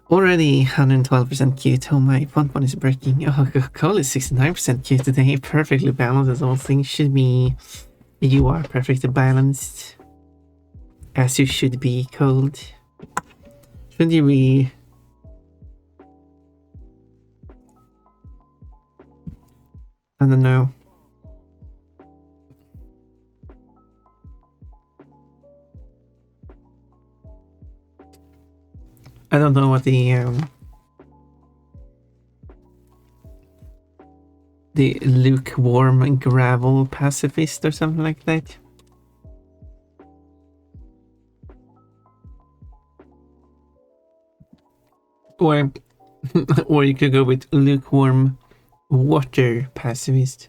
Already 112% cute. Oh, my font one is breaking. Oh, Cole is 69% cute today. Perfectly balanced as all things should be. You are perfectly balanced. As you should be, Cold. Should you be... I don't know. I don't know what the lukewarm gravel pacifist or something like that. Or or you could go with lukewarm water pacifist.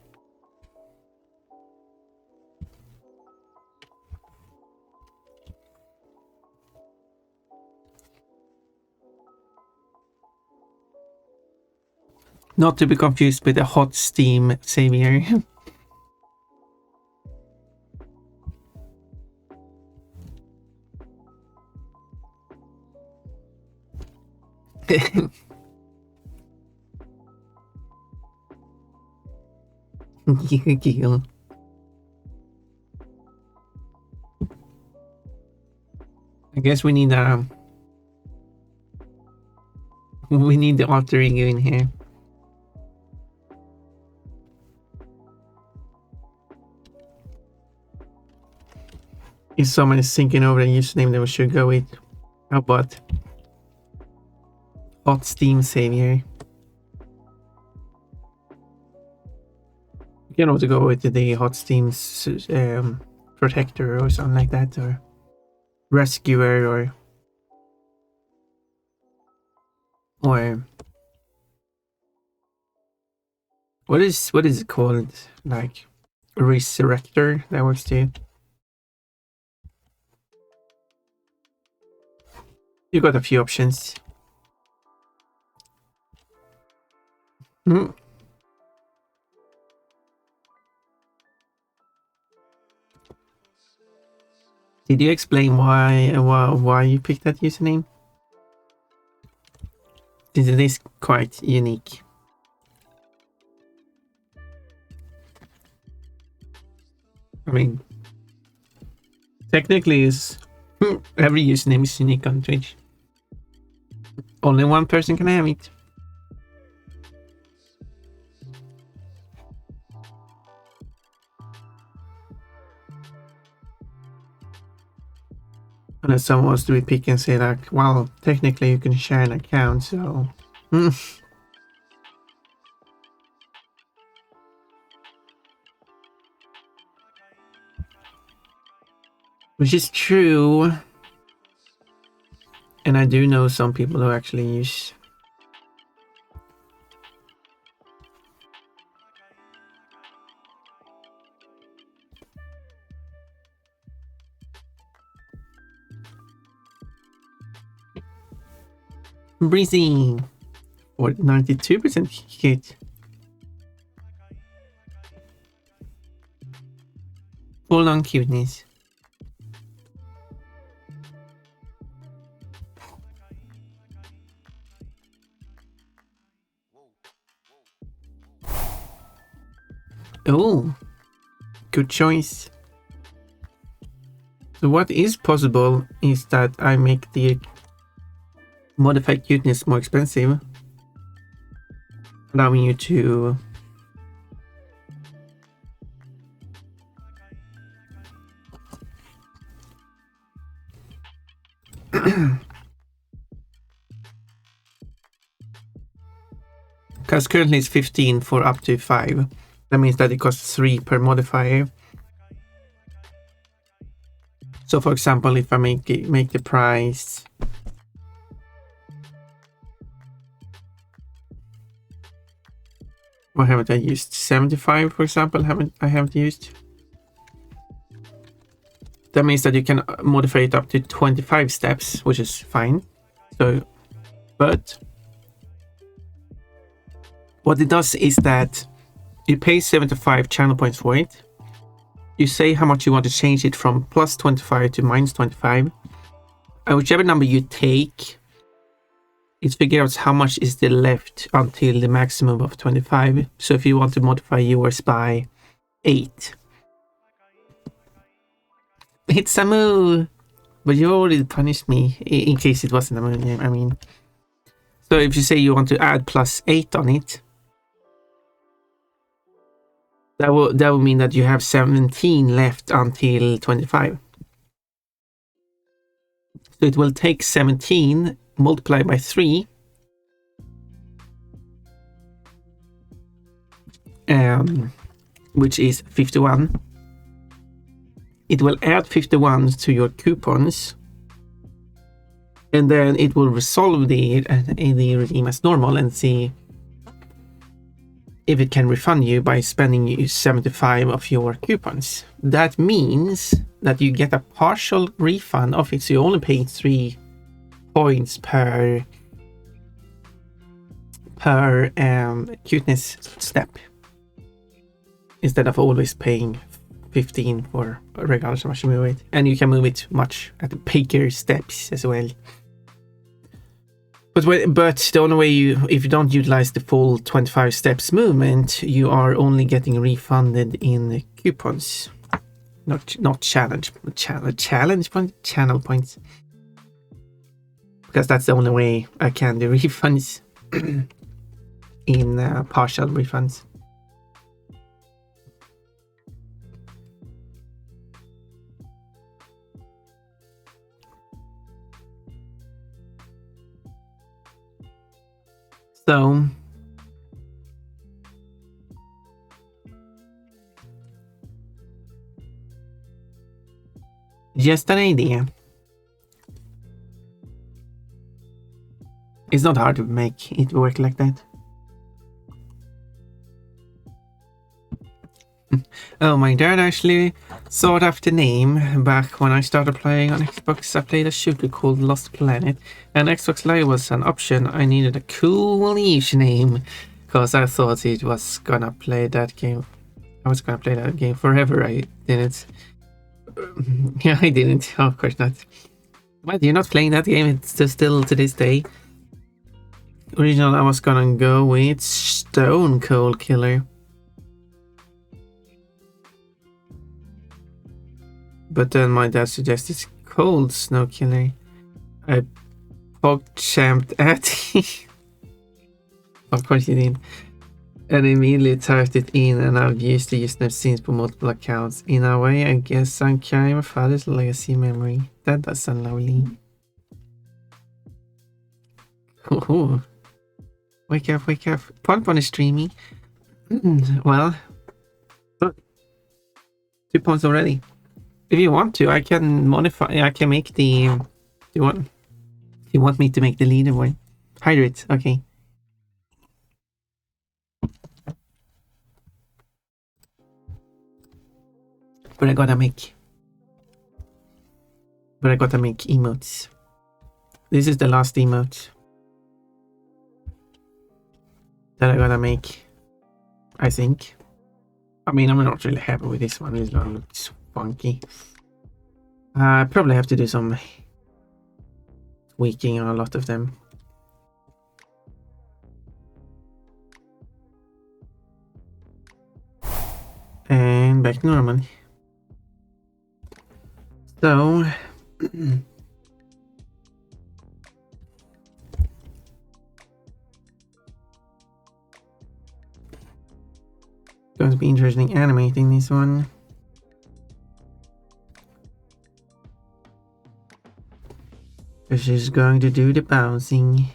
Not to be confused with a hot steam savior. Giggle. I guess we need the alter ego in here. If someone is thinking over a username, then we should go with, how about hot steam savior? You can also go with the hot steam protector or something like that, or rescuer, or what is it called? Like resurrector, that works too. You got a few options. Did you explain why you picked that username? Since it is quite unique. I mean, technically, every username is unique on Twitch. Only one person can have it. Unless someone wants to be picky and say like, well, technically you can share an account, so... Which is true. And I do know some people who actually use... Breezy! Or 92% hit. Full on cuteness. Oh, good choice. So what is possible is that I make the modified cuteness more expensive, allowing you to because currently it's 15 for up to 5. That means that it costs 3 per modifier. So for example, if I make the price what haven't I used? 75, for example, I haven't used. That means that you can modify it up to 25 steps, which is fine. So, but what it does is that you pay 75 channel points for it. You say how much you want to change it from plus 25 to minus 25. whichever number you take, it figures out how much is there left until the maximum of 25. So if you want to modify yours by 8, it's Samu. But you already punished me in case it wasn't a moon game. I mean, so if you say you want to add +8 on it, that will mean that you have 17 left until 25. So it will take 17 multiplied by 3, which is 51. It will add 51 to your coupons, and then it will resolve the redeem as normal and see if it can refund you by spending 75 of your coupons. That means that you get a partial refund of it, so you only pay 3 points per cuteness step, instead of always paying 15 for regardless of how much you move it. And you can move it much at bigger steps as well. But the only way if you don't utilize the full 25 steps movement, you are only getting refunded in coupons, not channel points, because that's the only way I can do refunds in partial refunds. So just an idea. It's not hard to make it work like that. Oh, my dad actually sought after name back when I started playing on Xbox. I played a shooter called Lost Planet, and Xbox Live was an option. I needed a cool username because I thought it was gonna play that game. I was gonna play that game forever. I didn't. Yeah, I didn't. Oh, of course not. But you're not playing that game. It's still to this day. Original, I was gonna go with Stone Cold Killer. But then my dad suggested Cold Snow Killer. I pog-champed at him. Of course he did. And immediately typed it in, and I've used the username since for multiple accounts. In a way, I guess I'm carrying my father's legacy memory. That does sound lovely. Oh, wake up, wake up. Punk is streaming. Well, 2 points already. If you want to, I can modify. I can make the. Do you want me to make the leaderboard? Hydrate. Okay. But I gotta make emotes. This is the last emote that I gotta make, I think. I mean, I'm not really happy with this one. This one looks funky. I probably have to do some tweaking on a lot of them. And back to normal. So going to be interesting animating this one. She's going to do the bouncing.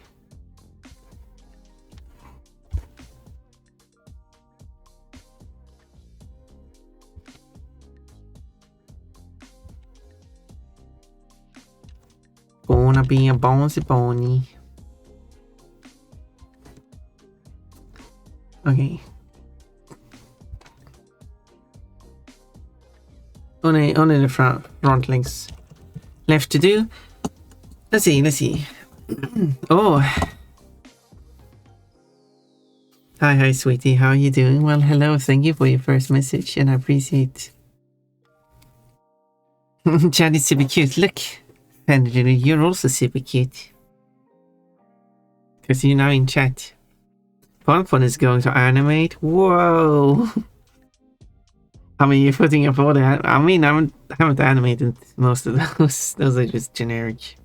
Gonna be a bouncy pony. Okay. Only the front legs left to do. Let's see. Oh. Hi, sweetie. How are you doing? Well, hello. Thank you for your first message, and I appreciate Chad is super cute. Look. And you're also super cute. Because you're now in chat. Fun is going to animate. Whoa! I mean, you're putting up all the... I mean, I haven't animated most of those. Those are just generic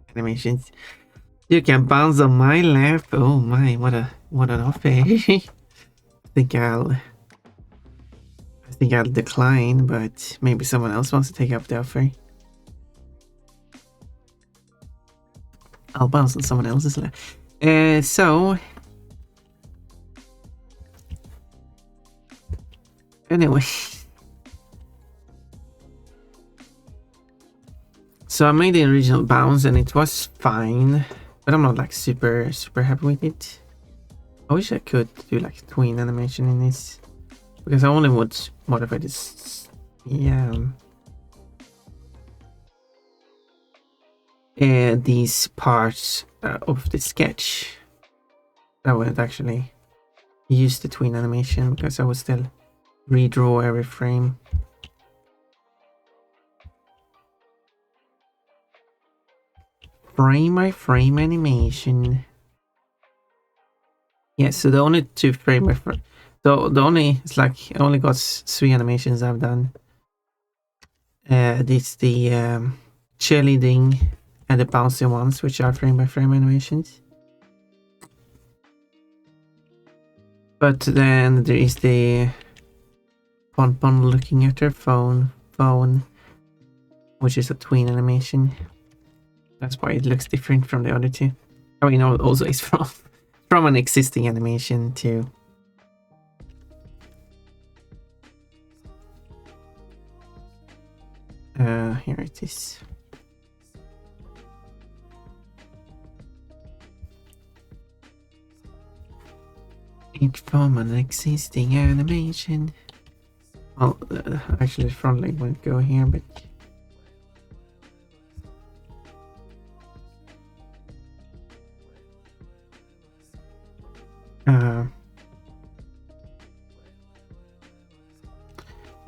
animations. You can bounce on my lap. Oh my, what an offer. I think I'll decline, but maybe someone else wants to take up the offer. I'll bounce on someone else's lap. So anyway, so I made the original bounce and it was fine, but I'm not like super happy with it. I wish I could do like tween animation in this, because I only would modify this. Yeah. These parts of the sketch. I wouldn't actually use the tween animation because I would still redraw every frame. Frame by frame animation. Yeah, so the only two frame by frame. The only, it's like I only got 3 animations I've done. It's the cheerleading and the bouncy ones, which are frame by frame animations. But then there is the Pon looking at her phone, which is a tween animation. That's why it looks different from the other two. I mean, also it's from an existing animation too. Here it is. It's from an existing animation. Well, actually, the front leg won't go here, but yeah,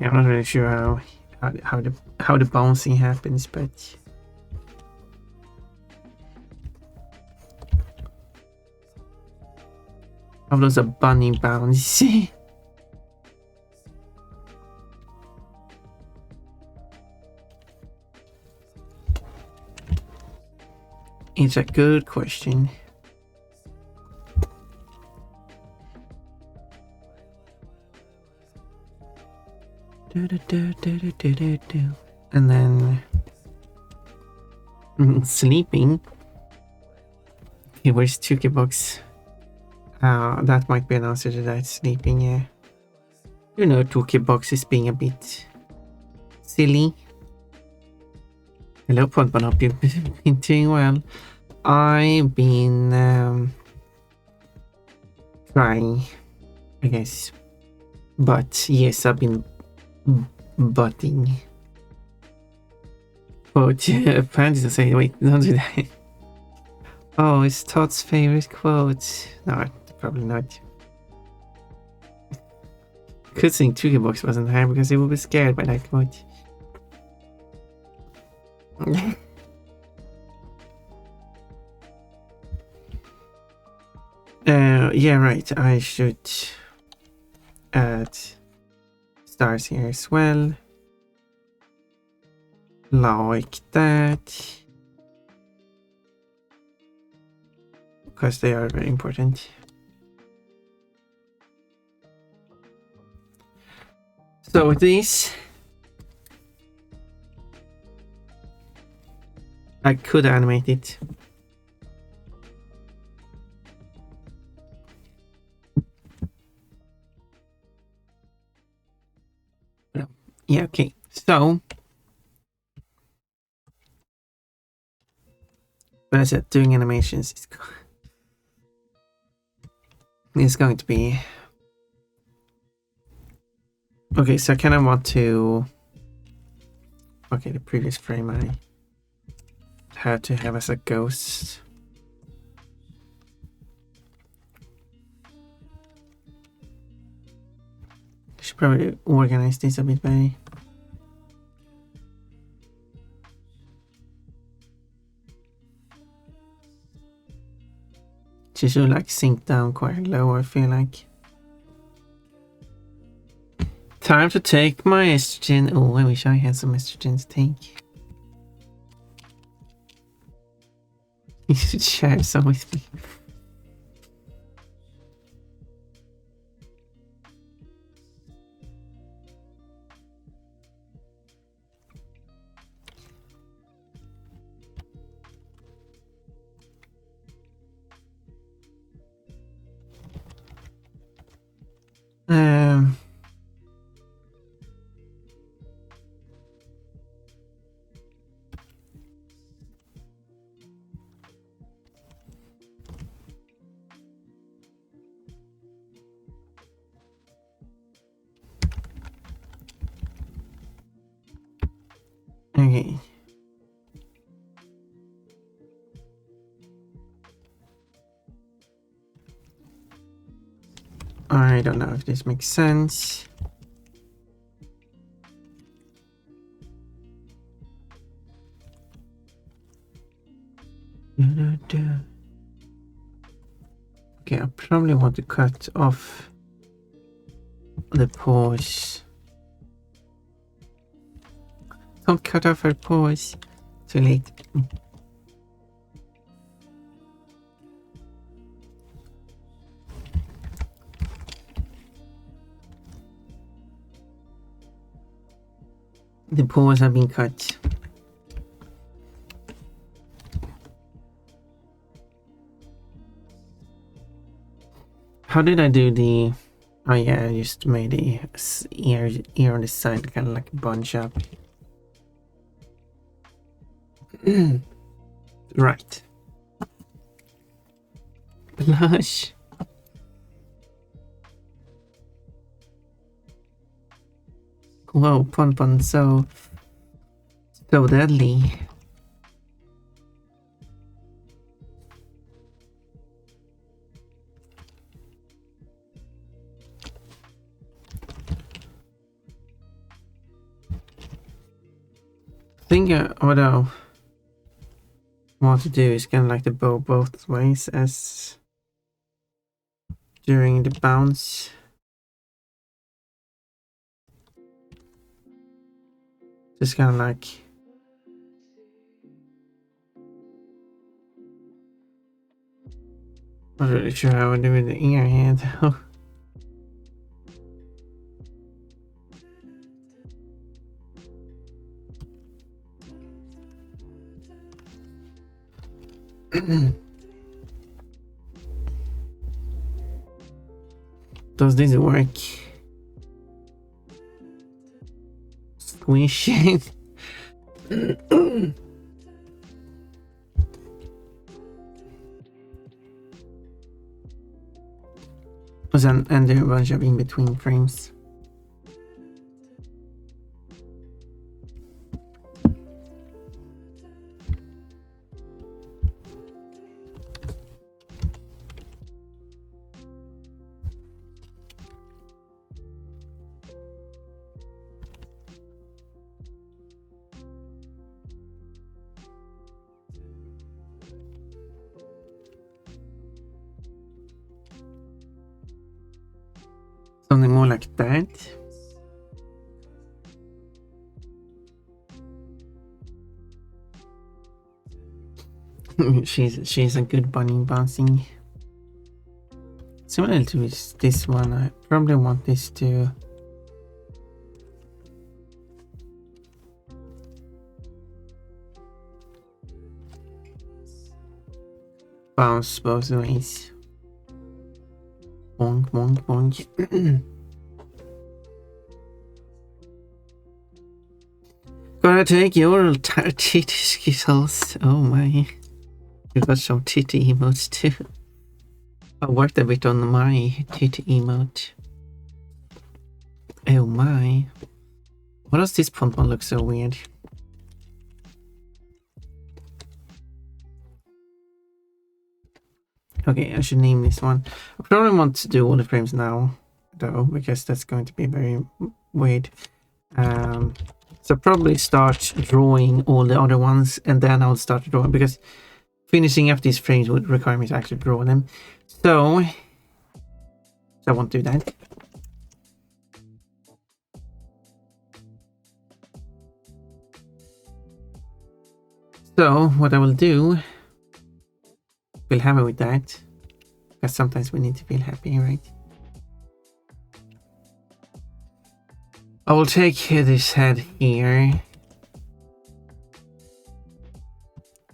I'm not really sure how the bouncing happens, but how does a bunny bounce? It's a good question. And then sleeping. Okay, where's Tuki box? That might be an answer to that. Sleeping, yeah. You know, Tuki box is being a bit silly. Hello, Podban. Hope you've been doing well. I've been trying, I guess. But yes, I've been butting. Quote, Pandy say, wait, don't do that. Oh, it's Todd's favorite quote. No, probably not. Good thing Tuki box wasn't here because he would be scared by that quote. Yeah, right. I should add stars here as well. Like that. Because they are very important. So with this, I could animate it. Yeah, okay. So, as I said, doing animations is going to be... Okay, so I kind of want to... Okay, the previous frame I had to have as a ghost. Should probably organize this a bit better. She should like sink down quite low, I feel like. Time to take my estrogen. Oh, I wish I had some estrogen to take. You should share some with me. Okay. I don't know if this makes sense. Okay, I probably want to cut off the pause. Don't cut off her pause. Too late. The paws have been cut. How did I do the... Oh yeah, I just made the ear on the side kind of like a bunch up. Right. Blush. Whoa, Pon so deadly. I think what I want to do is kind of like the bow both ways as during the bounce. Just kind of like I'm not really sure how I do with the ear here though. Does this work? Squishing. And there are a bunch of in-between frames. Something more like that. she's a good bunny bouncing. Similar to this one, I probably want this to bounce both ways. Bonk, bonk, bonk. Gotta take your titty skittles. Oh my. You got some titty emotes too. I worked a bit on my titty emote. Oh my. Why does this Pompon look so weird? Okay, I should name this one. I probably want to do all the frames now, though, because that's going to be very weird. So probably start drawing all the other ones, and then I'll start drawing, because finishing up these frames would require me to actually draw them. So I won't do that. So what I will do, feel happy with that, because sometimes we need to feel happy, right? I will take this head here,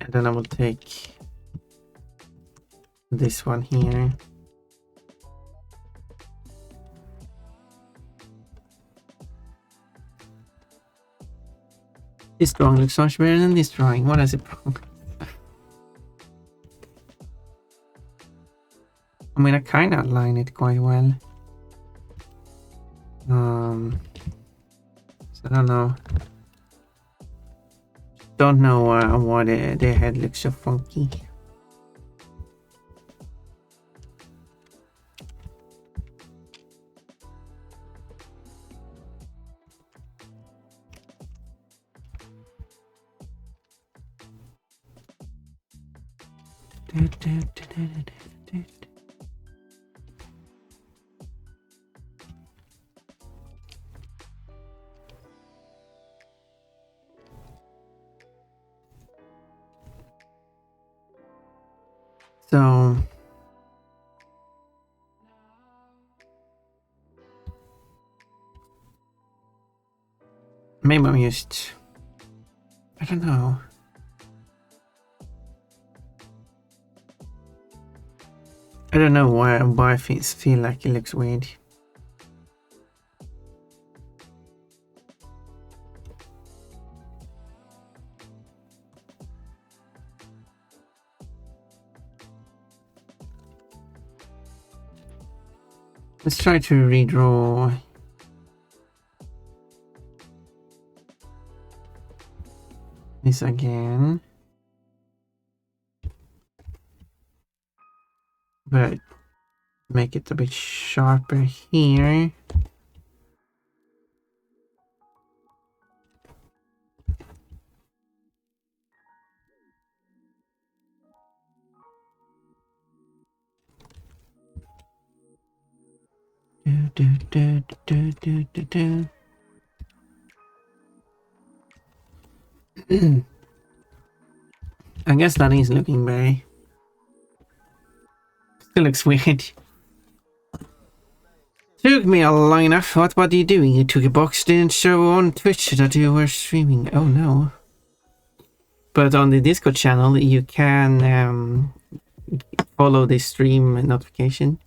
and then I will take this one here. This drawing looks much better than this drawing. What is it? I mean, I kind of align it quite well. So I don't know. Don't know why the head looks so funky. So maybe I'm just, I don't know. I don't know why I feel like it looks weird. Let's try to redraw this again. But make it a bit sharper here. I guess that is looking very... Still looks weird. Took me a long enough. What are you doing? You took a box, didn't show on Twitch that you were streaming. Oh no. But on the Discord channel, you can follow the stream notification.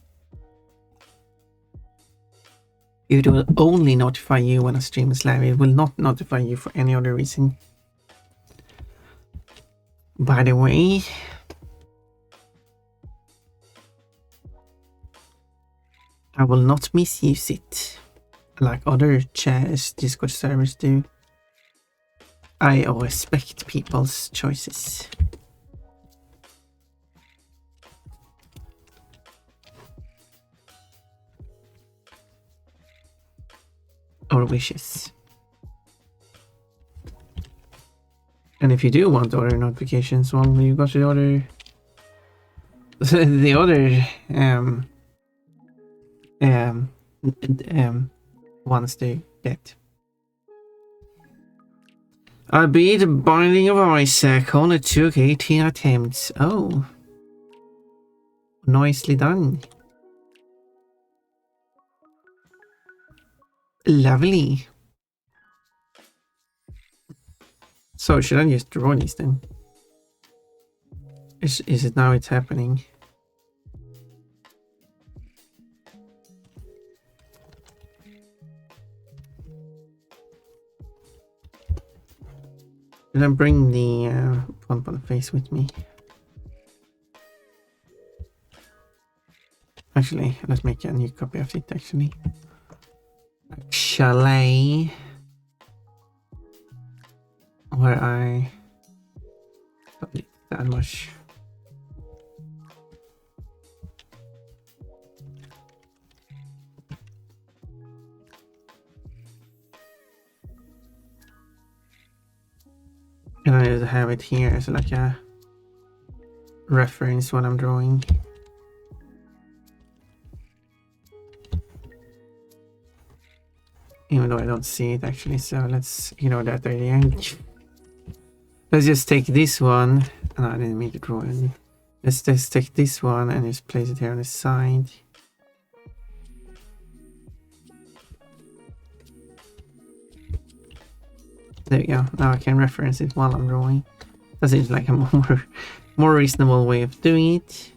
It will only notify you when a stream is live. It will not notify you for any other reason. By the way, I will not misuse it like other Discord servers do. I respect people's choices. Or wishes. And if you do want other notifications, well, you got the other... the other... ones to get. I beat the Binding of Isaac. Only took 18 attempts. Oh. Nicely done. Lovely. So should I just draw these then? Is it now it's happening? Did I bring the pump on the face with me? Actually, let's make a new copy of it actually. Where I don't need that much. And I just have it here as like a reference what I'm drawing. Even though I don't see it actually, so let's ignore that idea. Let's just take this one. No, I didn't mean to draw it. Let's just take this one and just place it here on the side. There we go. Now I can reference it while I'm drawing. That seems like a more reasonable way of doing it.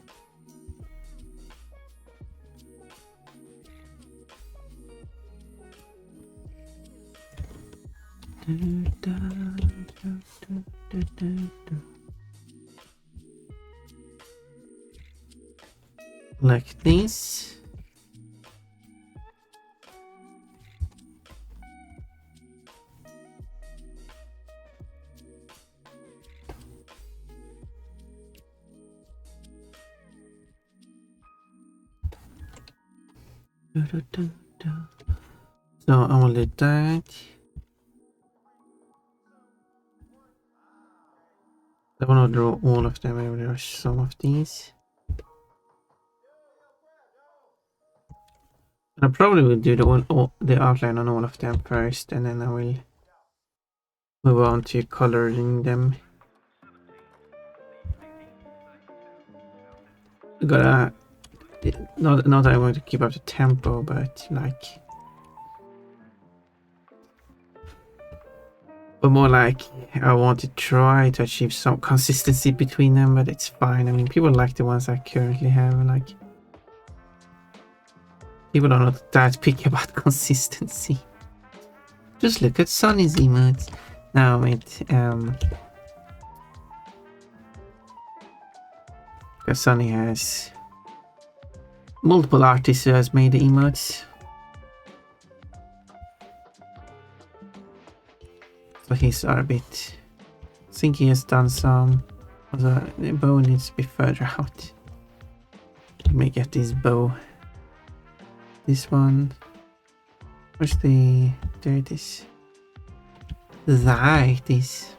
Like this. So I will do that. I want to draw all of them. Maybe there are some of these. I probably will do the outline on all of them first, and then I will move on to coloring them. Gotta not that I want to keep up the tempo, but like, but more like I want to try to achieve some consistency between them, but it's fine. I mean, people like the ones I currently have. Like, people are not that picky about consistency. Just look at Sonny's emotes. Now it because Sonny has multiple artists who has made the emotes. So his are a bit. I think he has done some. Also, the bow needs to be further out. Let me get this bow. This one. Where's the. There it is. There it is.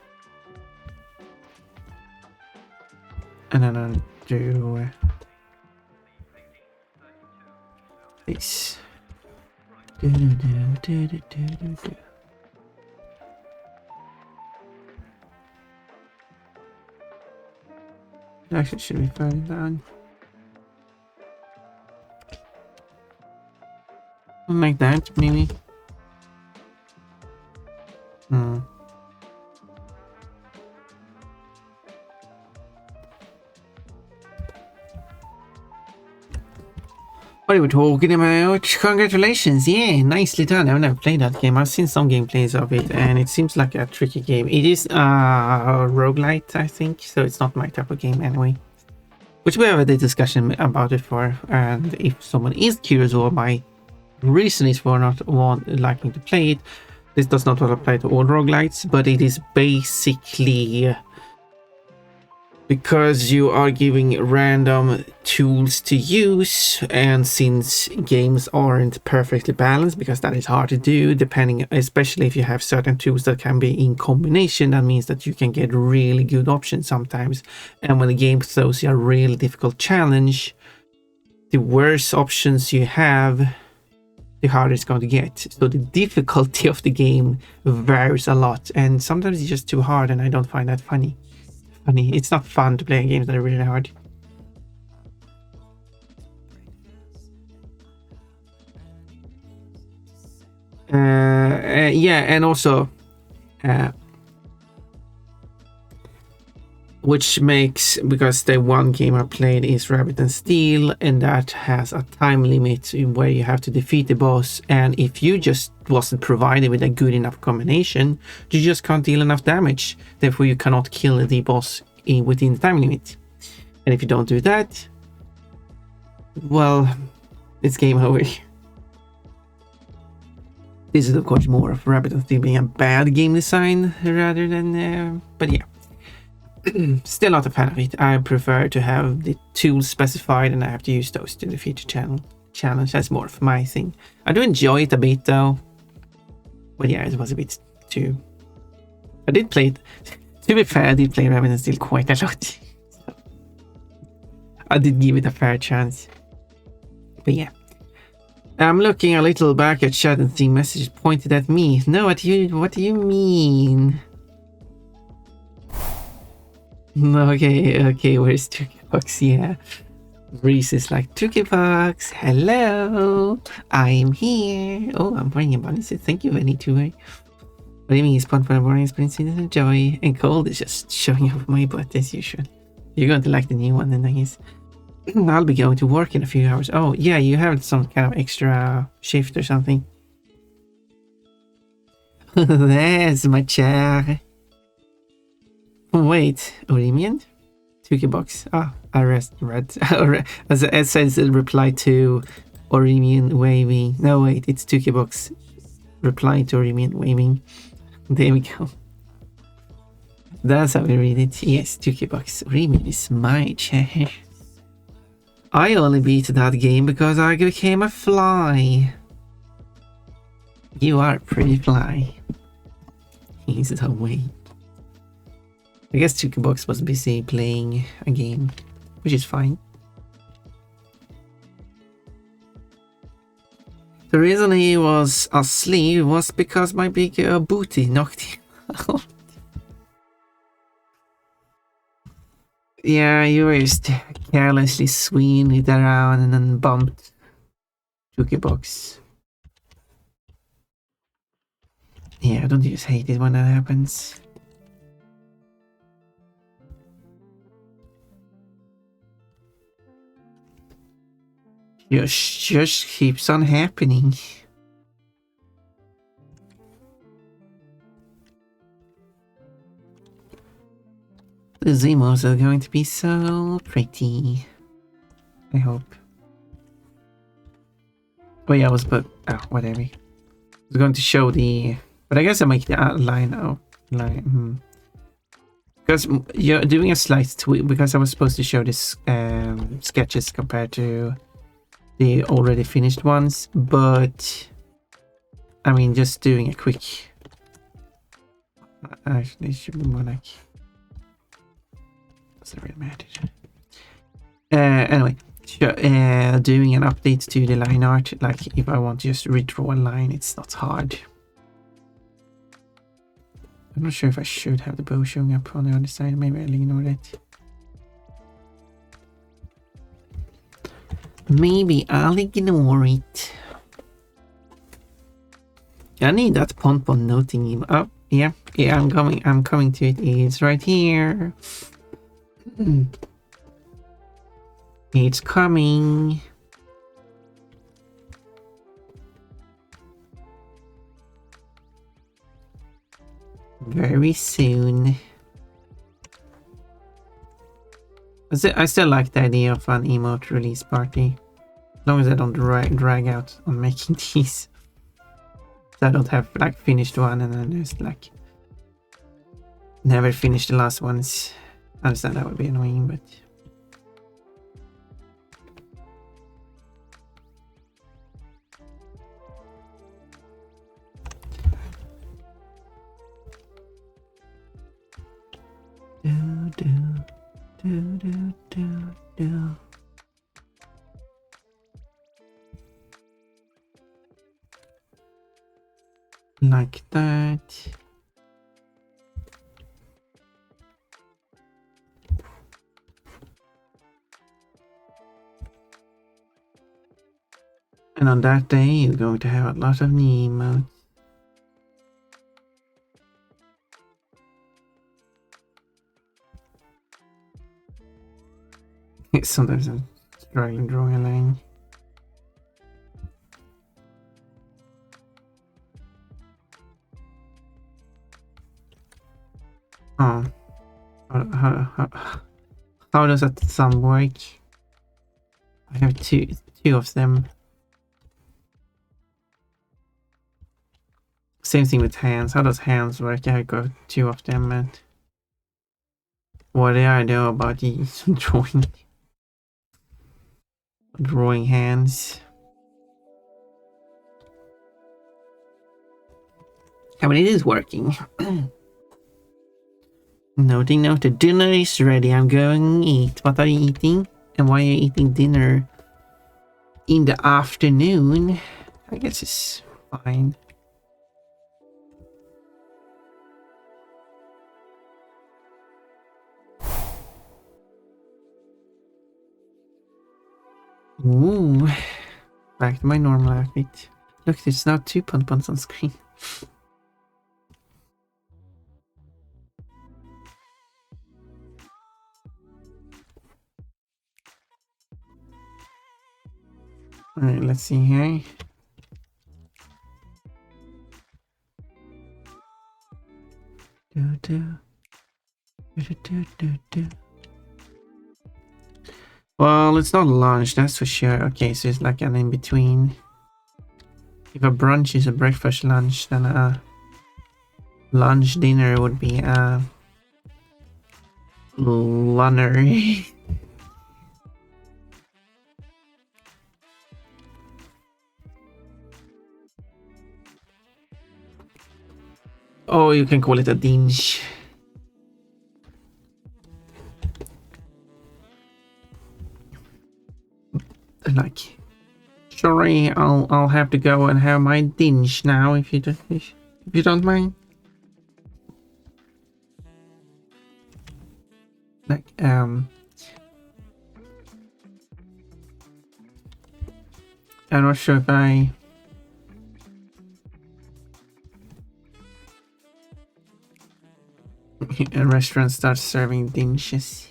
And then I'll do this. Actually, should be further down. Like that, maybe. What are we talking about? Congratulations, yeah, nicely done. I've never played that game. I've seen some gameplays of it, and it seems like a tricky game. It is a roguelite, I think, so it's not my type of game anyway. Which we have a discussion about it for, and if someone is curious what my reason is for not liking to play it, this does not apply to all roguelites, but it is basically because you are giving random tools to use, and since games aren't perfectly balanced, because that is hard to do, depending, especially if you have certain tools that can be in combination, that means that you can get really good options sometimes. And when the game throws you a really difficult challenge, the worse options you have, the harder it's going to get. So the difficulty of the game varies a lot, and sometimes it's just too hard, and I don't find that funny. It's not fun to play games that are really hard. Yeah, and also which makes, because the one game I played is Rabbit and Steel, and that has a time limit where you have to defeat the boss, and if you just wasn't provided with a good enough combination, you just can't deal enough damage. Therefore, you cannot kill the boss within the time limit. And if you don't do that, well, it's game over. This is of course more of Rabbit and Steel being a bad game design rather than, but yeah. Still not a fan of it. I prefer to have the tools specified, and I have to use those to defeat the challenge. That's more of my thing. I do enjoy it a bit though, but yeah, it was a bit too. I did play it. To be fair, I did play Rabbit and Steel quite a lot. So. I did give it a fair chance. But yeah. I'm looking a little back at chat and seeing messages pointed at me. No, what do you mean? Okay, where's Tukibox? Yeah. Reese is like, Tukibox, hello, I'm here. Oh, I'm bringing a bunny. Thank you, Vinny, too. What do you mean? Spawn for a boring experience in joy, and cold is just showing up my butt as usual. You're going to like the new one, then I guess. I'll be going to work in a few hours. Oh, yeah, you have some kind of extra shift or something. There's my chair. Wait, Orimian? Tukibox. Ah, I read. As it says, it reply to Orimian waving. No, wait, it's Tukibox. Reply to Orimian waving. There we go. That's how we read it. Yes, Tukibox. Orimian is my chair. I only beat that game because I became a fly. You are a pretty fly. He's the way. I guess Tukibox was busy playing a game, which is fine. The reason he was asleep was because my big booty knocked him out. Yeah, you were just carelessly swinging it around and then bumped Tukibox. Yeah, don't you just hate it when that happens? Just keeps on happening. The Zemos are going to be so pretty. I hope. Oh yeah, whatever. I was going to show the... But I guess I make the outline out. Because you're doing a slight tweak, because I was supposed to show this sketches compared to the already finished ones, but I mean, just doing a quick... Actually, it should be more like... Doesn't really matter. Anyway, doing an update to the line art, like if I want to just redraw a line, it's not hard. I'm not sure if I should have the bow showing up on the other side. Maybe I'll ignore that. Maybe I'll ignore it. I need that Ponpon noting him. Oh, yeah, I'm coming to it. It's right here. It's coming. Very soon. I still like the idea of an emote release party. As long as I don't drag out on making these. So I don't have like finished one and then just like never finish the last ones. I understand that would be annoying, but like that. And on that day, you're going to have a lot of new emotes. Sometimes I'm struggling drawing a line. Oh, how does that thumb work? I have two of them. Same thing with hands. How does hands work? I got two of them, and what do I know about these drawing hands? I mean, it is working. Noting, noted. Dinner is ready. I'm going to eat. What are you eating? And why are you eating dinner in the afternoon? I guess it's fine. Ooh, back to my normal outfit. Look, there's now 2 pon-pons on screen. Alright, let's see here. Well, it's not lunch, that's for sure. Okay, so it's like an in-between. If a brunch is a breakfast lunch, then a lunch dinner would be a lunner. Oh, you can call it a dinge. Like, sorry, I'll have to go and have my dinge now if you don't mind. Like, I'm not sure if a restaurant starts serving dinges.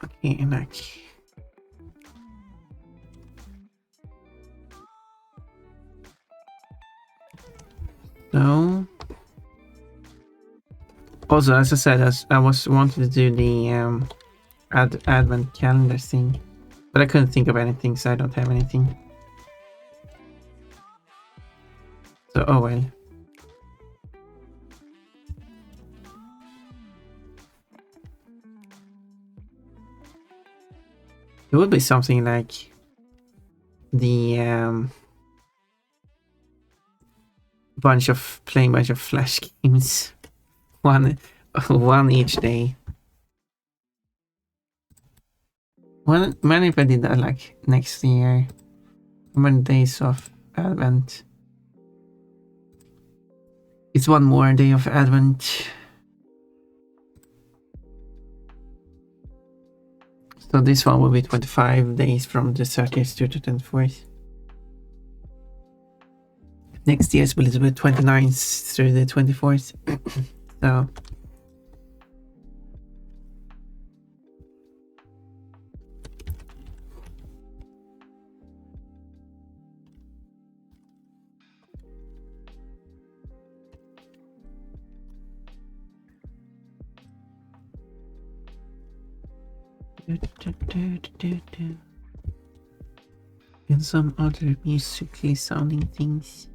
Okay, like. So. Also, as I said, I was wanted to do the advent calendar thing, but I couldn't think of anything, so I don't have anything. So, oh well. It would be something like the playing bunch of flash games, one each day. When if I did that like next year, how many days of Advent? It's one more day of Advent. So this one will be 25 days from the 30th to the 24th. Next year's will be 29th through the 24th. So. And some other musically sounding things.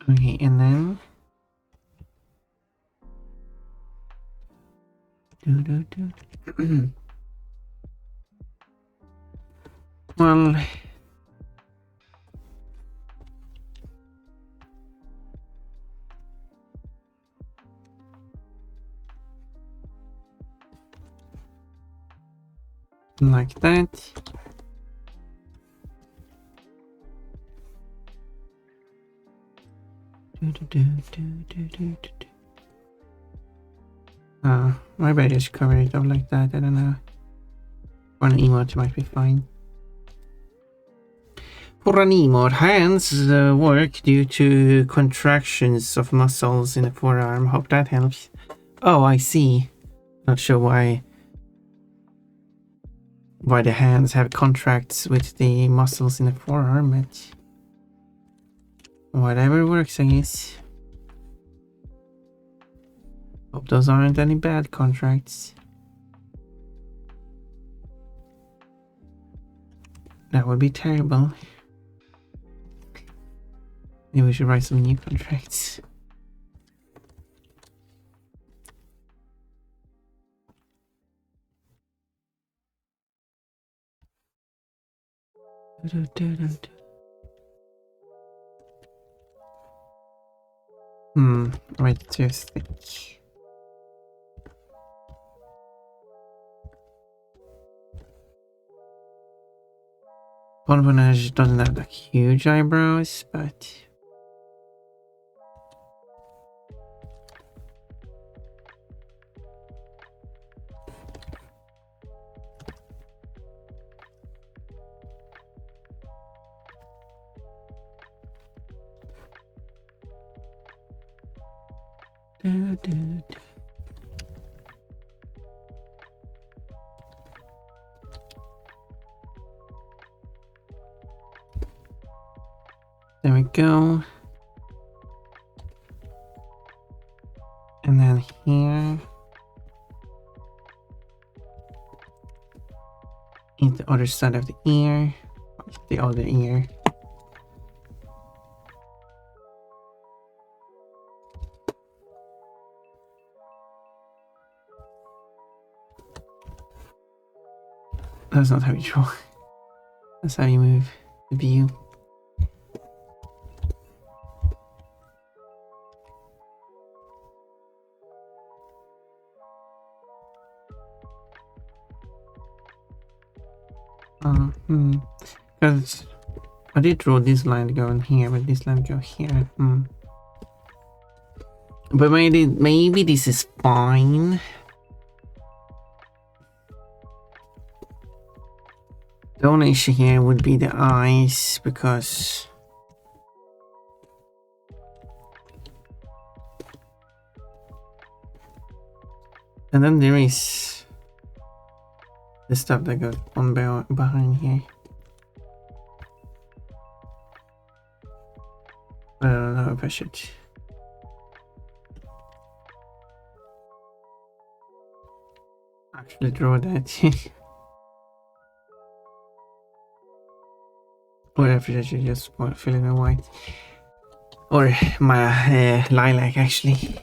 Okay, and then well, like that. Maybe I just cover it up like that. I don't know. For an emote, might be fine. For an emote, hands work due to contractions of muscles in the forearm. Hope that helps. Oh, I see. Not sure why the hands have contracts with the muscles in the forearm, but whatever works, I guess. Hope those aren't any bad contracts. That would be terrible. Maybe we should write some new contracts. Way too thick. Bonbonage doesn't have like huge eyebrows, but there we go. And then here, in the other side of the ear, the other ear. That's not how you draw. That's how you move the view. Because I did draw this line going here, but this line go here. But maybe this is fine. The only issue here would be the eyes, because and then there is the stuff that goes on behind here. I don't know if I should. Actually draw that. Or if I should just fill in the white. Or my lilac actually.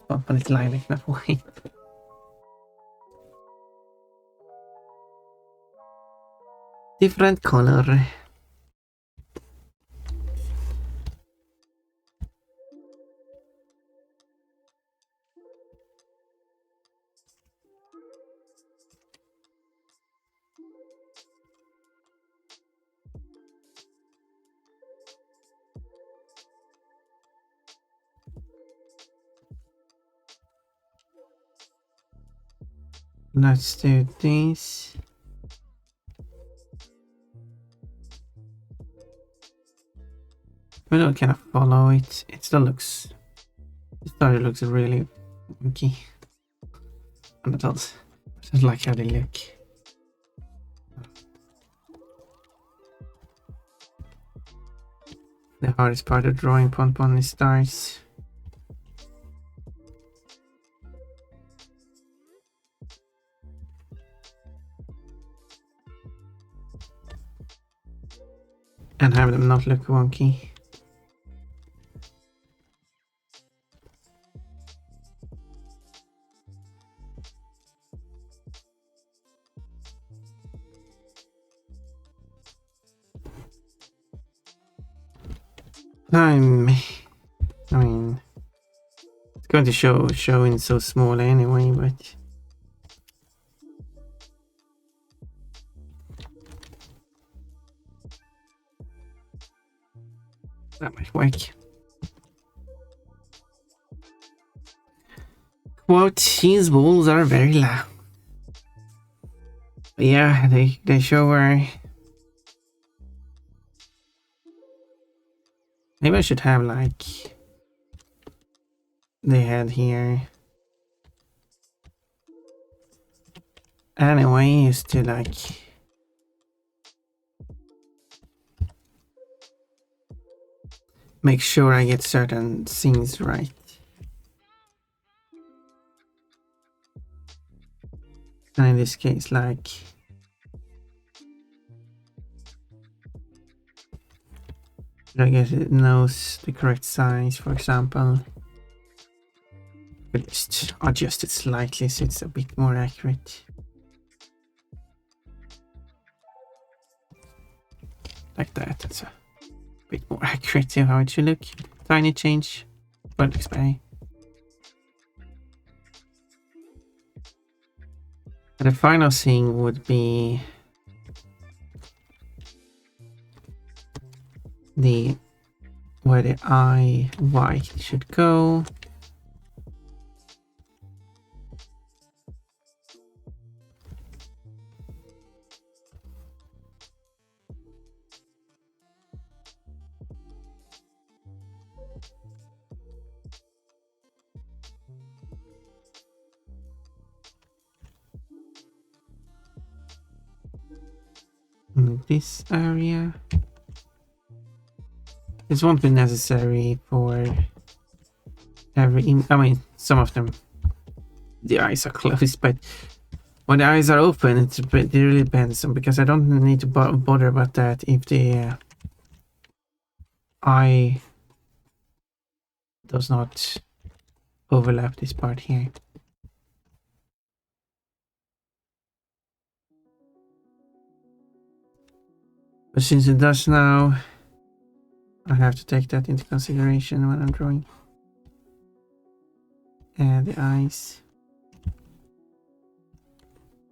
But it's lilac, not white. Different color. Let's do this. We don't kind of follow it. It still looks. The story looks really wonky. And it does. I just like how they look. The hardest part of drawing Ponpon is stars. And have them not look wonky. I mean, it's going to show in so small anyway, but that might work. Quote, cheese balls are very loud. But yeah, they show where. Maybe I should have like the head here. Anyway, is to like make sure I get certain things right. And in this case, like I guess it knows the correct size, for example. But just adjust it slightly so it's a bit more accurate. Like that. That's a bit more accurate to how it should look. Tiny change. But looks better. And the final thing would be where the eye white should go. In this area. This won't be necessary for every. I mean, some of them. The eyes are closed, but when the eyes are open, it really depends on, because I don't need to bother about that if the eye does not overlap this part here. But since it does now, I have to take that into consideration when I'm drawing. And the eyes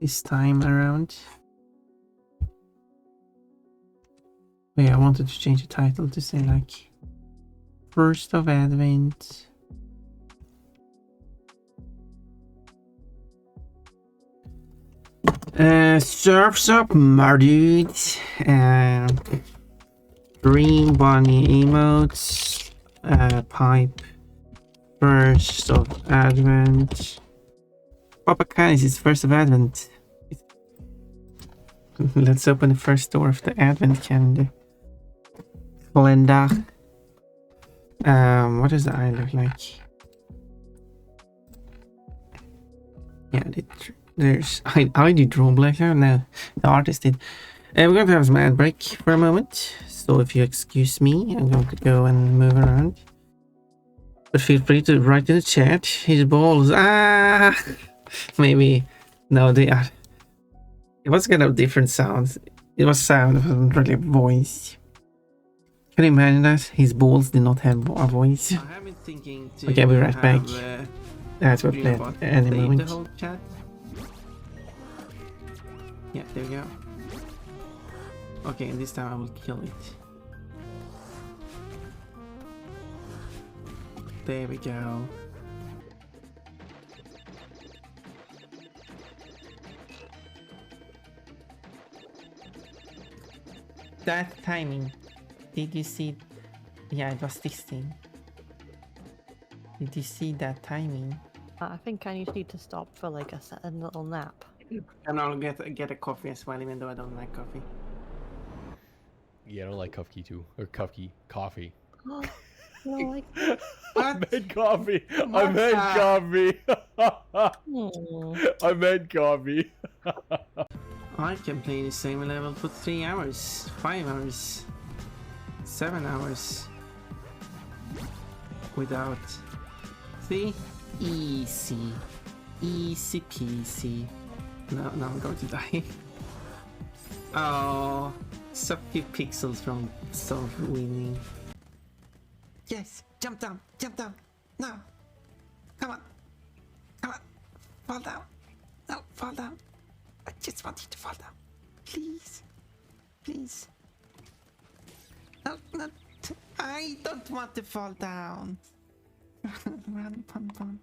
this time around. Oh yeah, I wanted to change the title to say like First of Advent. Surf's up, my dudes. Green bunny emotes. Pipe. First of Advent. Papa Canis is First of Advent. Let's open the first door of the Advent calendar. What does the eye look like? Yeah, there's I did draw black hair. No, the artist did. We're going to have some ad break for a moment. So if you excuse me, I'm going to go and move around. But feel free to write in the chat. His balls. Maybe no, they are. It was kind of different sounds. It was sound, it wasn't really voice. Can you imagine that? His balls did not have a voice. I have been thinking to okay, I'll be right back. That's what played any moment. The whole chat. Yeah, there we go. Okay, and this time I will kill it. There we go. That timing. Did you see? Yeah, it was 16. Did you see that timing? I think I need to stop for like a little nap. And I'll get a coffee as well, even though I don't like coffee. Yeah, I don't like coffee coffee. No, like I meant coffee. I meant coffee. I meant coffee. I can play the same level for 3 hours, 5 hours, 7 hours without. See? Easy peasy. No, I'm going to die. Oh, so few pixels from winning. Yes, jump down. No, come on, fall down. No, fall down. I just want you to fall down, please. No, I don't want to fall down. Run, pun.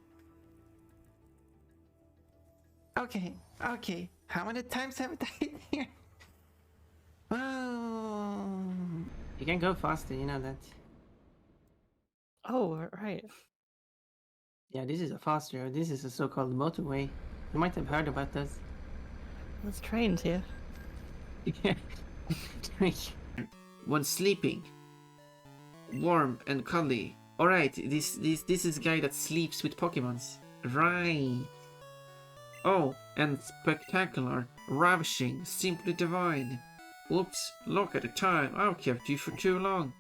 Okay. How many times have I died here? Oh. You can go faster, you know that. oh, right. Yeah, this is a faster. This is a so-called motorway. You might have heard about this. There's trains here. Yeah. When sleeping, warm and cuddly. All right, this is a guy that sleeps with Pokemons. Right. Oh, and spectacular, ravishing, simply divine. Oops, look at the time. I've kept you for too long.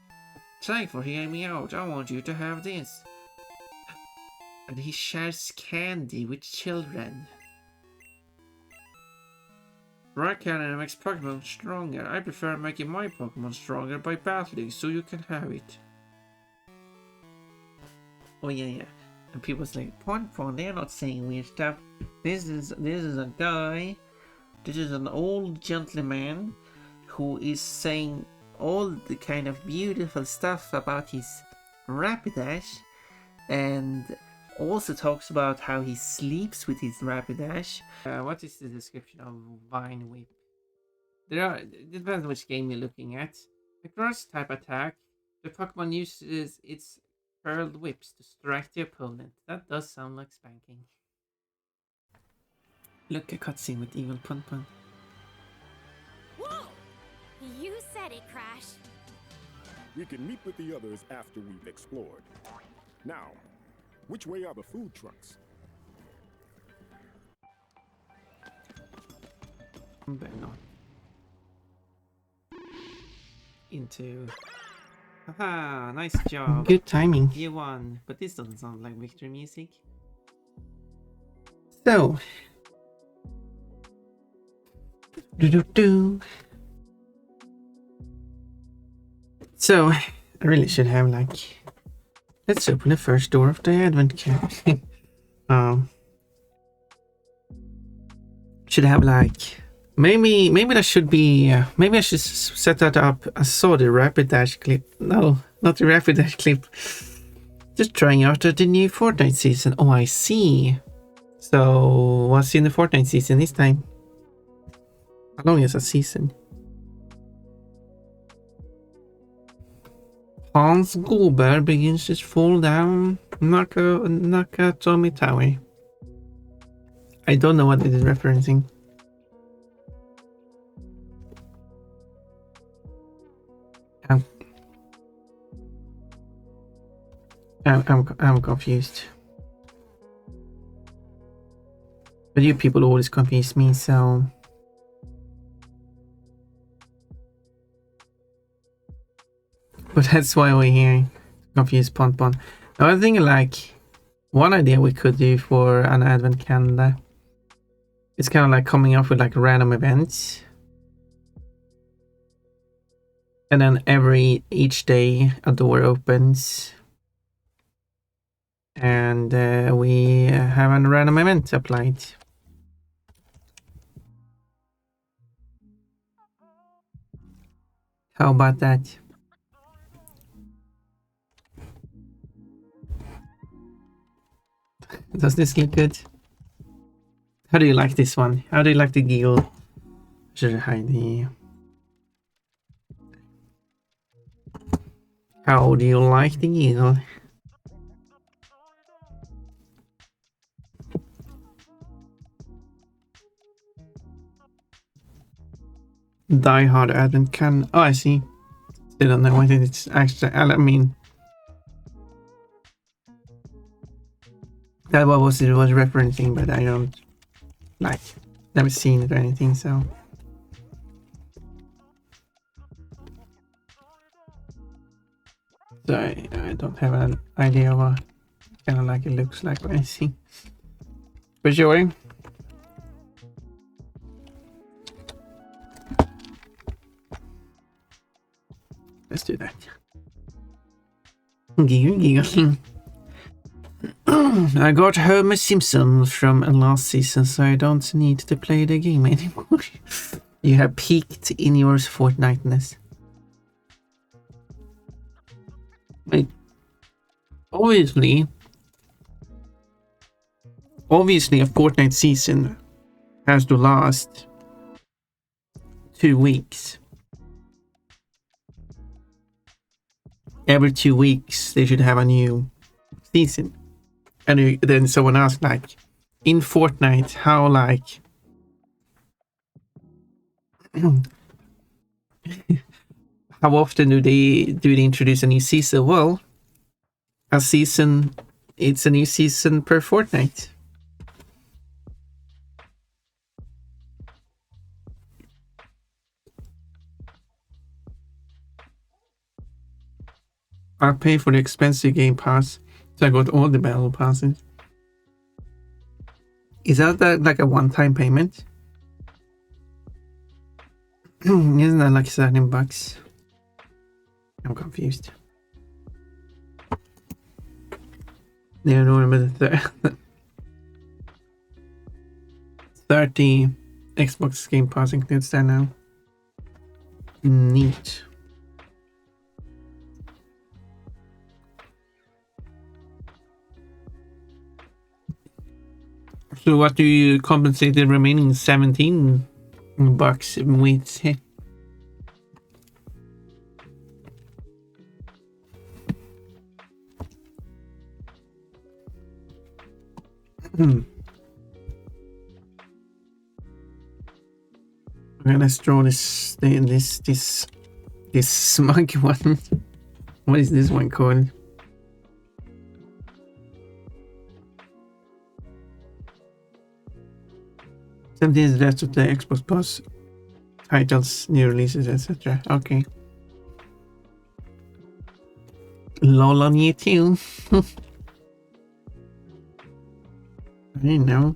Thanks for hearing me out. I want you to have this. And he shares candy with children. Rock cannon makes Pokemon stronger. I prefer making my Pokemon stronger by battling, so you can have it. Oh yeah. And people say, Pon, they're not saying weird stuff. This is a guy. This is an old gentleman who is saying all the kind of beautiful stuff about his Rapidash, and also talks about how he sleeps with his Rapidash. What is the description of Vine Whip? It depends which game you're looking at. A grass type attack, the Pokemon uses its curled whips to strike the opponent. That does sound like spanking. Look, a cutscene with evil Pun. Whoa! You said it, Crash. We can meet with the others after we've explored. Now, which way are the food trucks? Better not. Into. Haha, nice job. Good timing. You won, but this doesn't sound like victory music. So. So, I really should have like. Let's open the first door of the advent calendar. Should have like. Maybe that should be. Maybe I should set that up. I saw the Rapidash clip. No, not the Rapidash clip. Just trying out the new Fortnite season. Oh, I see. So, what's in the Fortnite season this time? How long is a season? Hans Gober begins to fall down Nakatomi Tower. I don't know what it is referencing. I'm confused. But you people always confuse me, so. But that's why we're here. Confuse Pon. Now I think like one idea we could do for an advent calendar. It's kind of like coming up with like random events. And then each day a door opens. And we have a random event applied. How about that? Does this look good? How do you like this one? How do you like the giggle? Should I hide the... How do you like the giggle? Die Hard Advent can... Oh, I see. Still don't know what it's actually... I mean... That was it was referencing, but I don't... Like... Never seen it or anything, so... So I don't have an idea what kind of like it looks like or anything. For sure. Let's do that. Giggling. I got Homer Simpson from last season, so I don't need to play the game anymore. You have peaked in your Fortnite-ness. Like, obviously a Fortnite season has to last 2 weeks. Every 2 weeks they should have a new season. And then someone asked, like, in Fortnite, how like how often do they introduce a new season? Well, it's a new season per fortnight. I pay for the expensive game pass, so I got all the battle passes. Is that like a one-time payment? Isn't that like $13? I'm confused. Yeah, no, but the 30 Xbox Game Pass includes that now. Neat. So what do you compensate the remaining $17 with? Okay, let's draw this smug one. What is this one called? Something is left with the Xbox Plus titles, new releases, etc. Okay. Lol on you too. I didn't know.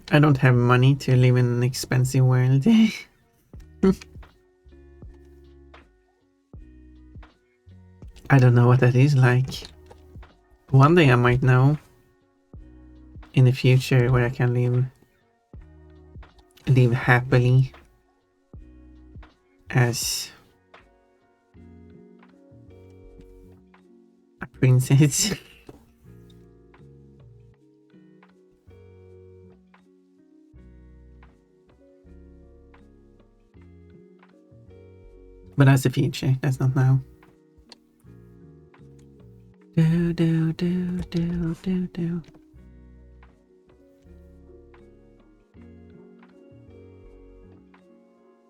I don't have money to live in an expensive world. I don't know what that is like. One day I might know. In the future, where I can live happily as a princess. But that's the future. That's not now. Do do do do do do.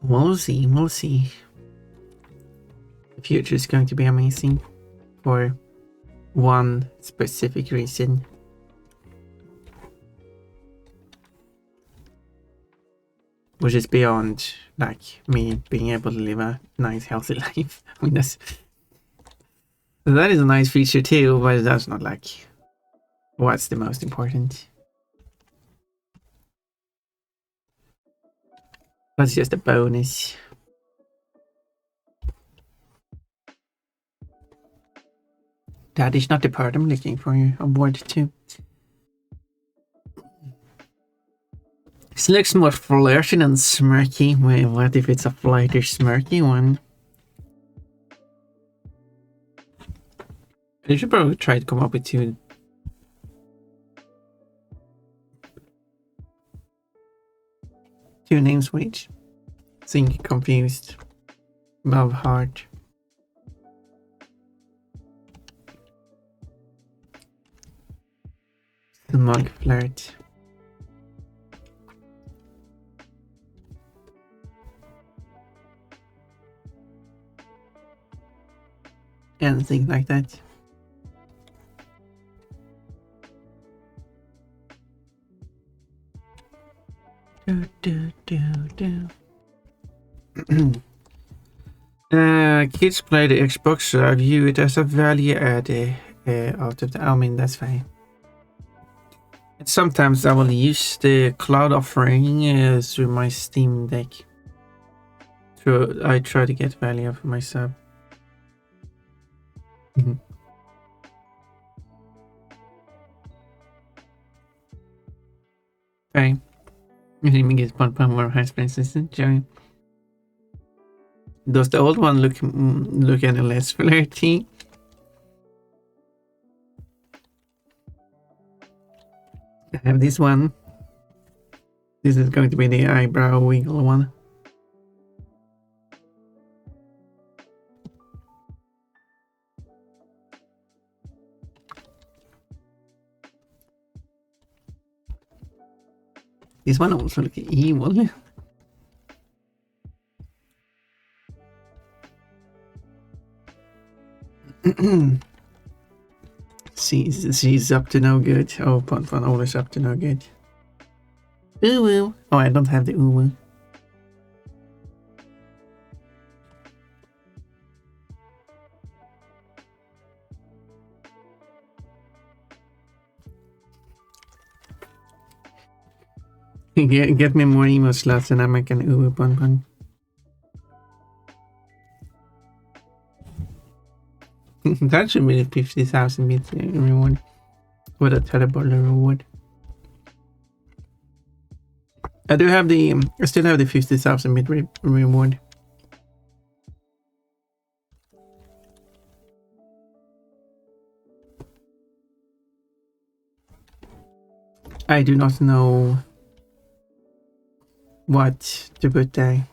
We'll see. We'll see. The future is going to be amazing for one specific reason. Which is beyond like me being able to live a nice healthy life. I mean that is a nice feature too, but that's not like what's the most important. That's just a bonus. That is not the part I'm looking for on board too. This looks more flirty than smirky. Wait, what if it's a flirty smirky one? I should probably try to come up with two names for each. Think confused. Love heart. Smug flirt. Anything like that. Do, do, do, do. Kids play the Xbox, so I view it as a value add out of the. I mean, that's fine. And sometimes I will use the cloud offering through my Steam Deck. So I try to get value for my sub. Okay. You didn't even get one more high space instant, Joey. Does the old one look any less flirty? I have this one. This is going to be the eyebrow wiggle one. This one also looks evil. She's up to no good. Oh, Pon always up to no good. Ooh. Oh, I don't have the ooh. Get me more emo slots and I make an ooh bun. That should be the 50,000 bit reward. What a terrible reward. I still have the 50,000 bit reward. I do not know what to put there.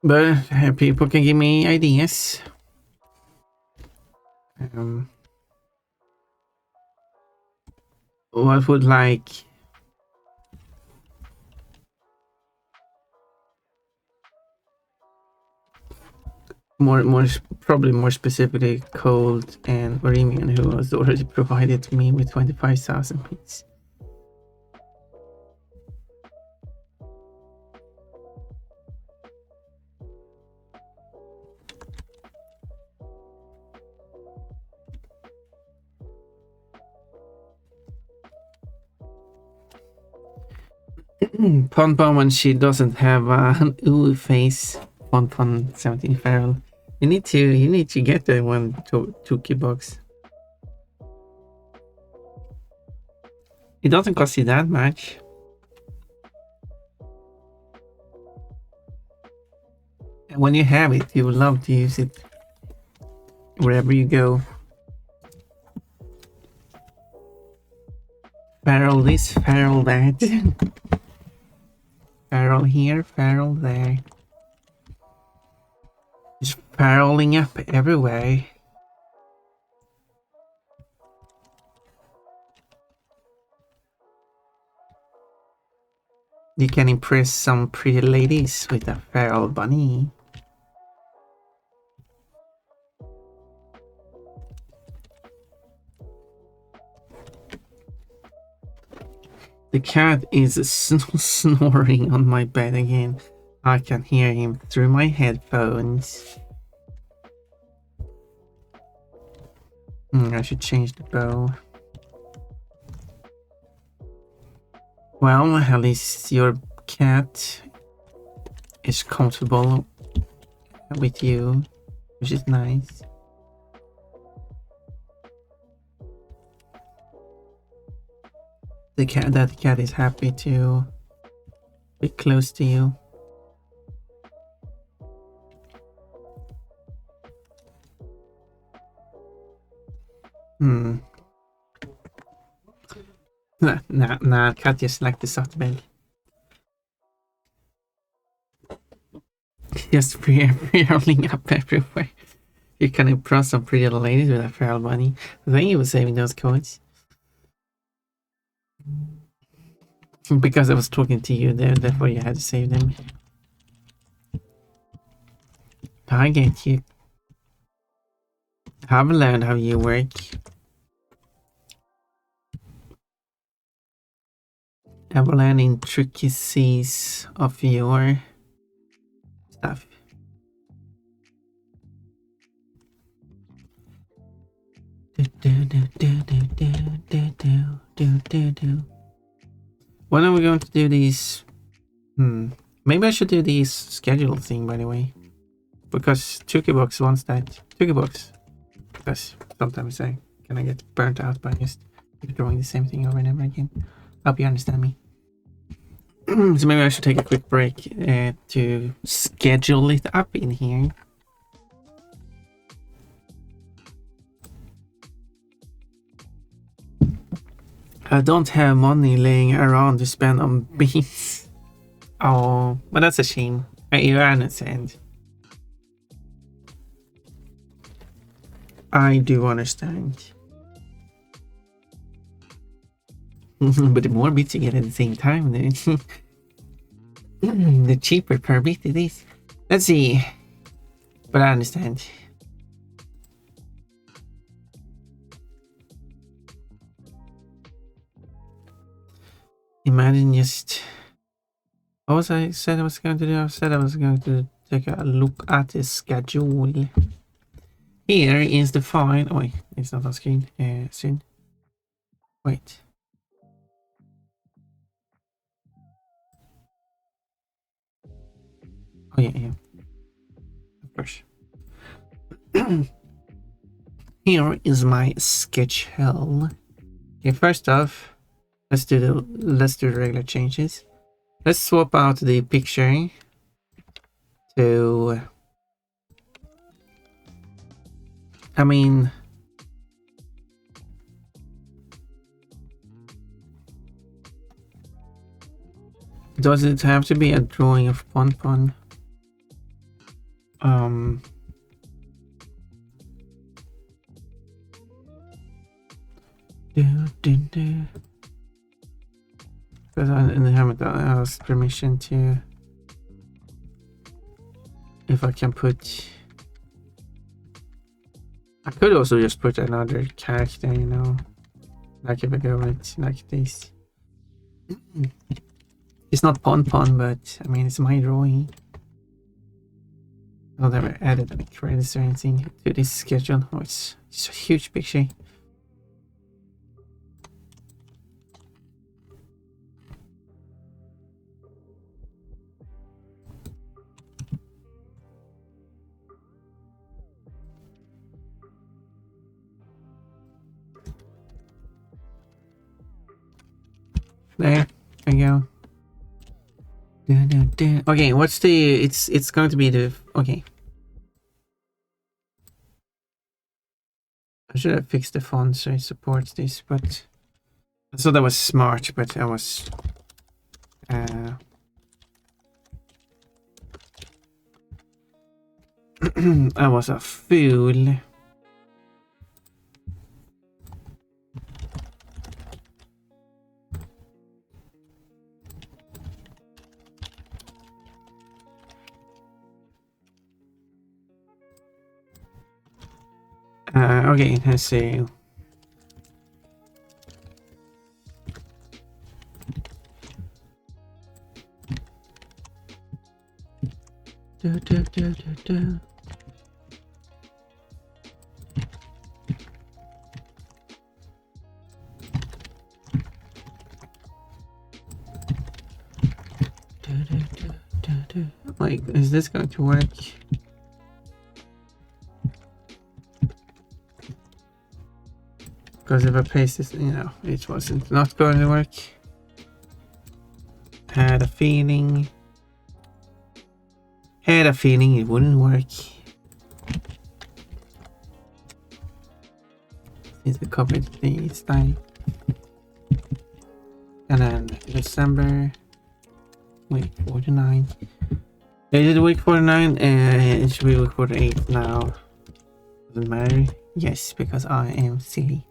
But people can give me ideas. What would like probably more specifically Cold and Orimian, who has already provided me with 25,000 bits. Pon when she doesn't have an ooh face. Pon 17 Feral. You need to get the one to Tuki box. It doesn't cost you that much. And when you have it, you would love to use it wherever you go. Feral this, feral that. Feral here, feral there. Just feraling up everywhere. You can impress some pretty ladies with a feral bunny. The cat is snoring on my bed again. I can hear him through my headphones. I should change the bow. Well, at least your cat is comfortable with you, which is nice. That cat is happy to be close to you. Nah, cat just like the soft bed. Just fearing up everywhere. You can impress some pretty ladies with a feral bunny. Thank you for saving those coins. Because I was talking to you there, therefore you had to save them. I get you. I've learned how you work. I've learned intricacies of your stuff. When are we going to do these? Maybe I should do these schedule thing, by the way. Because Tukibox wants that. Tukibox. Because sometimes I get burnt out by just drawing the same thing over and over again. Hope you understand me. So maybe I should take a quick break to schedule it up in here. I don't have money laying around to spend on beans. Oh, but that's a shame. You understand. I do understand. But the more bits you get at the same time, the cheaper per bit it is. Let's see. But I understand. Imagine just... What was I said I was going to do? I said I was going to take a look at the schedule. Here is the file. Oh, wait, it's not on screen. Soon. Wait. Oh yeah. Of course. Here is my sketch hell. Okay, first off, let's do the regular changes. Let's swap out the picture to, I mean, does it have to be a drawing of Pon? Because I haven't asked permission to, if I can put, I could also just put another character, you know, like if I go with like this. It's not Pon, but I mean it's my drawing. I've never added any credits or anything to this schedule. Oh, it's a huge picture. There we go. Okay, what's the? It's going to be the. Okay. I should have fixed the font so it supports this, but I thought that was smart, but I was. I was a fool. Okay, let's see. Like, is this going to work? Because if I paste this, you know, it wasn't not going to work. Had a feeling it wouldn't work. Since we copied the style. And then December week 49. Is it week 49? It should be week 48 now. Doesn't matter. Yes, because I am silly.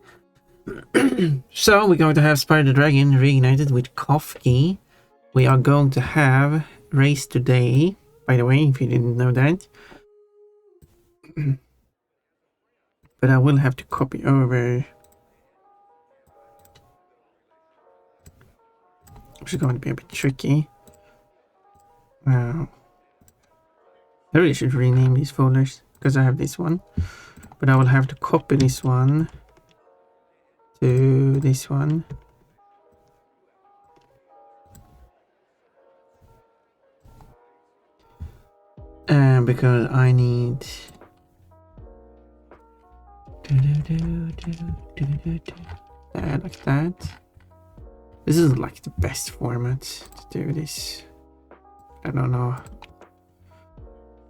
So we're going to have Spider Dragon reignited with Kofki. We are going to have race today, by the way, if you didn't know that. But I will have to copy over. Which is going to be a bit tricky. I really should rename these folders because I have this one. But I will have to copy this one to this one. Because I need like that. This is like the best format to do this. I don't know.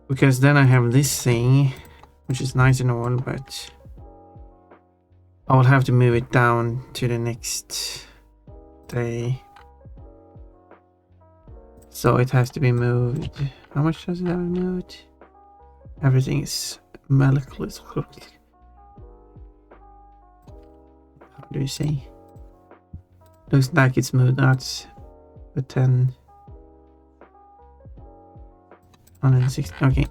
Because then I have this thing, which is nice and all, but I will have to move it down to the next day. So it has to be moved. How much does it have moved? Everything is molecules. How do you say? Looks like it's moved out the 10. 160. Okay.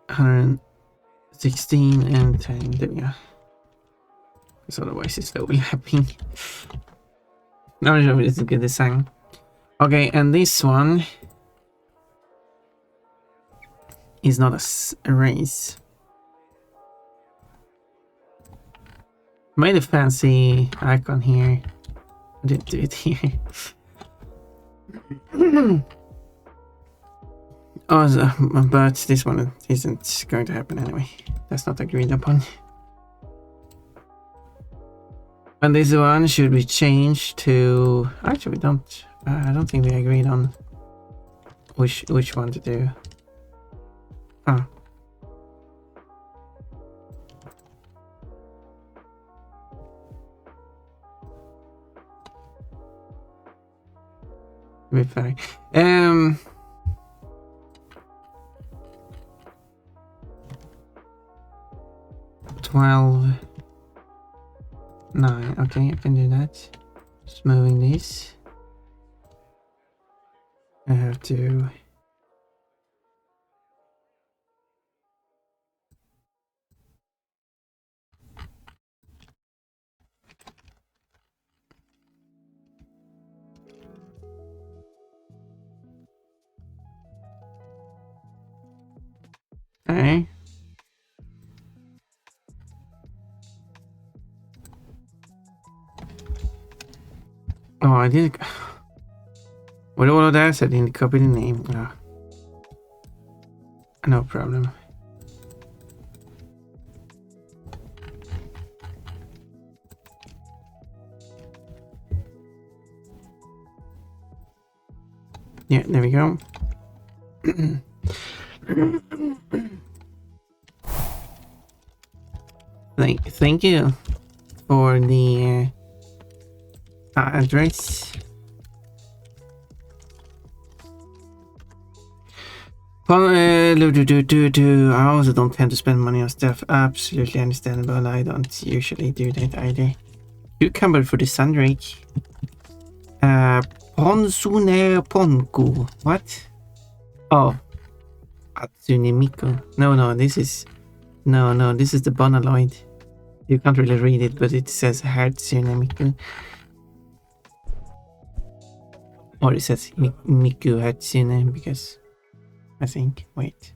116 and 10. There we go. Because otherwise it's overlapping. No, it's a good design. Okay, and this one is not a race. Made a fancy icon here. I didn't do it here. Oh, but this one isn't going to happen anyway. That's not agreed upon. And this one should be changed to. Actually, we don't. I don't think we agreed on which one to do. Oh. Be fair. 12. 9. Okay, I can do that. Just moving this. I have to. Okay. Oh, I did. With all of that, I didn't copy the name. No, no problem. Yeah, there we go. Thank you for the address. I also don't tend to spend money on stuff. Absolutely understandable. I don't usually do that either. Cucumber for the sundrake. Ponsune Ponku. What? Oh. Atsune Miku. No, this is. No, this is the Bonaloid. You can't really read it, but it says Hatsune Miku. Or it says Miku Hatsune because. I think. Wait.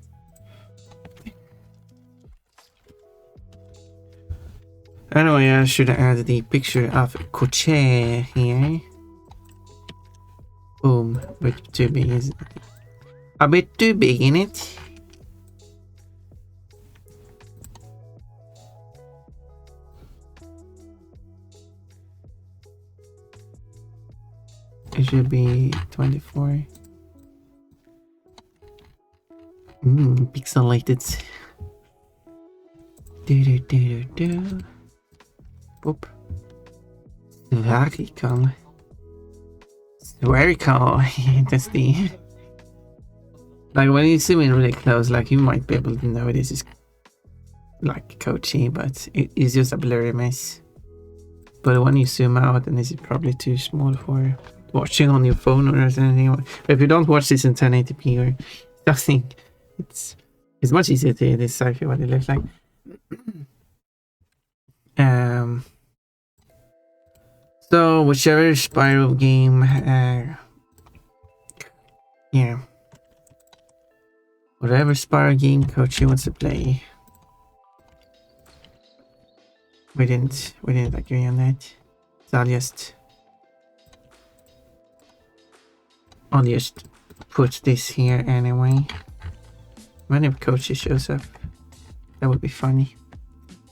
Anyway, I should add the picture of Koche here. Boom. A bit too big, isn't it? A bit too big, in it. It should be 24. Pixelated. Boop. Spherical. That's the. Like when you zoom in really close, like you might be able to know this is like Kochi, but it is just a blurry mess. But when you zoom out, then this is probably too small for watching on your phone or anything. But if you don't watch this in 1080p or something, it's much easier to decipher what it looks like. So whichever Spyro game, yeah, whatever Spyro game Kochi wants to play, we didn't agree on that. So I'll just put this here anyway. Whenever Kochi shows up, that would be funny.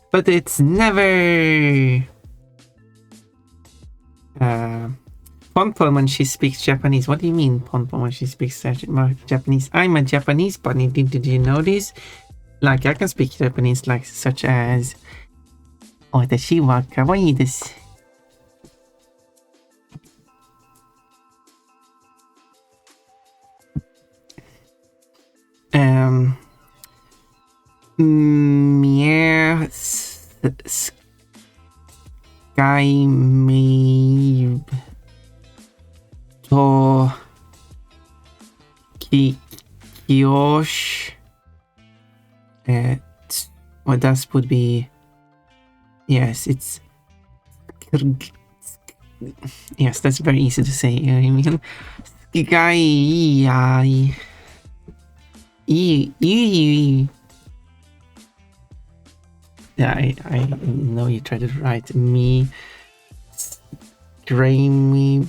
But it's never. Ponpon when she speaks Japanese. What do you mean, Ponpon, when she speaks Japanese? I'm a Japanese bunny. Did you know this? Like, I can speak Japanese, like, such as. Watashi wa kawaii desu. Sky me to Kiyosh. Well, that would be. Yes, it's. Yes, that's very easy to say. I mean, Sky. E. Yeah, I know you tried to write me. Grainy.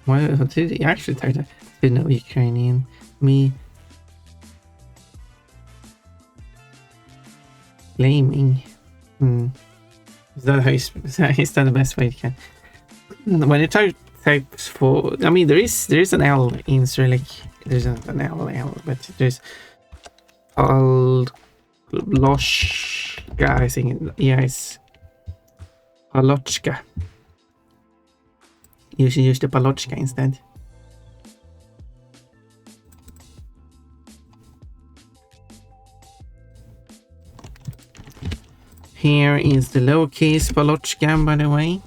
What did he actually try to know Ukrainian? Me. Blaming. Is that how is that the best way you can? When you types for, I mean, there is an L in Cyrillic. There's an L, but there's Palochka, I think. Yeah, it's Palochka. You should use the Palochka instead. Here is the lowercase Palochka, by the way.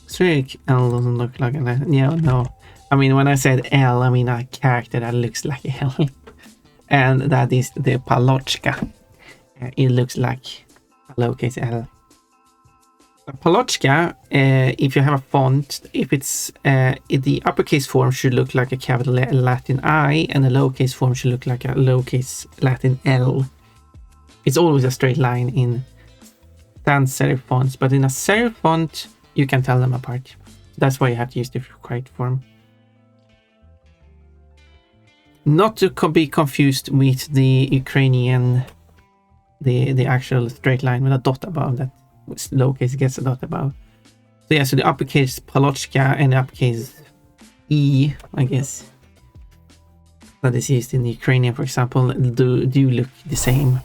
Cyrillic L doesn't look like an L. Yeah, no. I mean, when I said L, I mean a character that looks like a L. And that is the Palochka. It looks like a lowercase L. Palochka, if you have a font, if it's the uppercase form should look like a capital Latin I, and the lowercase form should look like a lowercase Latin L. It's always a straight line in sans serif fonts, but in a serif font, you can tell them apart. That's why you have to use the correct form. Not to be confused with the Ukrainian, the actual straight line with a dot above that lowercase gets a dot above. So yeah, so the uppercase Palochka and the uppercase E, I guess, that is used in the Ukrainian, for example, do look the same.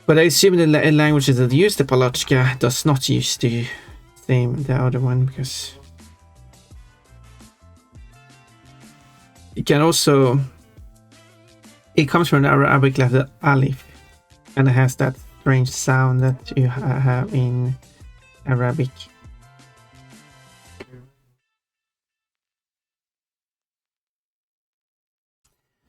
But I assume the languages that use the Palochka does not use the other one, because it can also, it comes from the Arabic letter Alif, and it has that strange sound that you have in Arabic.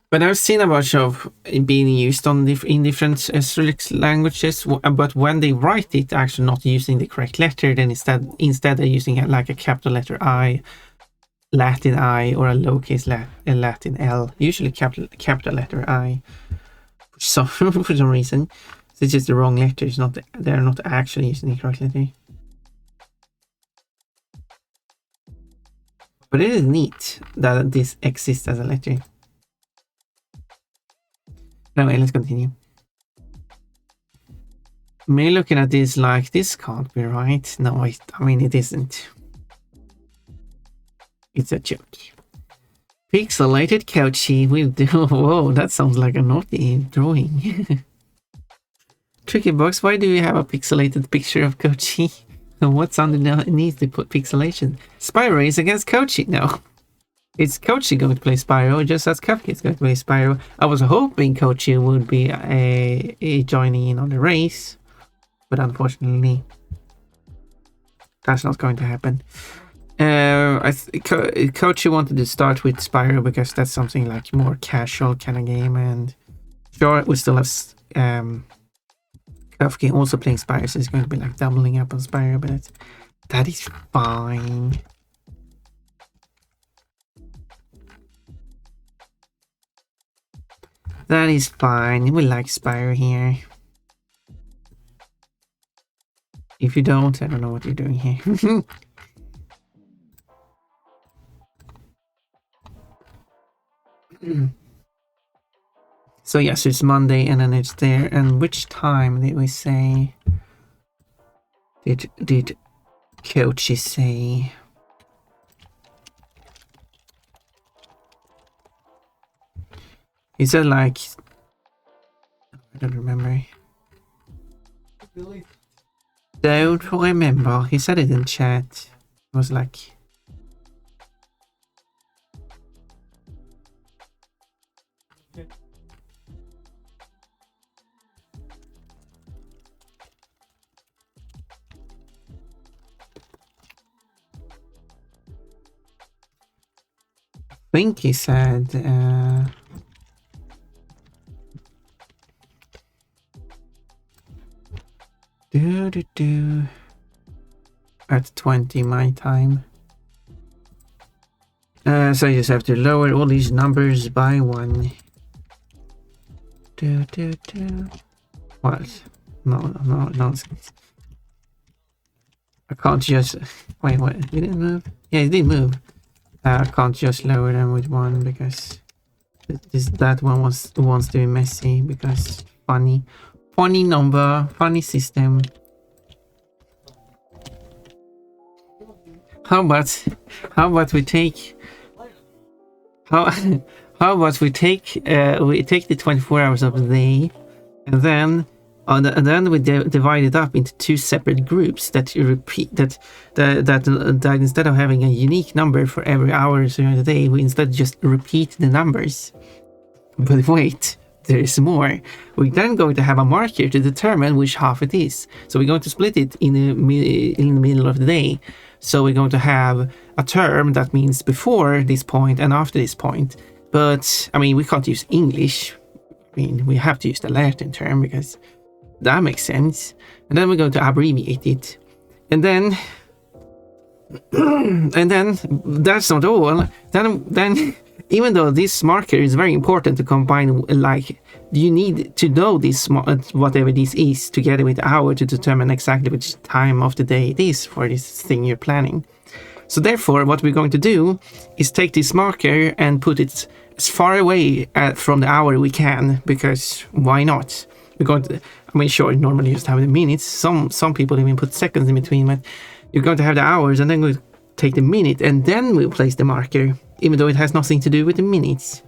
But I've seen a bunch of being used on in different Cyrillic languages, but when they write it, actually not using the correct letter, then instead they're using like a capital letter I, Latin I, or a lowercase Latin L, usually capital letter I, for some reason. So it's just the wrong letter. It's not, they're not actually using the correct letter. But it is neat that this exists as a letter. Anyway, let's continue. Me looking at this like, this can't be right. No, I mean, it isn't. It's a joke. Pixelated Couchy will do. Whoa, that sounds like a naughty drawing. Tricky Box, why do you have a pixelated picture of Couchy? And what's underneath the pixelation? Spyro is against Couchy? No. It's Couchy going to play Spyro, just as Cupcake's going to play Spyro. I was hoping Couchy would be joining in on the race, but unfortunately, that's not going to happen. Couchy wanted to start with Spyro because that's something like more casual kind of game, and sure, we still have Cupcake also playing Spyro, so it's going to be like doubling up on Spyro, but that is fine. That is fine. We like Spyro here. If you don't, I don't know what you're doing here. So yes, it's Monday and then it's there. And which time did we say? Did Couchy say? He said like, I don't remember. Don't remember. He said it in chat. It was like, I think he said at 20 my time. So I just have to lower all these numbers by 1. What? No, nonsense. I can't just... Wait, what? Did it move? Yeah, it did move. I can't just lower them with 1 because that one wants to be messy because funny number, funny system. How about we take the 24 hours of the day, and then we divide it up into 2 separate groups that you repeat that instead of having a unique number for every hour during the day, we instead just repeat the numbers. But wait, there is more. We're then going to have a marker to determine which half it is. So we're going to split it in the middle of the day. So we're going to have a term that means before this point and after this point. But, I mean, we can't use English. I mean, we have to use the Latin term because that makes sense. And then we're going to abbreviate it. And then... and then, that's not all. Then even though this marker is very important to combine, like, you need to know this, whatever this is, together with the hour to determine exactly which time of the day it is for this thing you're planning. So therefore, what we're going to do is take this marker and put it as far away from the hour we can, because why not? We're going to, I mean, sure, normally you just have the minutes. Some people even put seconds in between, but you're going to have the hours, and then we'll take the minute, and then we'll place the marker, even though it has nothing to do with the minutes.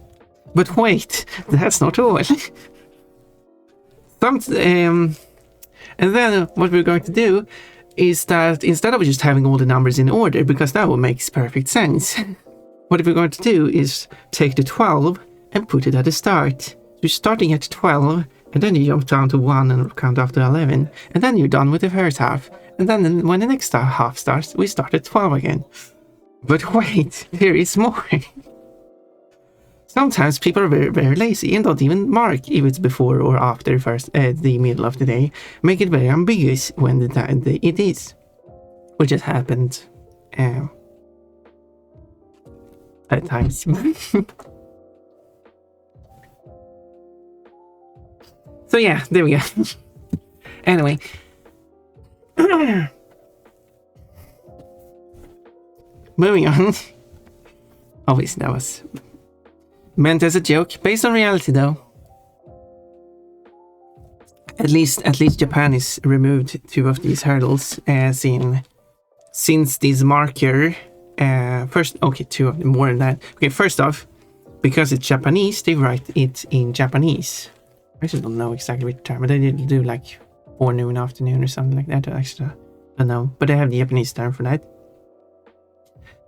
But wait, that's not all. And then what we're going to do is that instead of just having all the numbers in order, because that would make perfect sense, what we're going to do is take the 12 and put it at the start. So you're starting at 12, and then you jump down to 1 and count up to 11, and then you're done with the first half. And then when the next half starts, we start at 12 again. But wait, there is more. Sometimes people are very, very lazy and don't even mark if it's before or after the middle of the day. Make it very ambiguous when it is. Which has happened at times. So yeah, there we go. Anyway. Moving on. Obviously that was meant as a joke, based on reality though. At least Japan has removed 2 of these hurdles since this marker first, okay, 2 of them, more than that. Okay, first off, because it's Japanese, they write it in Japanese. I actually don't know exactly which term, but they do like forenoon, afternoon or something like that. Actually, I don't know, but they have the Japanese term for that.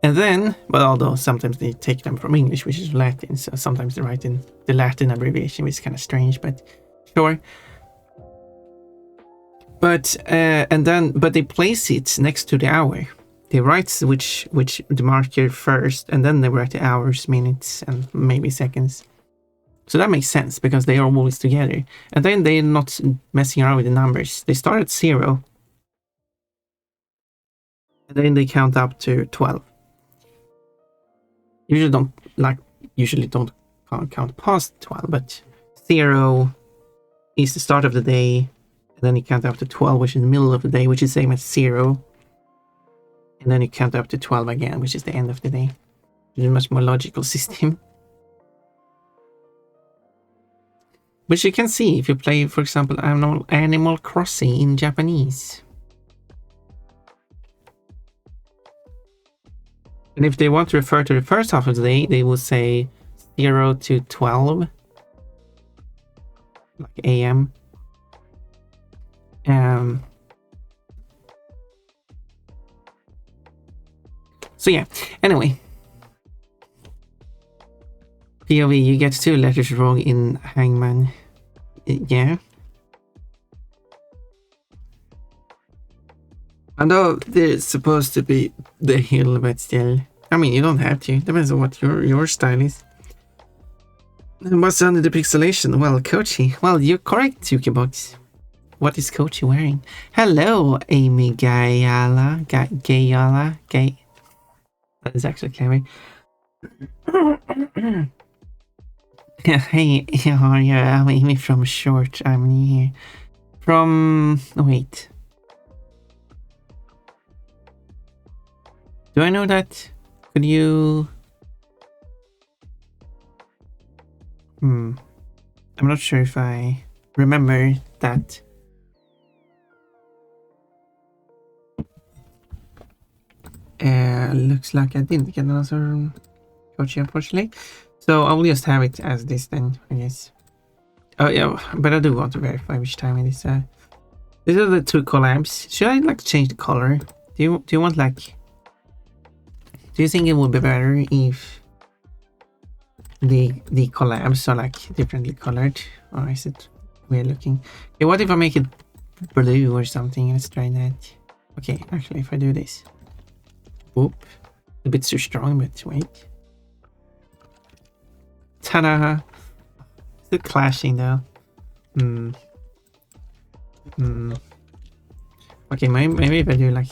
And then, but although sometimes they take them from English, which is Latin, so sometimes they write in the Latin abbreviation, which is kind of strange, but sure. But but they place it next to the hour. They write which the marker first, and then they write the hours, minutes, and maybe seconds. So that makes sense because they are always together. And then they're not messing around with the numbers. They start at 0, and then they count up to 12. Usually don't count past 12, but 0 is the start of the day, and then you count up to 12, which is the middle of the day, which is the same as 0, and then you count up to 12 again, which is the end of the day. It's a much more logical system. Which you can see if you play, for example, Animal Crossing in Japanese. And if they want to refer to the first half of the day, they will say 0 to 12, like AM. So yeah, anyway. POV, you get 2 letters wrong in Hangman. Yeah. Although there's supposed to be the hill, but still. I mean, you don't have to. Depends on what your style is. And what's under the pixelation? Well, Kochi. Well, you're correct, Tukibox. What is Kochi wearing? Hello, Amy Gayala. That is actually clever. Yeah, hey, how are you? I'm Amy from Short. I'm new here. From... Oh, wait. Do I know that? Could you... I'm not sure if I remember that. Looks like I didn't get an answer from Coach, unfortunately. So I will just have it as this then, I guess. Oh yeah, but I do want to verify which time it is. These are the two collabs. Should I like change the color? Do you want like... Do you think it would be better if the collabs are like differently colored? Or is it weird looking? Okay, what if I make it blue or something? Let's try that. Okay, actually if I do this. Whoop. A bit too strong, but wait. Ta-da! Still clashing though. Okay, maybe if I do like...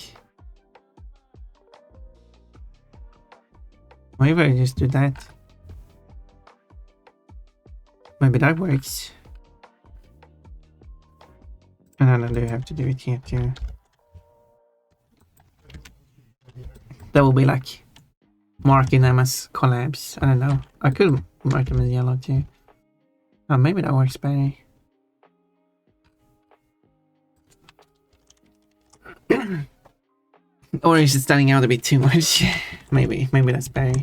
Maybe I just do that. Maybe that works. And then I do have to do it here too. That will be like marking them as collabs. I don't know. I could mark them as yellow too. Oh, maybe that works better. Or is it standing out a bit too much? Maybe that's better.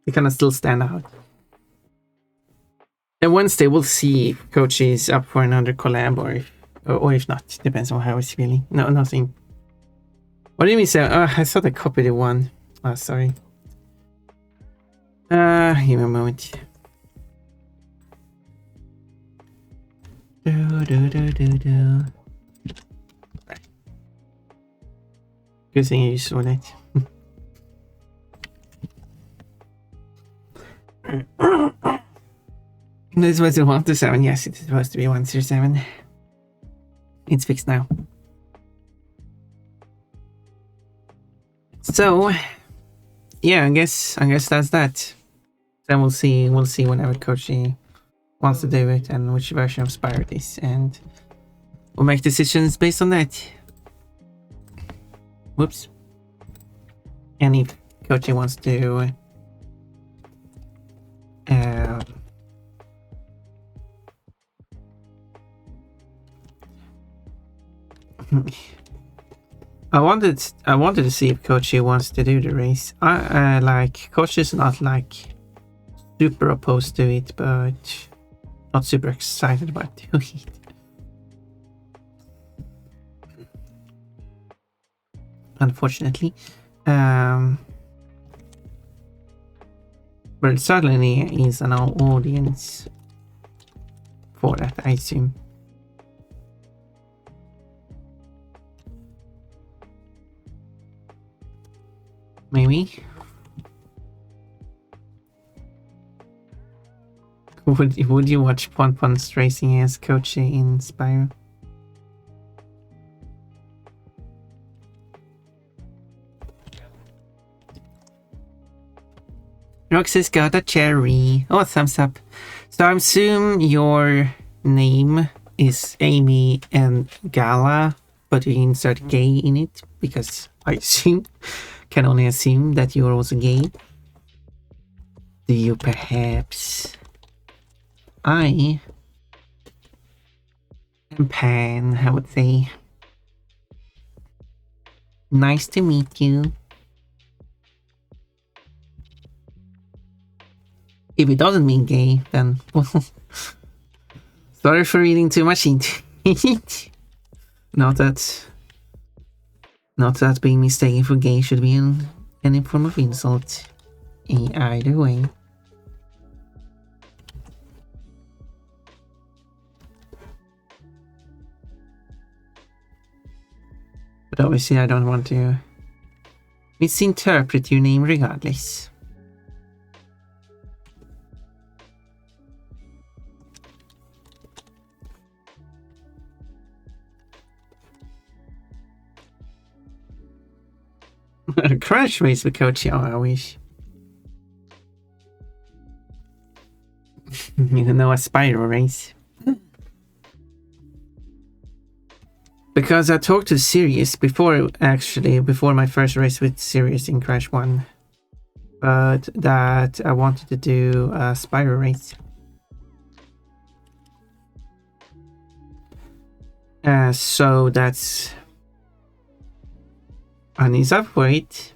They kind of still stand out. And Wednesday we'll see if Coach is up for another collab or if not. Depends on how he's feeling. No, nothing. What do you mean? So I thought I copied the one. Oh, sorry. Give me a moment. Good thing you saw that. This was a 1 to 7. Yes, it's supposed to be 1 to 7. It's fixed now. So, yeah, I guess that's that. Then we'll see whenever Kochi wants to do it and which version of Spyro it is, and we'll make decisions based on that. Whoops. And if Kochi wants to I wanted to see if Kochi wants to do the race. I like Kochi's not like super opposed to it, but not super excited about doing it. Unfortunately. But it certainly is an audience for that, I assume. Maybe. Would you watch Ponpon's racing as Kochi in Spyro? Roxy's got a cherry. Oh, thumbs up. So I assume your name is Amy and Gala, but you insert gay in it because I can only assume that you're also gay. Do you perhaps? I am Pan, I would say. Nice to meet you. If it doesn't mean gay, then well, sorry for reading too much into it. Not that being mistaken for gay should be any form of insult. Either way. But obviously I don't want to misinterpret your name regardless. Crash race with Coach. Oh, I wish. You know, a Spyro race. Because I talked to Sirius before my first race with Sirius in Crash 1. But that I wanted to do a Spyro race. So that's an ease of weight.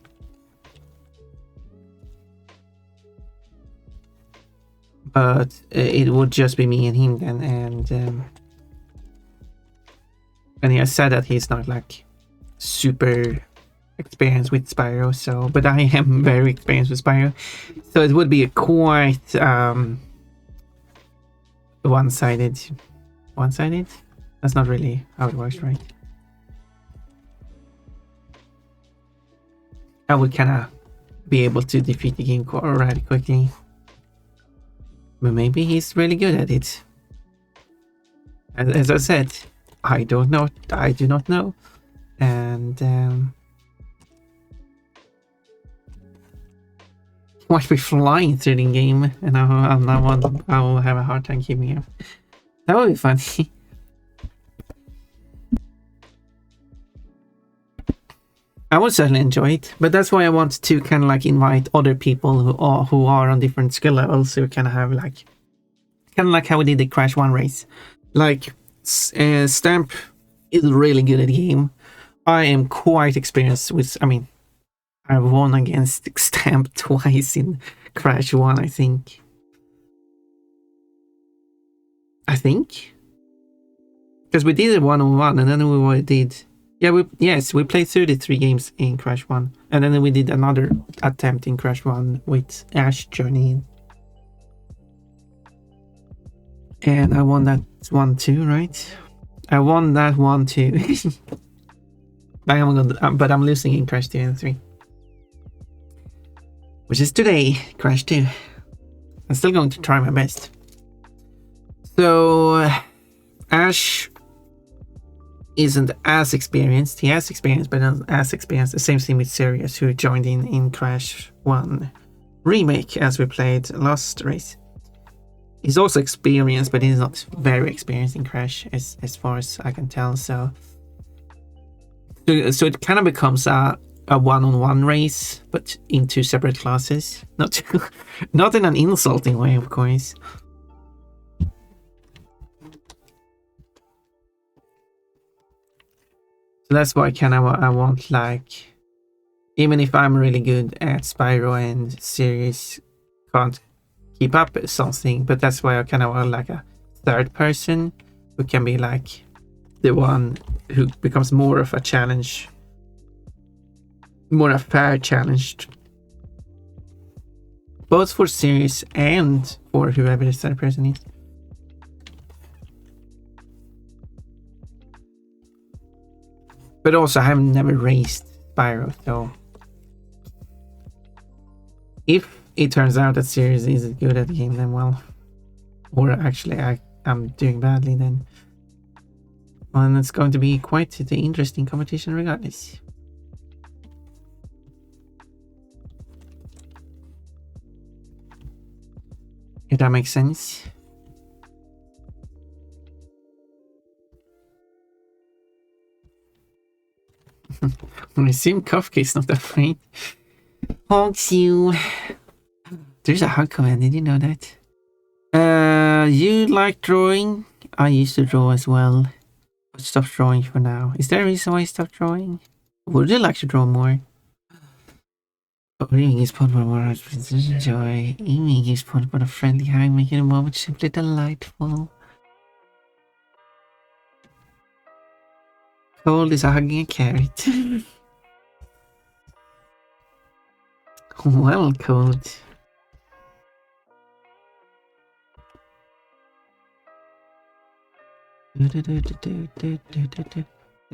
But it would just be me and him then, and he has said that he's not like super experienced with Spyro, so but I am very experienced with Spyro, so it would be a quite one-sided. That's not really how it works, right? I would kind of be able to defeat the game rather quickly, but maybe he's really good at it. As I said, I don't know. I do not know, and might be flying through the game, and I'll have a hard time keeping up. That would be funny. I would certainly enjoy it, but that's why I want to kind of like invite other people who are on different skill levels, so we kind of have like how we did the Crash 1 race. Like Stamp is really good at the game. I am quite experienced with. I mean, I've won against Stamp twice in Crash 1, I think. Because we did it 1-on-1, and then we did. Yeah, we played 33 games in Crash 1, and then we did another attempt in Crash 1 with Ash journey. And I won that one too, right? I won that one too. But I'm losing in Crash 2 and 3. Which is today, Crash 2. I'm still going to try my best. So, Ash isn't as experienced. He has experience, but not as experienced. The same thing with Sirius, who joined in Crash 1 Remake as we played last race. He's also experienced, but he's not very experienced in Crash, as far as I can tell. So it kind of becomes a one-on-one race, but in two separate classes. Not in an insulting way, of course. So that's why I want, like, even if I'm really good at Spyro and Sirius can't keep up with something, but that's why I kind of want like a third person who can be like the one who becomes more of a challenge, more a fair challenge, both for Sirius and for whoever the third person is. But also, I have never raced Spyro, so if it turns out that Sirius is good at the game, then well, or actually I'm doing badly, then well, it's going to be quite the interesting competition regardless. If that makes sense. I assume Kafka is not afraid. Honks you. There's a hug command, did you know that? You like drawing? I used to draw as well, but stopped drawing for now. Is there a reason why you stopped drawing? Would you like to draw more? Reading is put for more joy. Aiming is put for a friendly hug, making a moment simply delightful. Cold is hugging a carrot. Well, Cold.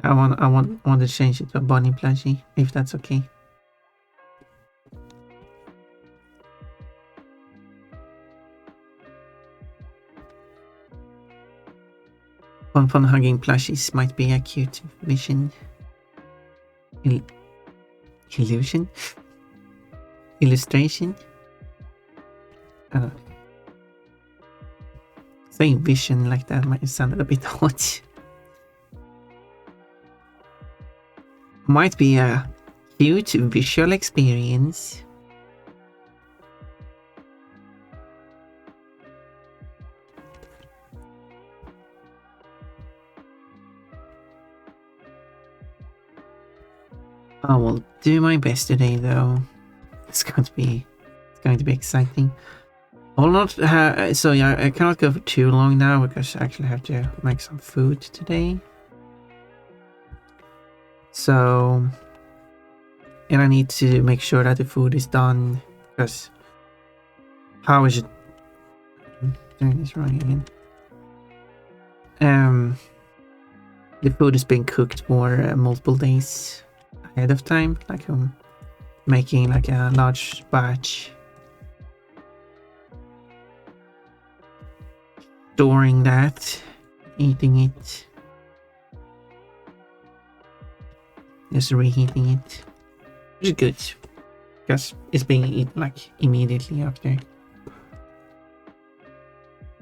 I want to change it to a bunny plushie, if that's okay. Fun hugging plushies might be a cute vision. Illusion? Illustration? Saying vision like that might sound a bit odd. Might be a huge visual experience. I will do my best today, though. It's going to be exciting. I will not. So yeah, I cannot go for too long now because I actually have to make some food today. So, and I need to make sure that the food is done because how is it? I'm doing this wrong again. The food is being cooked for multiple days ahead of time, like I'm making like a large batch, storing that, eating it, just reheating it, which is good because it's being eaten like immediately after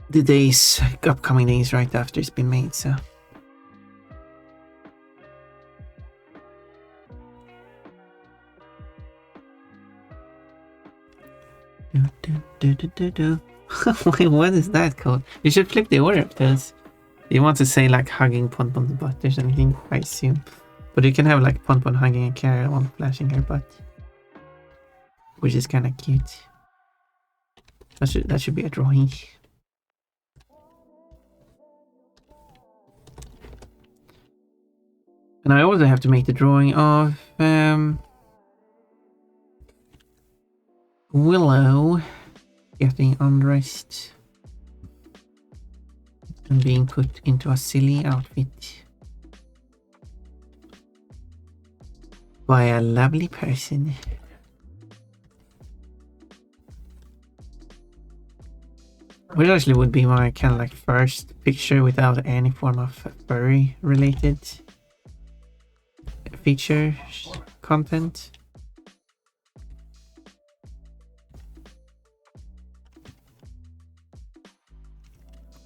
the days, upcoming days right after it's been made. So wait, what is that called? You should flip the order of those. You want to say like hugging Ponpon's butt or something, I assume. But you can have like Ponpon hugging a carrot while flashing her butt, which is kind of cute. That should be a drawing. And I also have to make the drawing of Willow getting undressed and being put into a silly outfit by a lovely person. Which actually would be my kind of like first picture without any form of furry related feature content.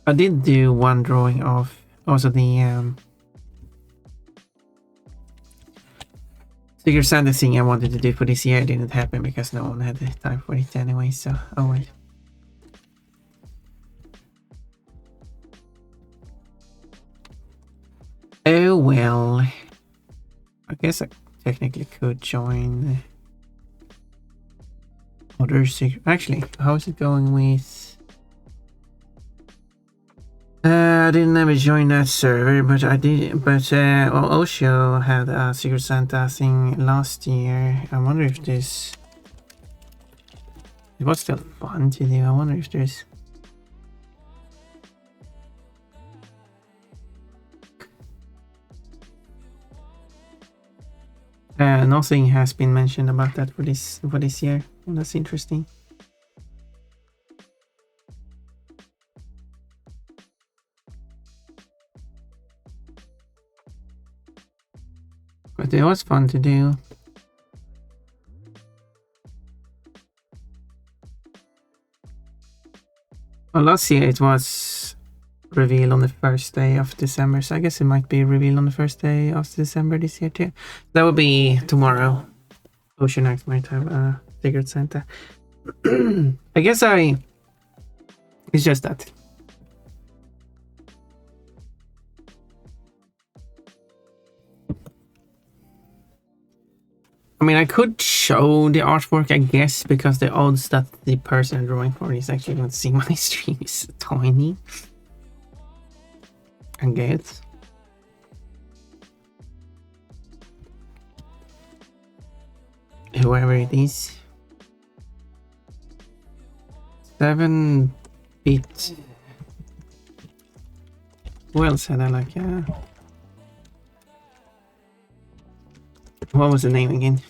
I did do one drawing of also the Secret Santa thing I wanted to do for this year. It didn't happen because no one had the time for it anyway, so oh well. Oh well. I guess I technically could join other secret. Actually, how is it going with? I didn't ever join that server, but I did. But well, Osho had a Secret Santa thing last year. I wonder if this. It was still fun to do. I wonder if there's. Nothing has been mentioned about that for this year. Well, that's interesting. But it was fun to do. Well, last year it was revealed on the first day of December, so I guess it might be revealed on the first day of December this year too. That would be tomorrow. Ocean Axe might have a Secret Santa. I guess it's just that. I mean, I could show the artwork, I guess, because the odds that the person I'm drawing for is actually going to see my stream is tiny. I guess. Whoever it is. 7-bit. Who else had I like? What was the name again?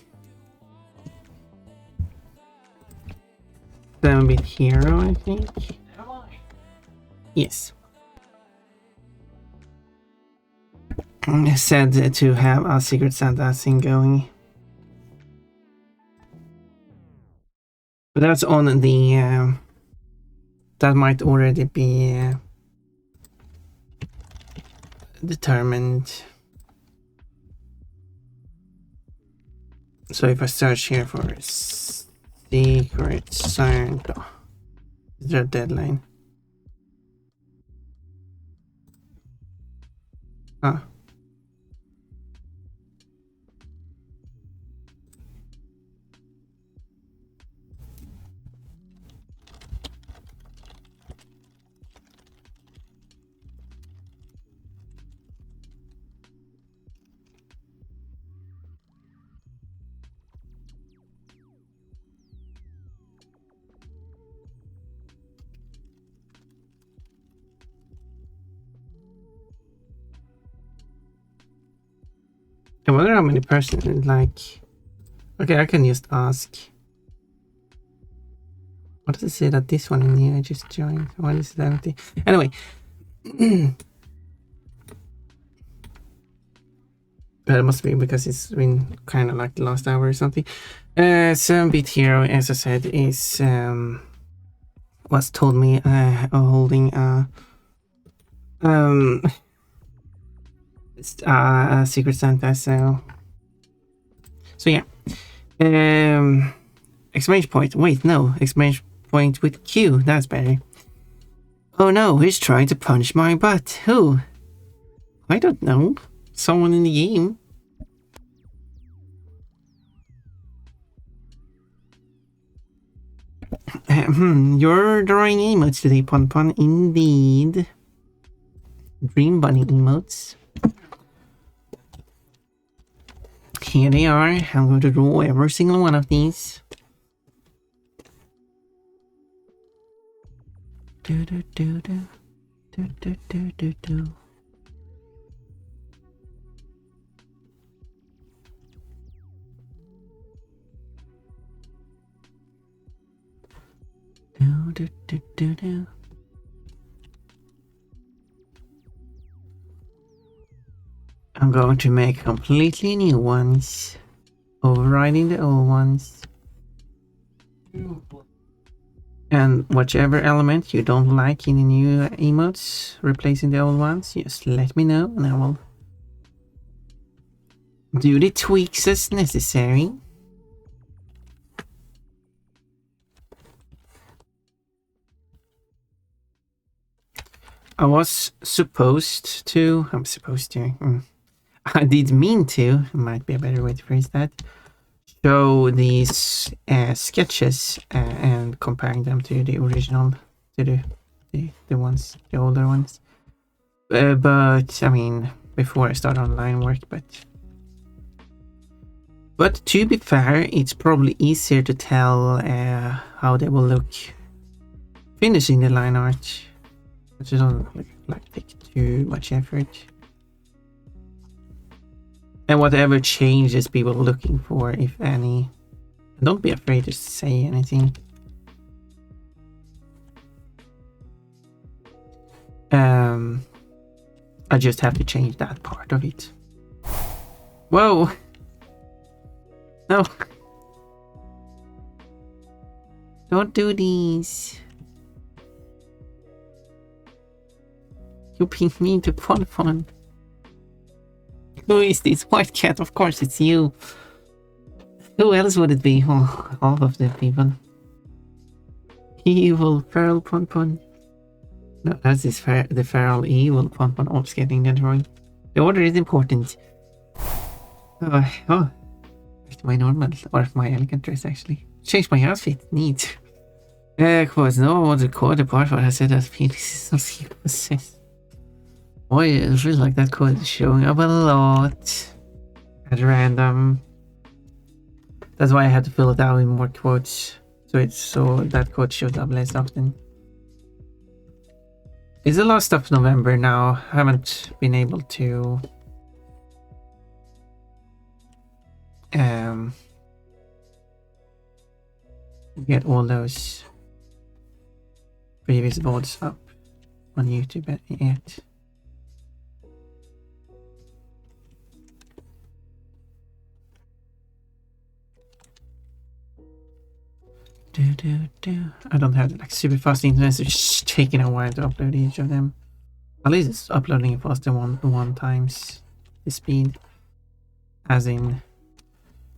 7-bit hero, I think. Yes. Said to have a Secret Santa thing going. But that's on the that might already be determined. So if I search here for secret Santa, is there a deadline? Ah. I wonder how many persons like. Okay, I can just ask. What does it say that this one in here I just joined? Why is it empty? Anyway. But it must be because it's been kind of like the last hour or something. 7-bit hero, as I said, is was told me holding a secret Santa. So yeah. Exclamation point. Wait, no. Exclamation point with Q. That's better. Oh no, who's trying to punch my butt? Who? I don't know. Someone in the game. You're drawing emotes today, Pon Pon. Indeed. Dream Bunny emotes. Here they are. I'm going to draw every single one of these. Do do do do do do do do do. Do do do do do. I'm going to make completely new ones, overriding the old ones. And whichever element you don't like in the new emotes, replacing the old ones, just let me know and I will do the tweaks as necessary. I'm supposed to, I did mean to, might be a better way to phrase that, show these sketches and comparing them to the original, to the ones, the older ones. But I mean, before I start online work, but to be fair, it's probably easier to tell how they will look finishing the line art, which doesn't like take too much effort. And whatever changes people are looking for, if any. Don't be afraid to say anything. I just have to change that part of it. Whoa! No! Don't do these! You being mean to Fun. Who is this white cat? Of course it's you. Who else would it be? Oh, all of the people. Evil feral Pon. No, that's the feral evil Pon. Oh, just getting that wrong. The order is important. Oh, my normal or my elegant dress actually. Change my outfit. Neat. Cause no one wanted to call apart what I said that penis is not possessed. Boy, it feels like that code is showing up a lot at random. That's why I had to fill it out in more quotes, so that code shows up less often. It's the last of November now. I haven't been able to get all those previous VODs up on YouTube yet. I don't have like super fast internet, so it's taking a while to upload each of them. At least it's uploading faster one times the speed. As in,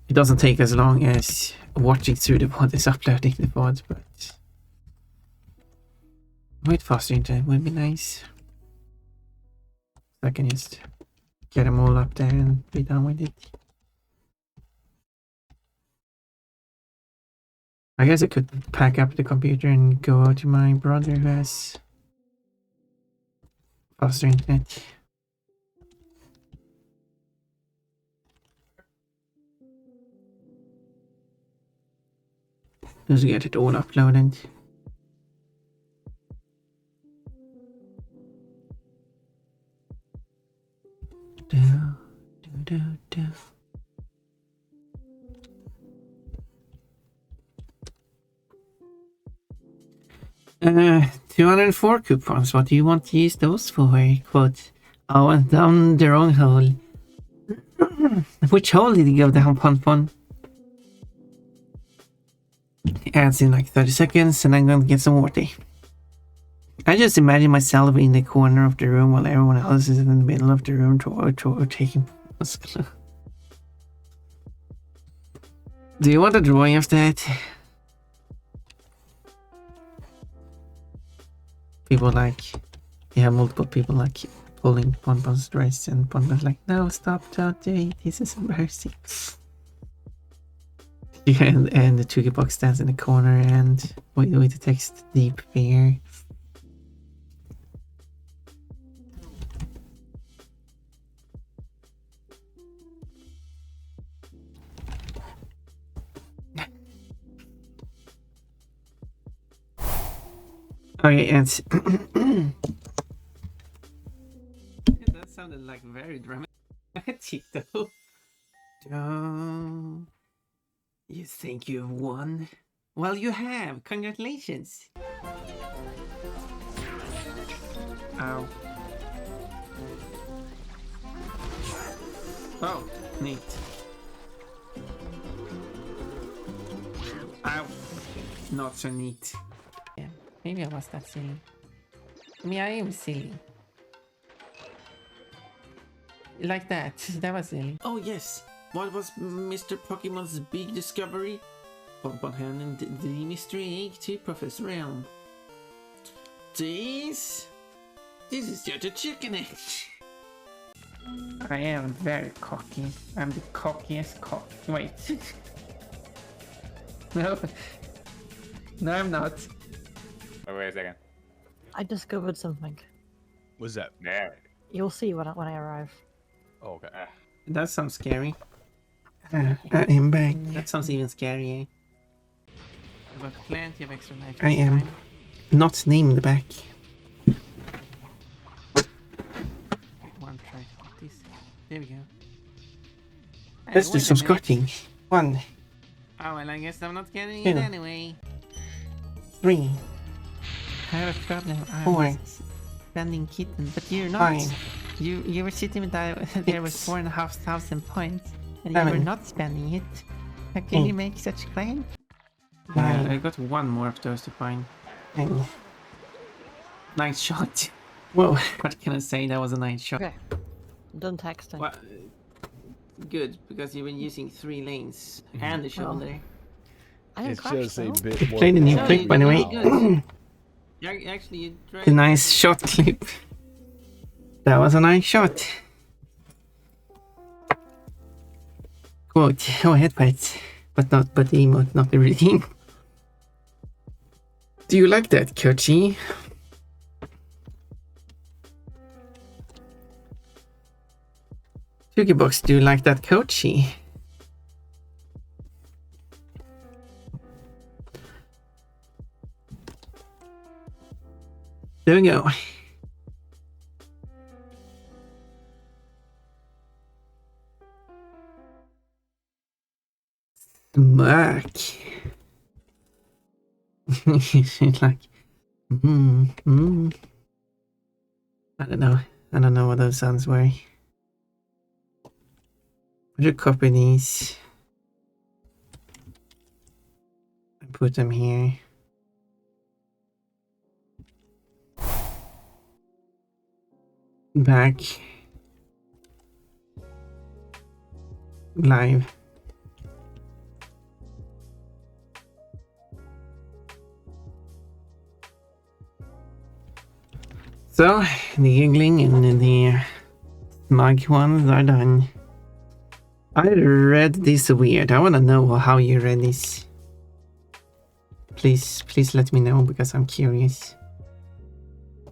it doesn't take as long as watching through the VOD is uploading the VOD, but with faster internet would be nice. I can just get them all up there and be done with it. I guess I could pack up the computer and go out to my brother who has faster internet. Just get it all uploaded. Do. 204 coupons. What do you want to use those for? Quote. Oh, and down the wrong hole. Which hole did you go down, Pon? Adds in like 30 seconds, and I'm going to get some water. I just imagine myself in the corner of the room while everyone else is in the middle of the room taking photos. Do you want a drawing of that? People like, you have multiple people like pulling Ponpon's dress, and Ponpon's like, no, stop, don't do it, this is embarrassing. Yeah, and the Tuki box stands in the corner and with the text deep fear. Okay, and that sounded like very dramatic though. You think you've won? Well, you have. Congratulations. Ow. Oh, neat. Ow. Not so neat. Yeah, maybe I was that silly. I mean, I am silly. Like that. That was silly. Oh, yes. What was Mr. Pokemon's big discovery? Pompon handed the mystery egg to Professor Elm. This is just a chicken egg. I am very cocky. I'm the cockiest cock. Wait. No. No, I'm not. Wait a second. I discovered something. What's that? There. You'll see when I arrive. Oh, okay. That sounds scary. I am back. That sounds even scarier. I've got plenty of extra life. I am not named back. One try. This. There we go. Let's do some squatting. 1. Oh, well, I guess I'm not getting it anyway. 3. I have a problem. I'm 4. Standing kitten, but you're not. 5. You were sitting there with 4,500 points, and 7. You were not spending it. How can you make such a claim? I got one more of those to find. 10. Nice shot. Whoa. What can I say? That was a nice shot. Okay. Done texting. Well, good, because you've been using 3 lanes and the shoulder. I didn't It's crash just a though. bit You more. played a new No, clip, by the way. Wow. A nice shot clip. That was a nice shot. Quote, oh, headbite. But the emote, not the redeem. Do you like that, Kochi? Box, do you like that, Kochi? There we go. Smack. Like, I don't know. I don't know what those sounds were. I should copy these and put them here. back live. So the giggling and the smug ones are done. I read this weird. I want to know how you read this. Please let me know because I'm curious.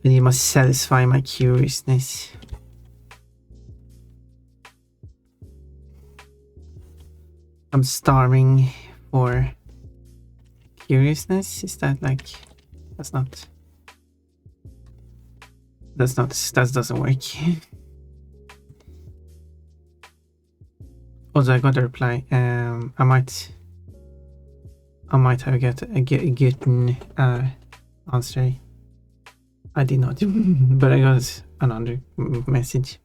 And you must satisfy my curiousness. I'm starving for curiousness. Is that like... that doesn't work. Also, I got a reply. I might have gotten answer. I did not, but I got another message.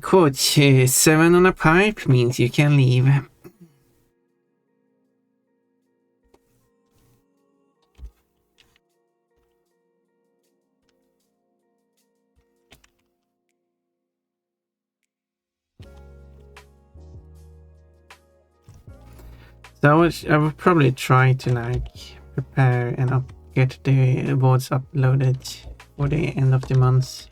Quote, 7 on a pipe means you can leave. So I would probably try to like prepare and get the boards uploaded for the end of the month.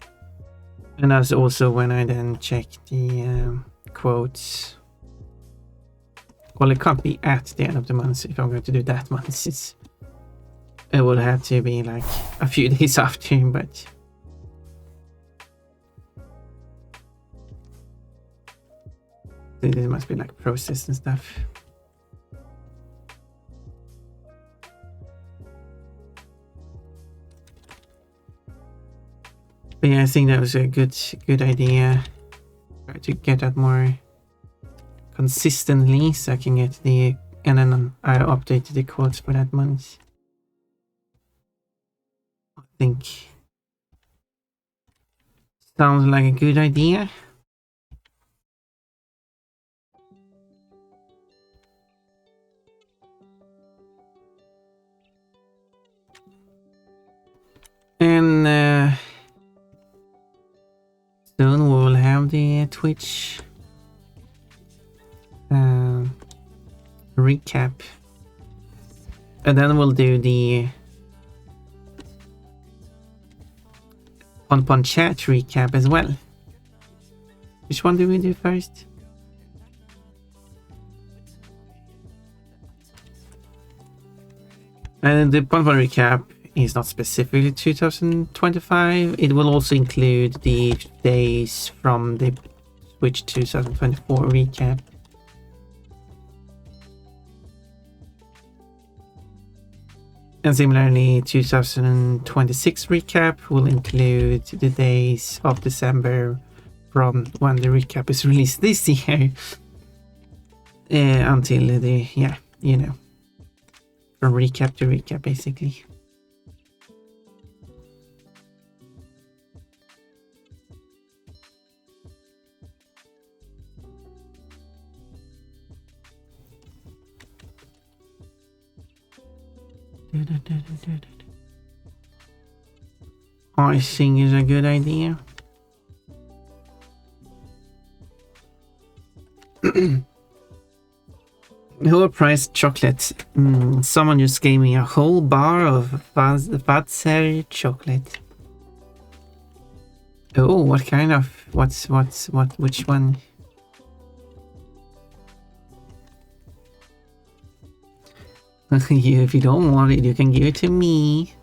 And that's also when I then check the quotes. Well, it can't be at the end of the month if I'm going to do that month. It would have to be like a few days after, but... This must be like process and stuff. But yeah, I think that was a good idea. Try to get that more consistently so I can get the... And then I updated the quotes for that month. I think... Sounds like a good idea. And soon we will have the Twitch recap. And then we'll do the Pon Chat recap as well. Which one do we do first? And the Pon recap is not specifically 2025. It will also include the days from the Switch 2024 recap. And similarly, 2026 recap will include the days of December from when the recap is released this year until the, yeah, you know, from recap to recap basically. I think is a good idea. Lower priced chocolate. Someone just gave me a whole bar of Fatser chocolate. Oh, what kind of? Which one? If you don't want it, you can give it to me.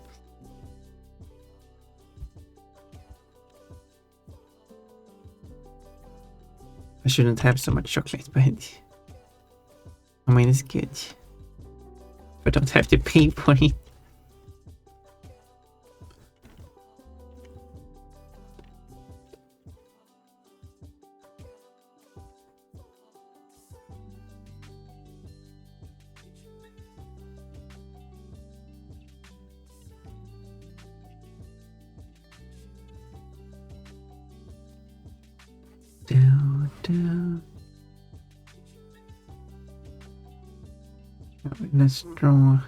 I shouldn't have so much chocolate, but I mean, it's good. I don't have to pay for it. Let's draw.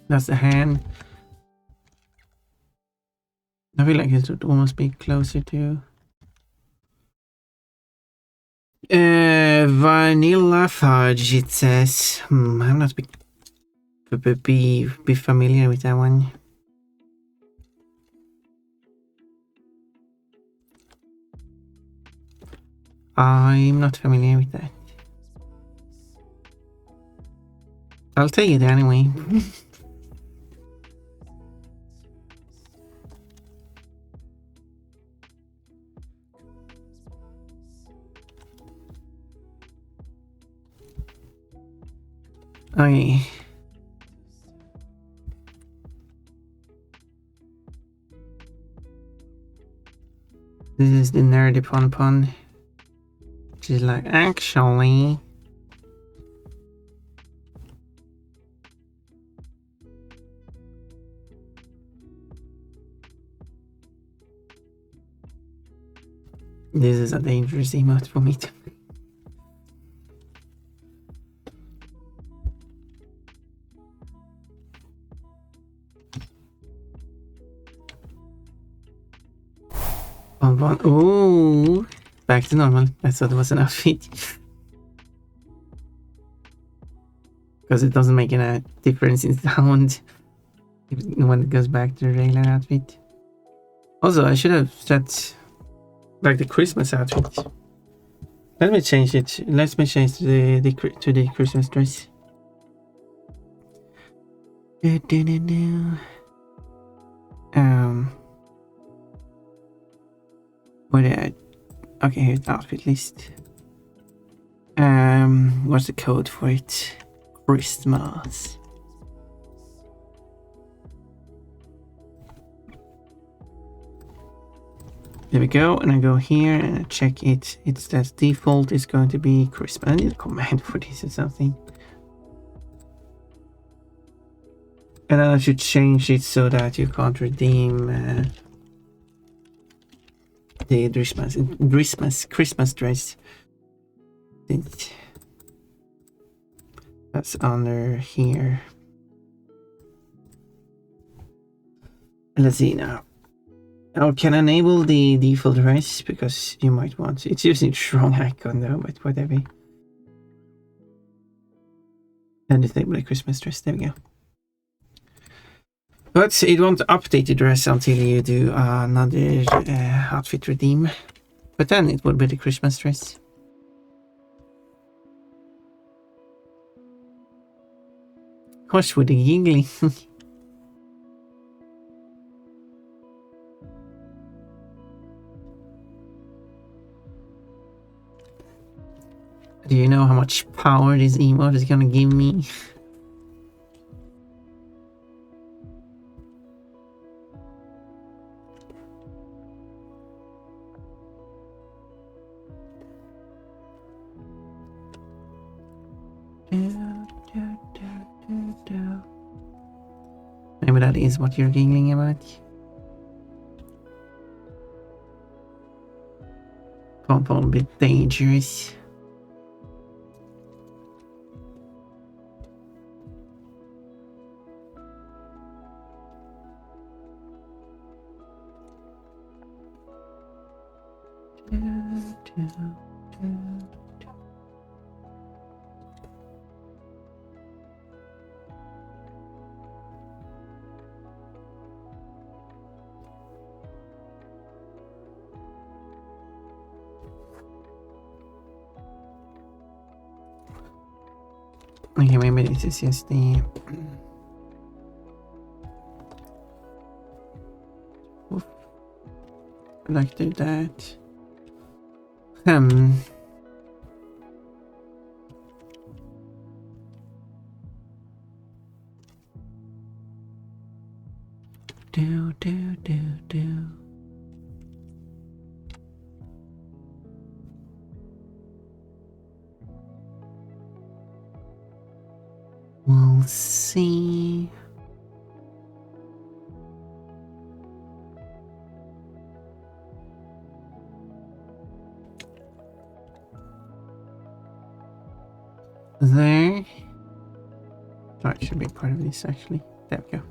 That's the hand. I feel like it would almost be closer to vanilla fudge. It says. I'm not be familiar with that one. I'm not familiar with that. I'll take it anyway. Okay. This is the nerdy pon. She's like, actually. This is a dangerous emote for me to. Oh, back to normal. I thought it was an outfit. Because it doesn't make any difference in sound when it goes back to the regular outfit. Also, I should have set like the Christmas outfit. Let me change it. Let me change to the Christmas dress. What did I? Okay, here's the outfit list. What's the code for it? Christmas. There we go, and I go here and I check it. It says default is going to be Christmas. I need a command for this or something. And then I should change it so that you can't redeem the Christmas dress. That's under here. Let's see now. I can enable the default dress because you might want to. It's using strong icon though, but whatever. And disable the Christmas dress. There we go. But it won't update the dress until you do another outfit redeem. But then it will be the Christmas dress. Gosh, with the giggling. Do you know how much power this emote is gonna give me? Maybe that is what you're giggling about. Pom a bit dangerous. Okay, maybe this is just the... Oof. I'd like to do that. do, do, do, do. We'll see. There. Oh, it should be part of this actually. There we go.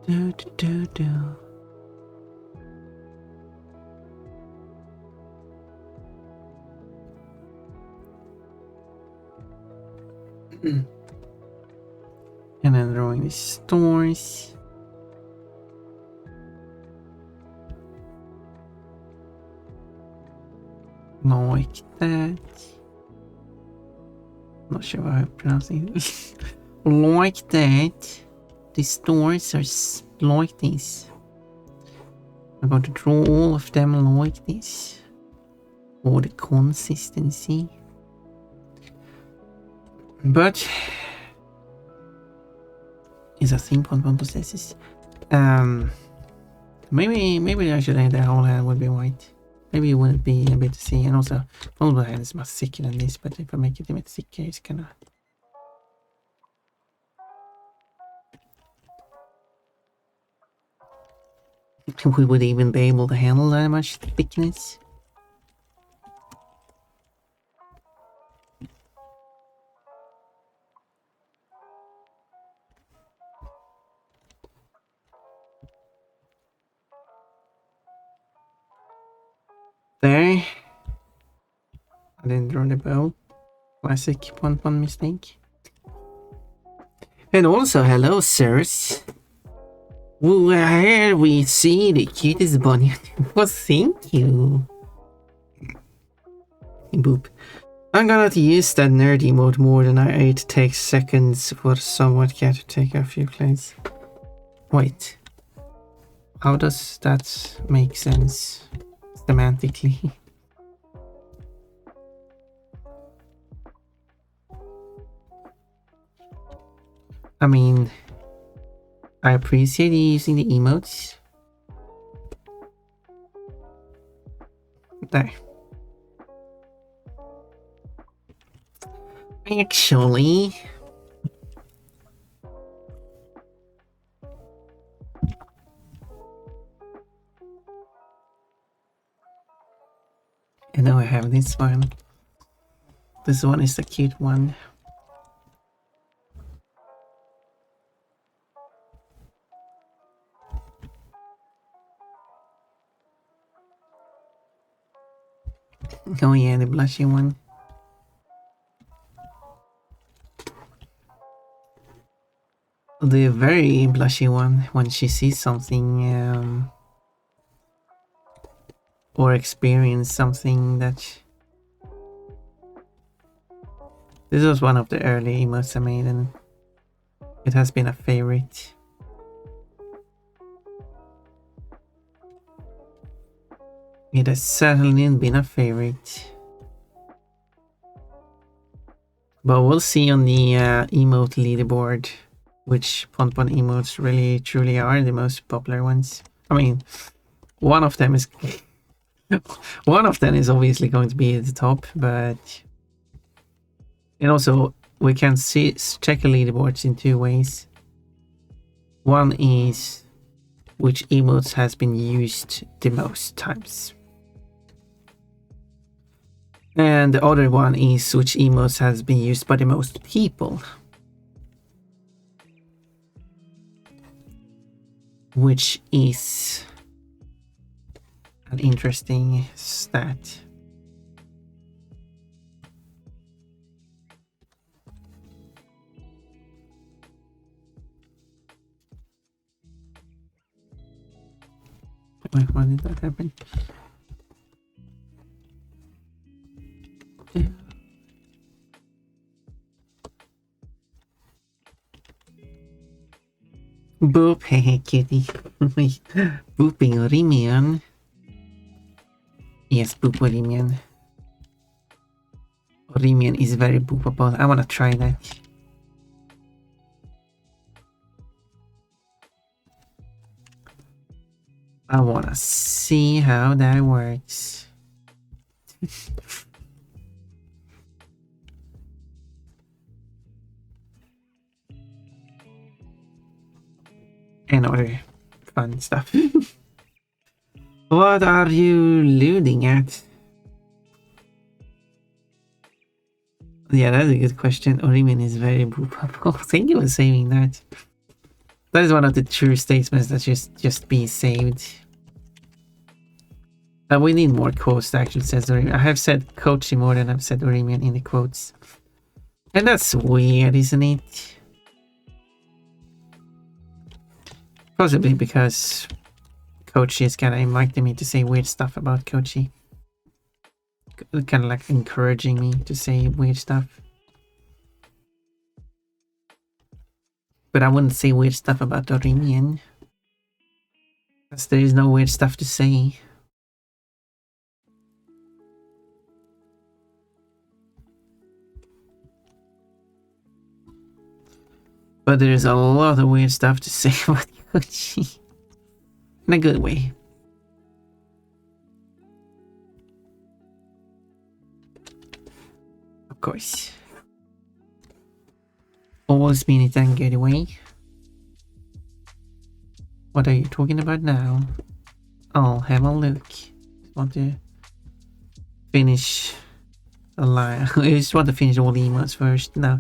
Do, do, do, do. And then drawing the stores. Like that. Not sure how I'm pronouncing it. Like that. The stores are like this. I'm going to draw all of them like this. For the consistency. But is a thing one possesses. Maybe I should add the whole hand would be white. Maybe it wouldn't be a bit to see, and also vulnerable hand is much thicker than this, but if I make it a bit thicker it's kinda we would even be able to handle that much thickness. There. I didn't draw the bow. Classic one mistake. And also, hello, sirs. Here we see the cutest bunny. Well, thank you. Boop. I'm gonna have to use that nerdy mode more than it takes seconds for somewhat cat to take a few clays. Wait. How does that make sense semantically? I mean, I appreciate you using the emotes. There. Actually, and now I have this one. This one is the cute one. Oh yeah, the blushy one. The very blushy one when she sees something or experience something that... This was one of the early emotes I made and it has been a favorite. It has certainly been a favorite. But we'll see on the emote leaderboard which Ponpon emotes really truly are the most popular ones. I mean, one of them is one of them is obviously going to be at the top, but and also we can check the leaderboards in two ways. One is which emotes has been used the most times. And the other one is which emotes has been used by the most people. Which is an interesting stat. Wait, why did that happen? Boop, hey cutie. Booping Orimian. Yes, boop Orimian. Orimian is very boopable. I wanna try that. I wanna see how that works. And other fun stuff. What are you looting at? Yeah, that's a good question. Orimin is very boopable. Thank you for saving that. That is one of the true statements that just be saved. We need more quotes, actually, says Orimin. I have said Kochi more than I've said Orimin in the quotes. And that's weird, isn't it? Possibly because Kochi is kind of inviting me to say weird stuff about Kochi. Kind of like encouraging me to say weird stuff. But I wouldn't say weird stuff about Orimian. Because there is no weird stuff to say. But there's a lot of weird stuff to say about Kochi. In a good way. Of course. Always mean it and get away. What are you talking about now? I'll have a look. Just want to finish a line. I just want to finish all the emails first. No,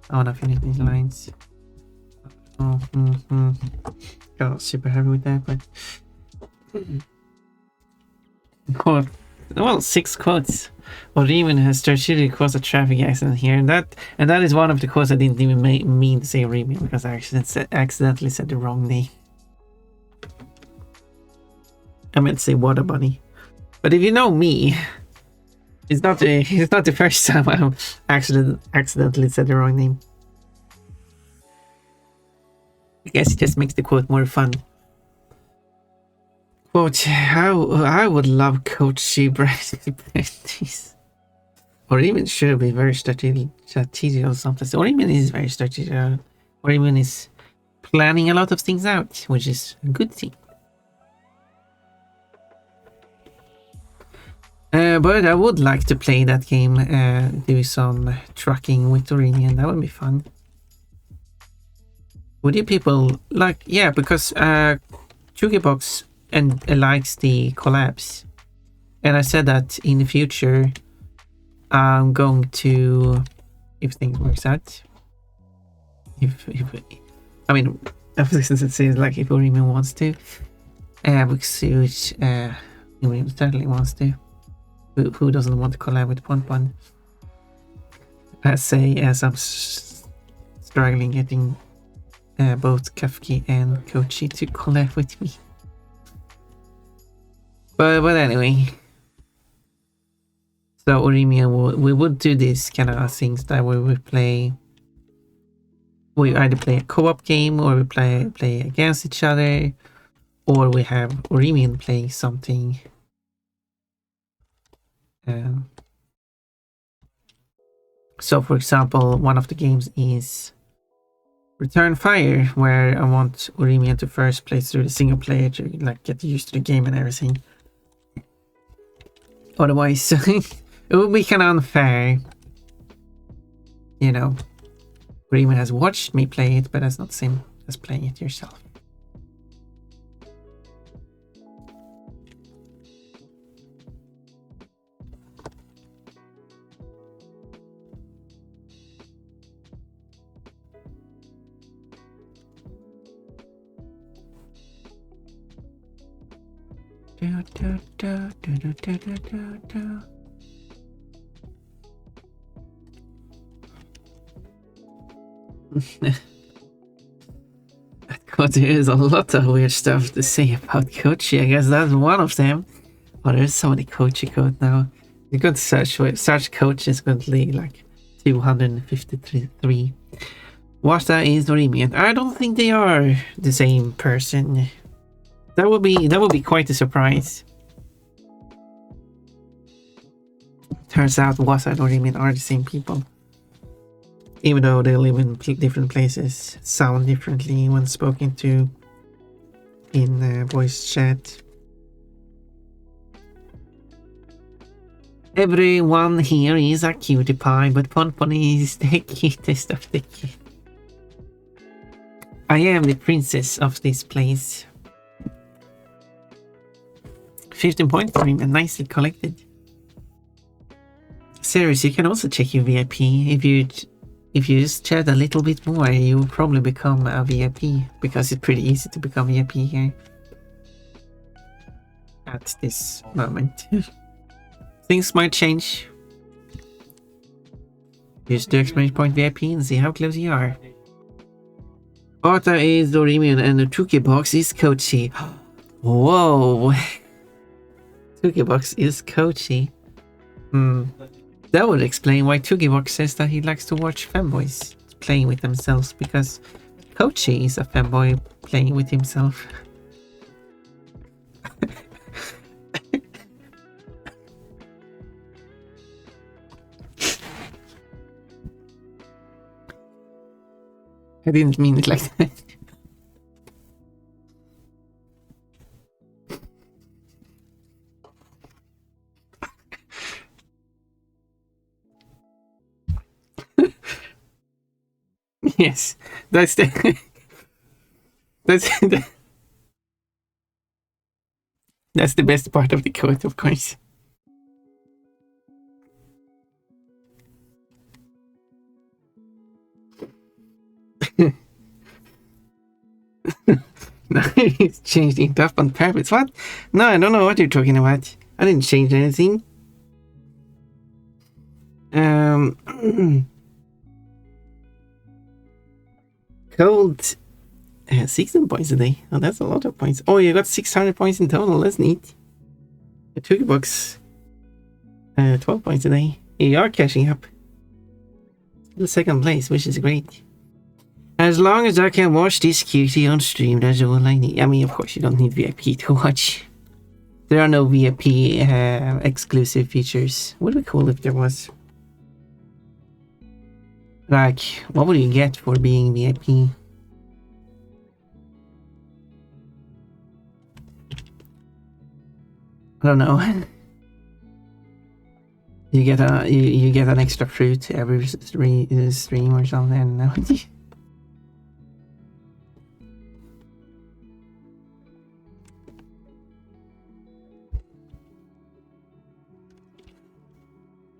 I want to finish these lines. Oh, got super happy with that, but well, 6 quotes. Orimin has strategically caused a traffic accident here, and that is one of the quotes I didn't even mean to say Orimin because I accidentally said the wrong name. I meant to say Water Bunny, but if you know me, it's not the first time I accidentally said the wrong name. I guess it just makes the quote more fun. Quote, I would love Kochi practice. Or even should be very strategic or something. Or even is very strategic. Or even is planning a lot of things out, which is a good thing. But I would like to play that game, do some trucking with Orimian. That would be fun. Would you people like? Yeah, because Chugibox and likes the collabs, and I said that in the future I'm going to, if things works out, if I mean, since it says like if Orimin wants to, which Orimin certainly wants to. Who doesn't want to collab with Ponpon? I say as I'm struggling getting both Kafki and Kochi to collab with me. But anyway, so Orimian, we would do this kind of things that we would play. We either play a co-op game, or we play against each other, or we have Orimian play something. So for example, one of the games is Return Fire, where I want Orimian to first play through the single player to like get used to the game and everything. Otherwise, it would be kind of unfair. You know, Orimian has watched me play it, but that's not the same as playing it yourself. There is a lot of weird stuff to say about Kochi. I guess that's one of them. Oh, there's so many Kochi code now. You could search Kochi is currently like 253. Wata is Dorimian. I don't think they are the same person. That would be quite a surprise. Turns out Wata and Dorimian are the same people. Even though they live in different places, sound differently when spoken to in voice chat. Everyone here is a cutie pie, but Ponpon is the cutest of the cute. I am the princess of this place. 15 points for him and nicely collected. Serious, you can also check your VIP. If you just chat a little bit more, you will probably become a VIP, because it's pretty easy to become VIP here at this moment. Things might change. Use the experience point VIP and see how close you are. Ota is Dorimian and the Tuki box is Kochi. Whoa! Tuki box is Kochi. That would explain why Tugibox says that he likes to watch femboys playing with themselves, because Kochi is a femboy playing with himself. I didn't mean it like that. Yes, that's the that's the best part of the quote, of course. No, it's changed it up on purpose. What? No, I don't know what you're talking about. I didn't change anything. Cold 16 points a day. Oh, that's a lot of points. Oh, you got 600 points in total. That's neat. The Tuki box 12 points a day. You are catching up. Still second place, which is great. As long as I can watch this cutie on stream, that's all I need. I mean, of course, you don't need VIP to watch. There are no VIP exclusive features. What would be cool if there was? Like, what would you get for being VIP? I don't know. You get a you get an extra fruit every stream or something. I don't know.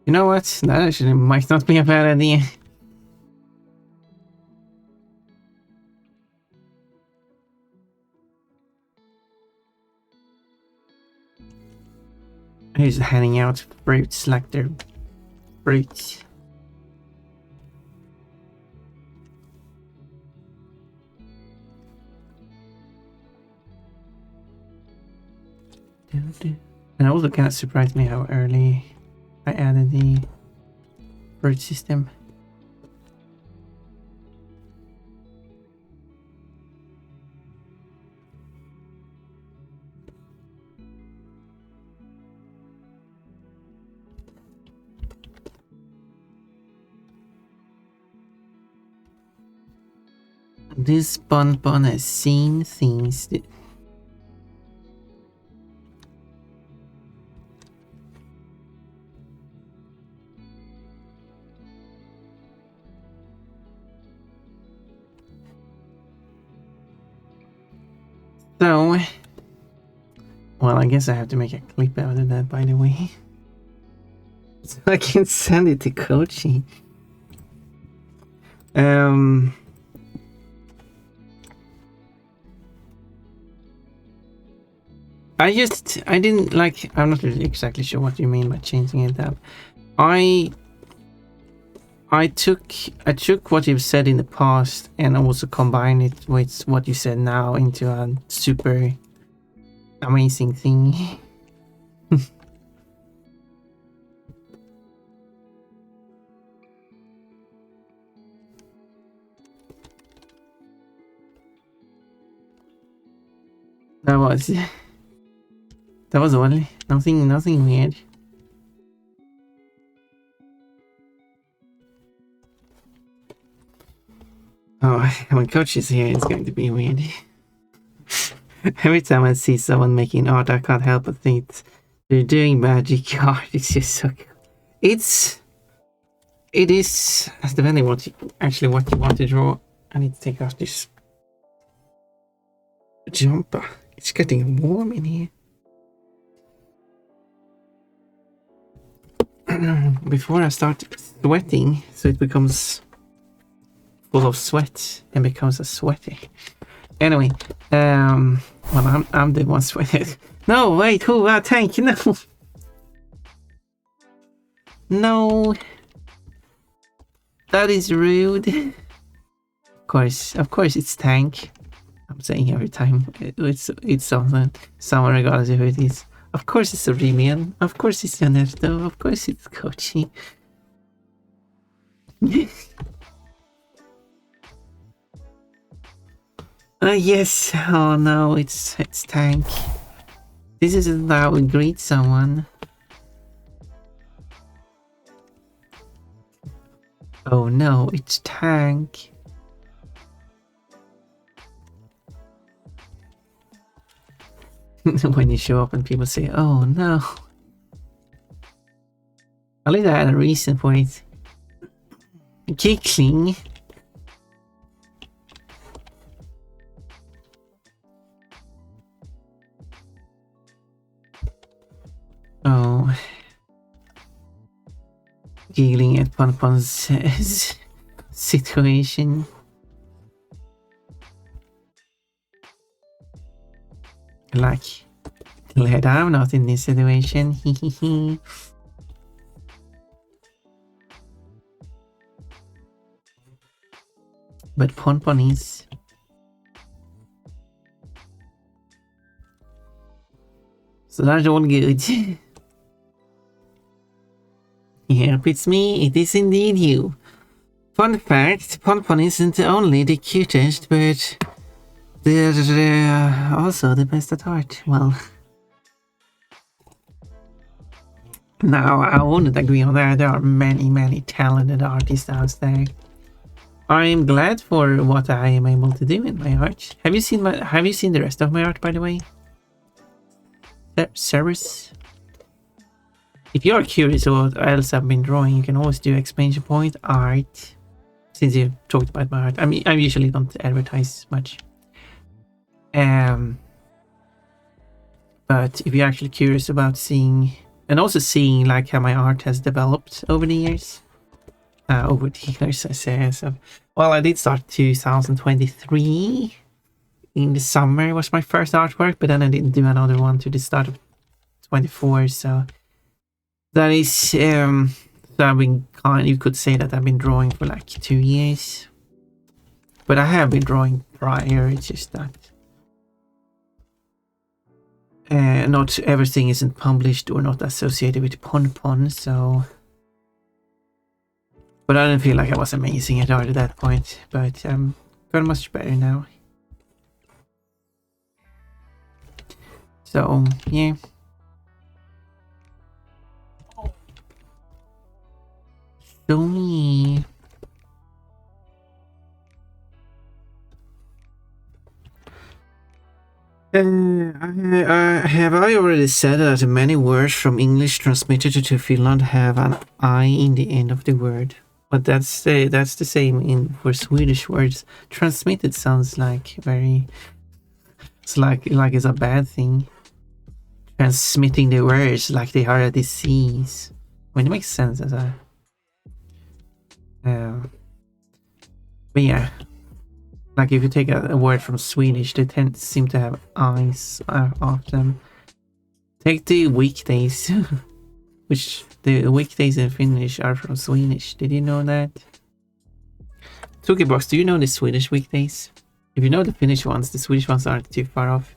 You know what? That actually might not be a bad idea. He's handing out fruits like they're fruits. And also kind of surprised me how early I added the fruit system. This Bonbon has seen things that... So, well, I guess I have to make a clip out of that, by the way. So I can send it to Kochi. I didn't like, I'm not really exactly sure what you mean by changing it up. I took what you've said in the past and also combined it with what you said now into a super amazing thing. was all. Nothing weird. Oh, when Coach is here, it's going to be weird. Every time I see someone making art, I can't help but think they're doing magic art. It's just so cool. It is depending what you want to draw. I need to take off this jumper. It's getting warm in here. Before I start sweating, so it becomes full of sweat and becomes a sweaty. Anyway, well, I'm the one sweating. No, wait, who? Tank? No, no, that is rude. Of course, it's Tank. I'm saying every time it's someone regardless of who it is. Of course it's Remian. Of course it's Janerto. Of course it's Kochi. Yes. Oh no, it's Tank. This isn't how we greet someone. Oh no, it's Tank. When you show up and people say, oh no. At least I had a reason for it. Kickling. Oh. Giggling at Ponpon's situation. Like, glad I'm not in this situation. But Ponpon is. So that's all good. Yep, it's me. It is indeed you. Fun fact, Ponpon isn't only the cutest, but they're also the best at art. Well, now I wouldn't agree on that. There are many talented artists out there. I'm glad for what I am able to do in my art. Have you seen the rest of my art, by the way? Service. If you are curious about what else I've been drawing, you can always do exclamation point art. Since you talked about my art, I mean, I usually don't advertise much. But if you're actually curious about seeing, and also seeing like how my art has developed over the years, I say. So, well, I did start 2023 in the summer was my first artwork, but then I didn't do another one to the start of 24. So that is, so I've been you could say that I've been drawing for like 2 years, but I have been drawing prior. It's just that. Not everything isn't published or not associated with Ponpon, so. But I didn't feel like I was amazing at art at that point. But got much better now. So yeah. So yeah. Have I already said that many words from English transmitted to Finland have an I in the end of the word? But that's the same for Swedish words. Transmitted sounds like very. It's like it's a bad thing. Transmitting the words like they are a disease. I mean, it makes sense as a. But yeah. Like if you take a word from Swedish, they seem to have eyes off them. Take the weekdays, which the weekdays in Finnish are from Swedish. Did you know that? Tokibox, do you know the Swedish weekdays? If you know the Finnish ones, the Swedish ones aren't too far off.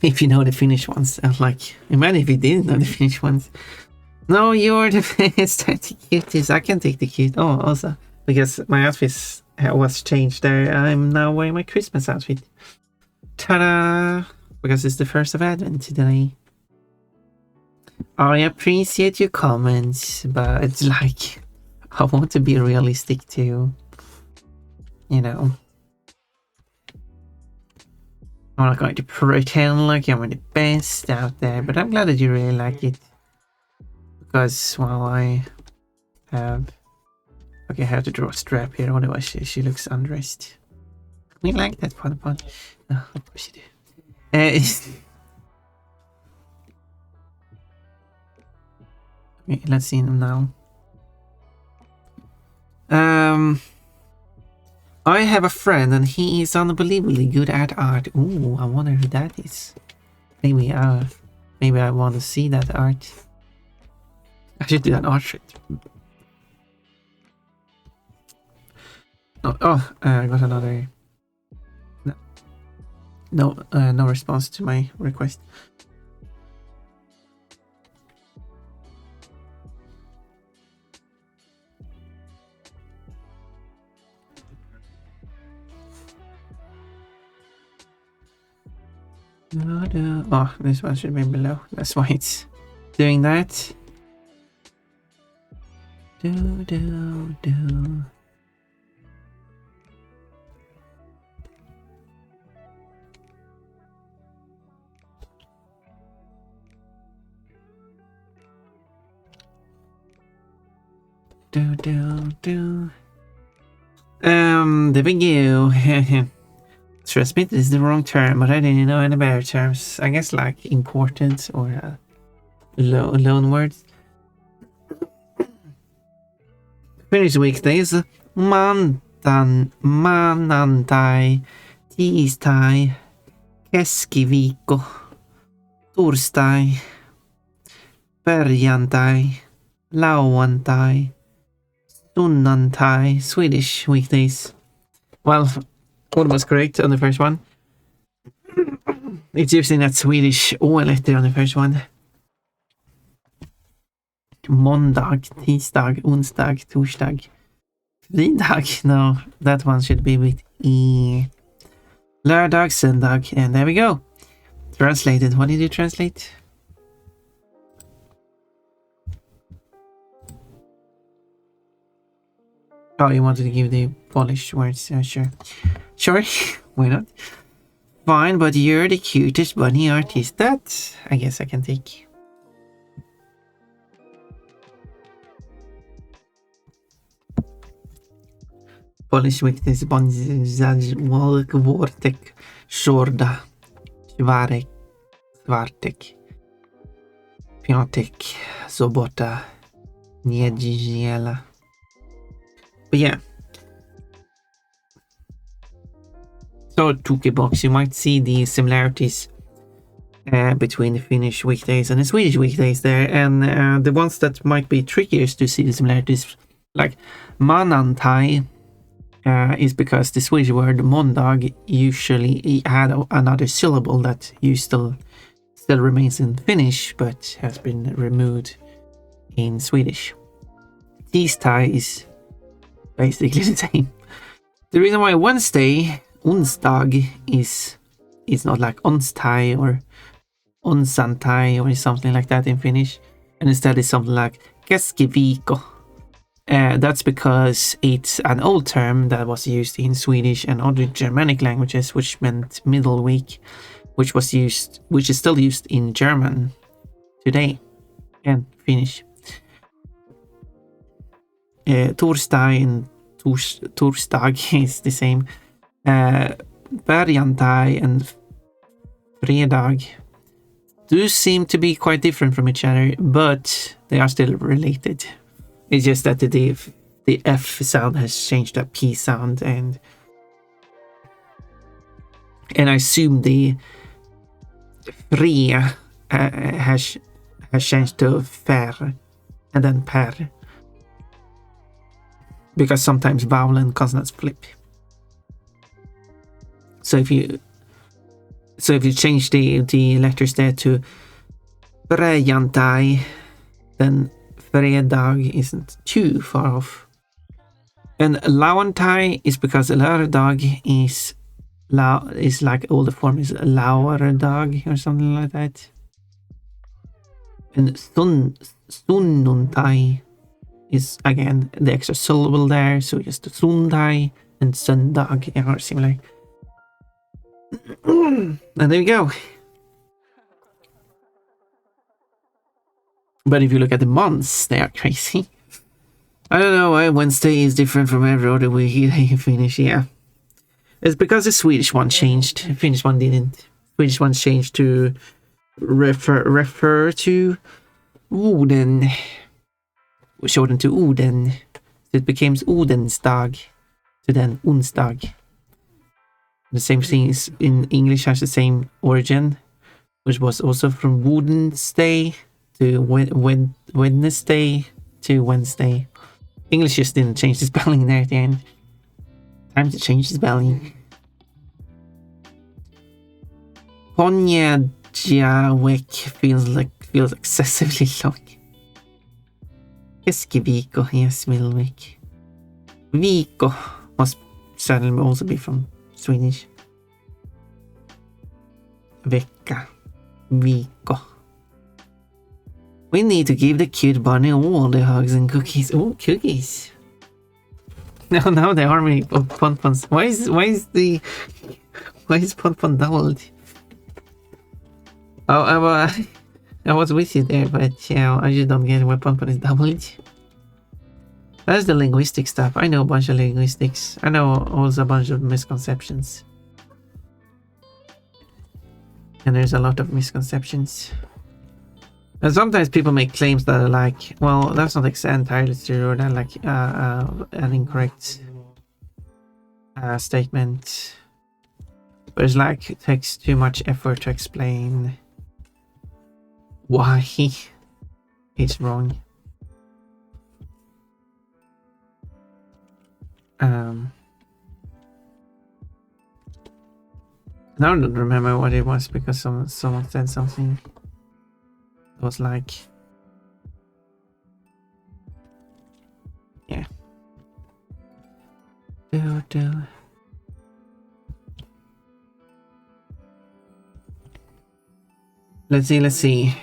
If you know the Finnish ones, like, imagine if you didn't know the Finnish ones. No, you're the best. Take the cuties. I can take the cute. Oh, also because my outfits was changed there. I'm now wearing my Christmas outfit. Ta-da! Because it's the first of Advent today. I appreciate your comments, but it's like I want to be realistic too. You know. I'm not going to pretend like I'm the best out there, but I'm glad that you really like it. Because, well, I have... Okay, I have to draw a strap here, otherwise she looks undressed. We like that fun. Oh, of course you do. Okay, let's see them now. I have a friend and he is unbelievably good at art. Ooh, I wonder who that is. Maybe I want to see that art. I should do an art sheet. I got another. No response to my request. Oh, this one should be below. That's why it's doing that. There we go. Transmitted is the wrong term, but I didn't know any better terms. I guess like important or loan words. Finnish weekdays. Maanantai, tiistai, keskiviikko, torstai, perjantai, lauantai, sunnantai. Swedish weekdays. Well, almost correct on the first one. It's using that Swedish O-letter on the first one. Måndag, tisdag, onsdag, torsdag, fridag. No, that one should be with E. Lördag, söndag, and there we go. Translated. What did you translate? Oh, you wanted to give the Polish words? Sure. Sure, why not? Fine, but you're the cutest bunny artist. That, I guess I can take. Polish weakness, Wortek, Shorda, Svartek, Piątek, Sobota, Niedziela. But yeah. So, Tukebox, you might see the similarities between the Finnish weekdays and the Swedish weekdays there, and the ones that might be trickiest to see the similarities, like Manantai, is because the Swedish word måndag usually had another syllable that still remains in Finnish, but has been removed in Swedish. Tisdag is basically the same. The reason why Wednesday, onsdag, is not like onsdag or onsantai or something like that in Finnish, and instead it's something like keskiviikko. That's because it's an old term that was used in Swedish and other Germanic languages, which meant middle week, which is still used in German today and Finnish. Torsdag and torsdag is the same. Perjantai and fredag do seem to be quite different from each other, but they are still related. It's just that the F sound has changed to a P sound, and I assume the fre has changed to fer and then per, because sometimes vowel and consonants flip. So if you change the letters there to perjantai, then fredag isn't too far off. And Lauantai is because a lördag is like older form is Lauerdag or something like that. And Sunnuntai is again the extra syllable there, so just Sunday and Sundag are similar. And there we go. But if you look at the months, they are crazy. I don't know why Wednesday is different from every other week in Finnish, yeah. It's because the Swedish one changed. The Finnish one didn't. Swedish one changed to refer to Oden. Shortened to Oden. So it became Odensdag. So then Onsdag. The same thing is in English has the same origin, which was also from Wednesday to Wednesday to Wednesday. English just didn't change the spelling there at the end. Time to change the spelling. Ponjadjavek feels excessively long. Keskiviko, yes, middle week. Viko must certainly also be from Swedish. Vecka. Viko. We need to give the cute bunny all the hugs and cookies. Oh, cookies. No, the army of Ponpons. Why is Ponpon doubled? Oh, I was with you there, but yeah, I just don't get why Ponpon is doubled. That's the linguistic stuff. I know a bunch of linguistics. I know also a bunch of misconceptions. And there's a lot of misconceptions. And sometimes people make claims that are like, well, that's not entirely true, or that like an incorrect statement. But it's like it takes too much effort to explain why it's wrong. Now I don't remember what it was because someone said something. It was like, yeah. Let's see.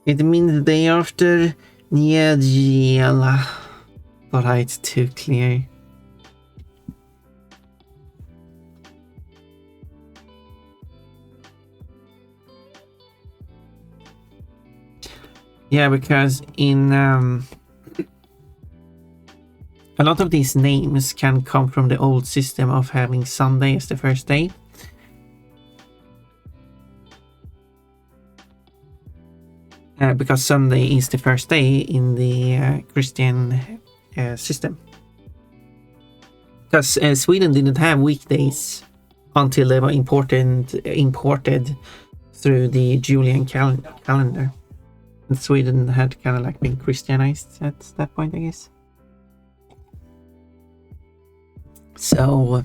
It means the day after Niedjela. Alright, too clear. Yeah, because in a lot of these names can come from the old system of having Sunday as the first day. Because Sunday is the first day in the Christian system. Because Sweden didn't have weekdays until they were imported through the Julian calendar. And Sweden had kind of like been Christianized at that point, I guess. So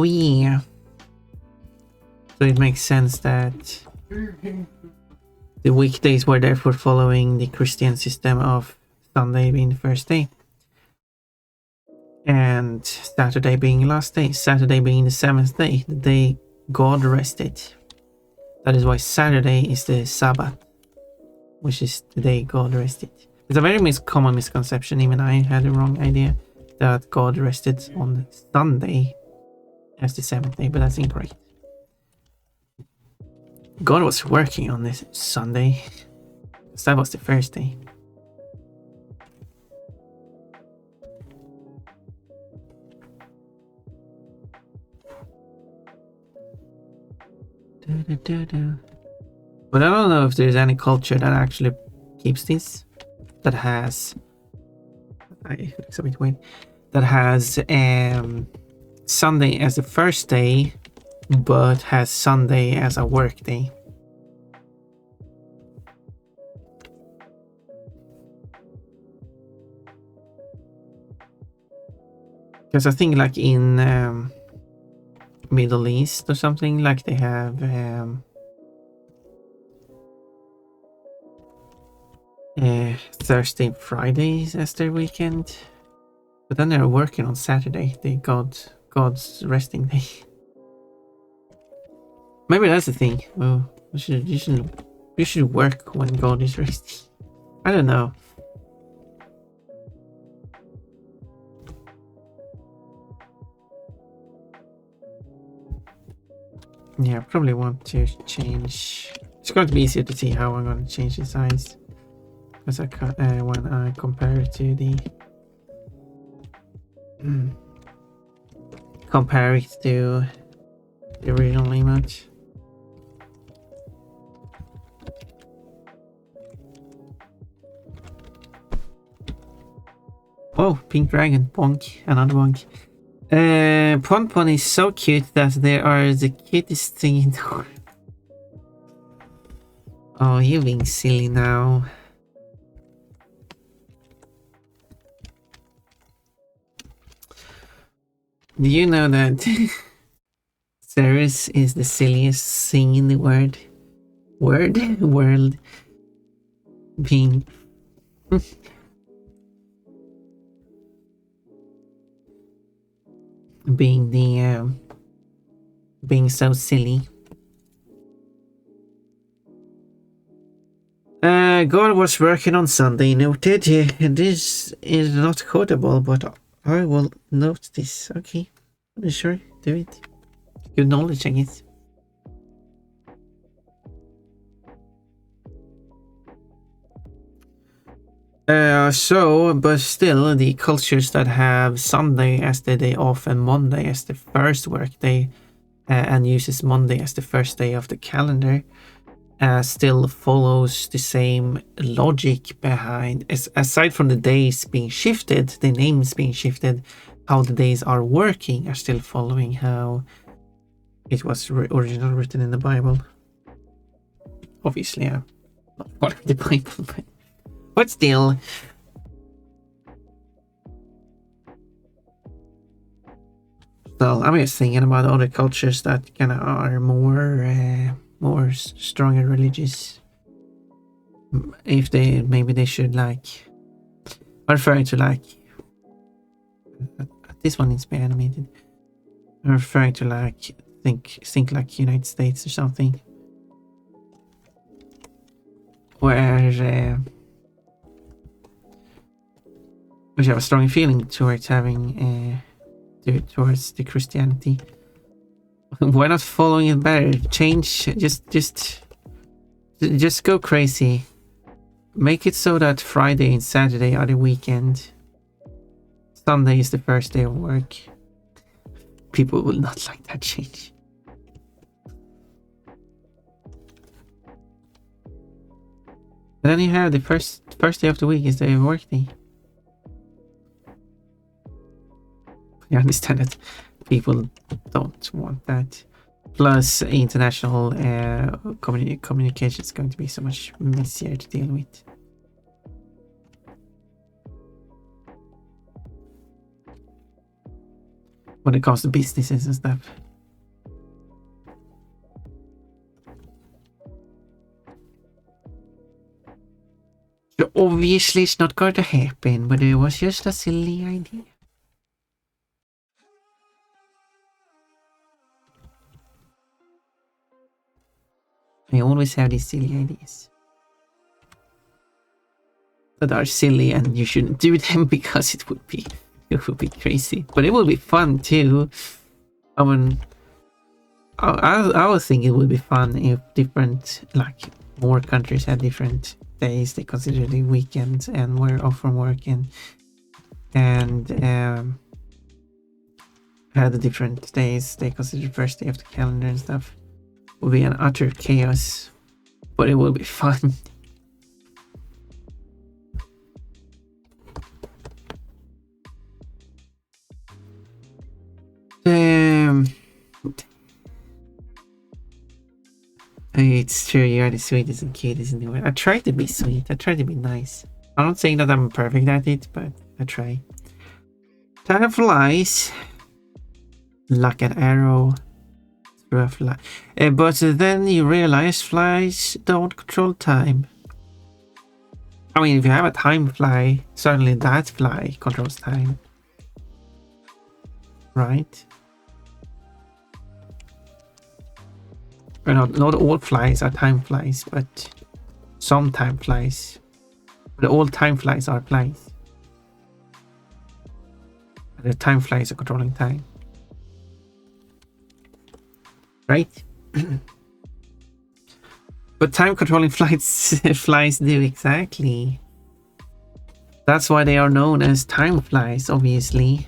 yeah. So it makes sense that the weekdays were therefore following the Christian system of Sunday being the first day. And Saturday being the last day. Saturday being the seventh day, the day God rested. That is why Saturday is the Sabbath, which is the day God rested. It's a very common misconception, even I had the wrong idea, that God rested on Sunday as the seventh day, but that's incorrect. God was working on this Sunday, because that was the first day. But I don't know if there's any culture that actually keeps this, that has Sunday as the first day, but has Sunday as a work day. Because I think like in Middle East or something, like they have Thursday, Fridays as their weekend. But then they're working on Saturday, the God's resting day. Maybe that's the thing. Well, you should work when God is resting. I don't know. Yeah, I probably want to change. It's going to be easier to see how I'm going to change the size, because when I compare it to the compare it to the original image. Oh, pink dragon, bonk, another bonk. Pon is so cute that they are the cutest thing in the world. Oh, you're being silly now. Do you know that Ceres is the silliest thing in the world? World. Being... being so silly. God was working on Sunday, noted. This is not quotable, but I will note this. Okay, sure, do it. Good knowledge, I guess. But still, the cultures that have Sunday as the day off and Monday as the first work day, and uses Monday as the first day of the calendar, still follows the same logic behind, aside from the days being shifted, the names being shifted, how the days are working are still following how it was originally written in the Bible. Obviously, I'm not part of the Bible, but still. Well, I'm just thinking about other cultures that kind of are more stronger religious. If maybe they should like, I'm referring to like, this one needs to be animated. I'm referring to like, think like United States or something, where which have a strong feeling towards having towards the Christianity. Why not following it better? Change, just go crazy. Make it so that Friday and Saturday are the weekend. Sunday is the first day of work. People will not like that change. And then you have the first day of the week is the work day. I understand that people don't want that. Plus, international communication is going to be so much messier to deal with. When it comes to businesses and stuff. So obviously it's not going to happen, but it was just a silly idea. I always have these silly ideas that are silly, and you shouldn't do them because it would be crazy. But it will be fun too. I mean, I would think it would be fun if different, like more countries had different days they consider the weekend and were off from work, and had the different days they consider first day of the calendar and stuff. Will be an utter chaos, but it will be fun. It's true, you are the sweetest and cutest in the world. I try to be sweet, I try to be nice. I'm not saying that I'm perfect at it, but I try. Time flies like an arrow. But then you realize flies don't control time. I mean, if you have a time fly, certainly that fly controls time. Right? Well, not all flies are time flies, but some time flies. But all time flies are flies. The time flies are controlling time. Right? But time controlling flies do exactly. That's why they are known as time flies, obviously.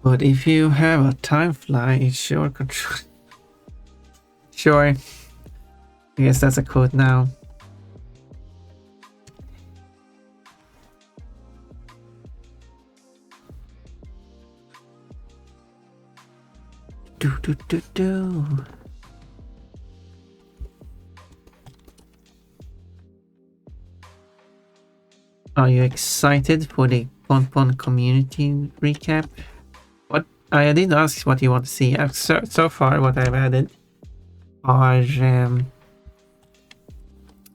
But if you have a time fly, it's sure control. Sure. I guess that's a quote now. Do. Are you excited for the Pon community recap? What I didn't ask what you want to see. So far, what I've added are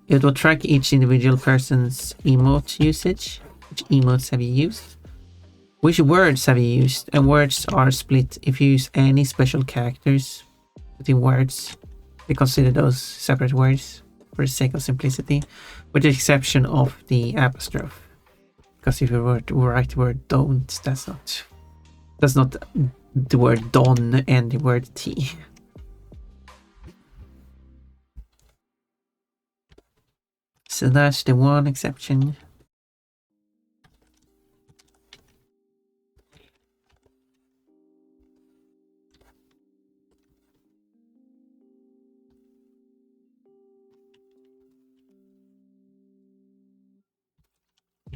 it will track each individual person's emote usage. Which emotes have you used? Which words have you used? And words are split. If you use any special characters within words, we consider those separate words for the sake of simplicity, with the exception of the apostrophe. Because if you were to write the word don't, that's not the word don and the word t. So that's the one exception.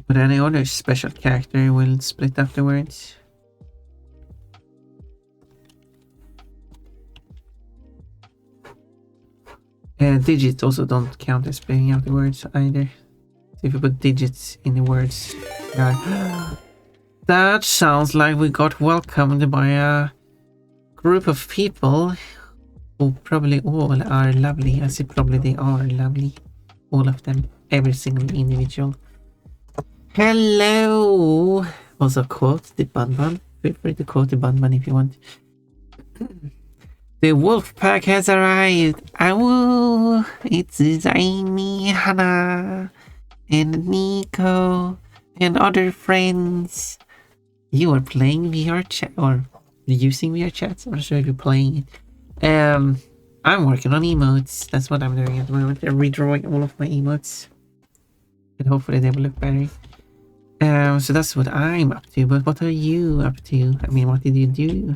But any other special character will split up the words. Digits also don't count as splitting out the words either. So if you put digits in the words, that sounds like we got welcomed by a group of people who probably all are lovely. I say probably they are lovely. All of them. Every single individual. Hello! Also quote the Bunbun. Feel free to quote the Bunbun if you want. The wolf pack has arrived. Awoo! It's Amy, Hannah, and Nico, and other friends. You are playing VR chat or using VR chats? I'm not sure if you're playing it. I'm working on emotes. That's what I'm doing at the moment. I'm redrawing all of my emotes. And hopefully they will look better. So that's what I'm up to. But what are you up to? I mean, what did you do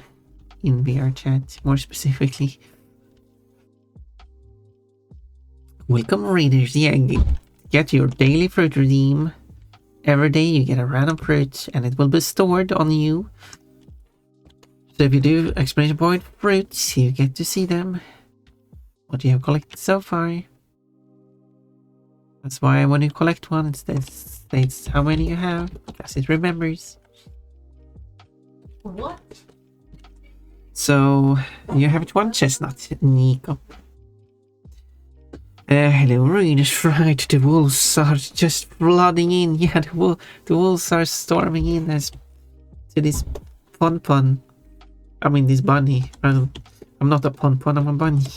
in VR chat, more specifically? Welcome readers. Yeah, get your daily fruit redeem. Every day you get a random fruit and it will be stored on you. So if you do exclamation point fruits, you get to see them. What you have collected so far. That's why when you collect one, it states how many you have, because it remembers. What? So you have one chestnut, Nico. Hello, readers. Right, the wolves are just flooding in. Yeah, the wolves are storming in as to this pon. I mean, this bunny. I'm not a pon. I'm a bunny.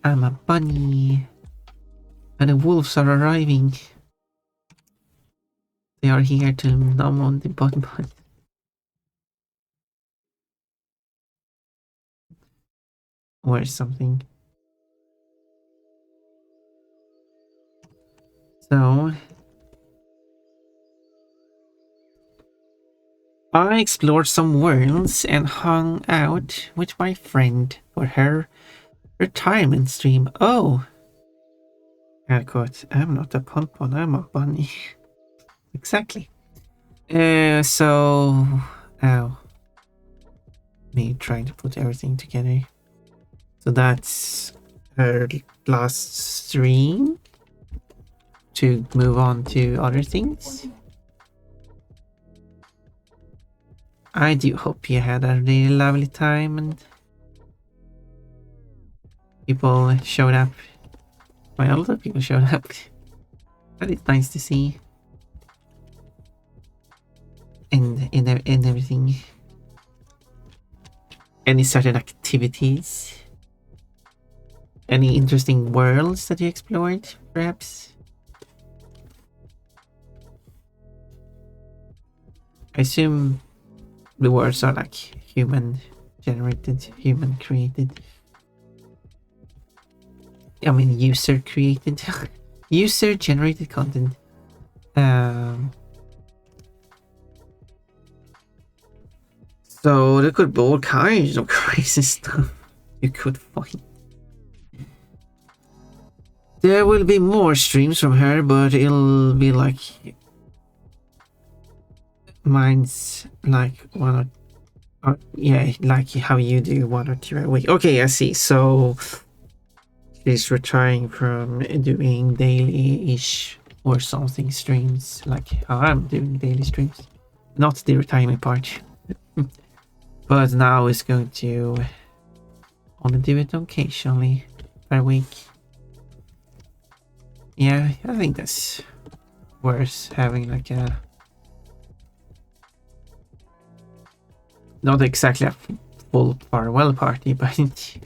I'm a bunny. And the wolves are arriving. They are here to nom on the bun. Or something. So I explored some worlds and hung out with my friend for her retirement stream. Oh! I'm not a pon, I'm a bunny. Exactly. Me trying to put everything together. So that's her last stream to move on to other things. I do hope you had a really lovely time and people showed up. Well, a lot of people showed up. But it's nice to see. And everything. Any certain activities? Any interesting worlds that you explored, perhaps? I assume the worlds are like human generated, human created. I mean user created. User generated content. So there could be all kinds of crazy stuff you could find. There will be more streams from her, but it'll be like mine's like one or yeah, like how you do 1 or 2 a week. Okay, I see. So she's retiring from doing daily-ish or something streams, like how I'm doing daily streams. Not the retirement part. But now it's going to only do it occasionally per week. Yeah, I think that's worth having like a... Not exactly a full farewell party, but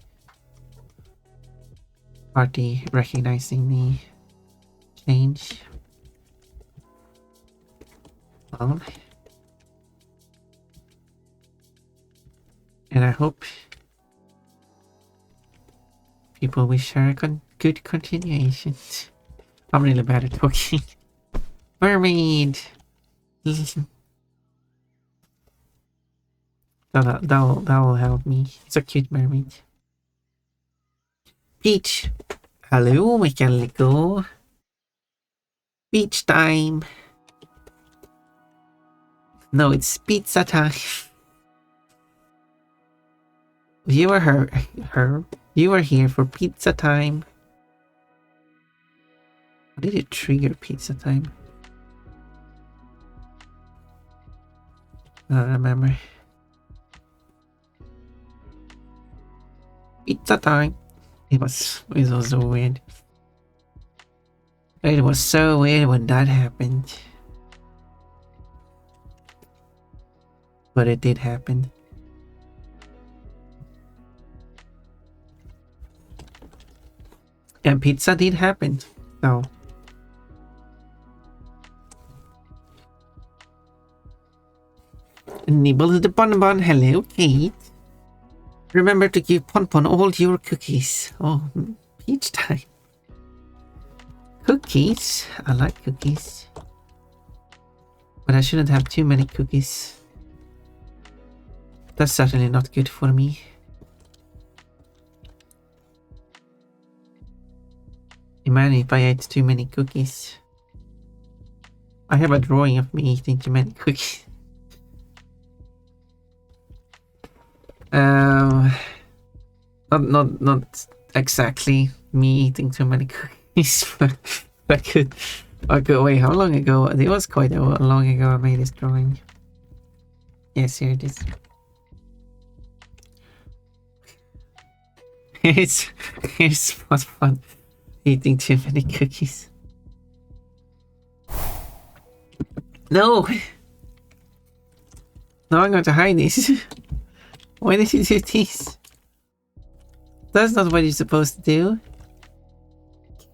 party recognizing the change. Well, and I hope people wish her a good continuation. I'm really bad at talking. Mermaid! That'll help me. It's a cute mermaid. Peach! Hello, Mechanical. Beach time! No, it's pizza time. You were you were here for pizza time. How did it trigger pizza time? I don't remember. Pizza time. It was so weird. It was so weird when that happened. But it did happen. And pizza did happen. So nibble the bonbon. Hello, Kate. Remember to give Pon all your cookies. Oh, peach time. Cookies? I like cookies. But I shouldn't have too many cookies. That's certainly not good for me. Imagine if I ate too many cookies. I have a drawing of me eating too many cookies. Not exactly me eating too many cookies, but I could wait, how long ago? It was quite long ago I made this drawing. Yes, here it is. Here's what's fun. Eating too many cookies. No! Now I'm going to hide this. Why did you do this? That's not what you're supposed to do.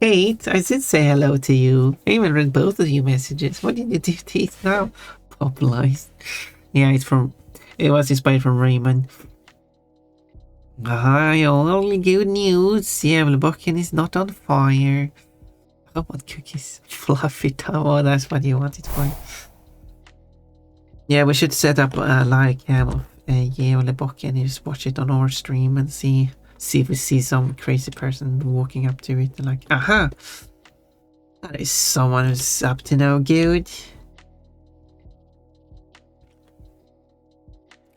Kate, I did say hello to you. I even read both of your messages. What did you do this now? Popularized. Yeah, it was inspired from Raymond. Hi, only good news. Djävulbocken is not on fire. How about cookies? Fluffy top. Oh, that's what you wanted for. Yeah, we should set up a live cam of Djävulbocken and just watch it on our stream and see if we see some crazy person walking up to it and like, aha! That is someone who's up to no good.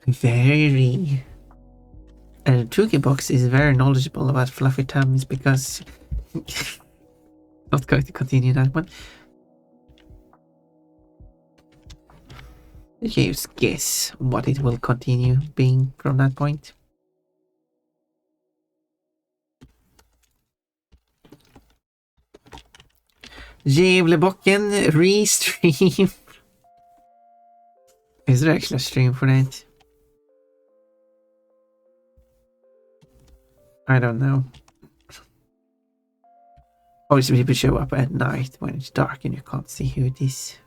Very. And Box is very knowledgeable about fluffy tummies because... Not going to continue that one. Just guess what it will continue being from that point. Gävlebocken restream. Is there actually a stream for that? I don't know. Obviously people show up at night when it's dark and you can't see who it is.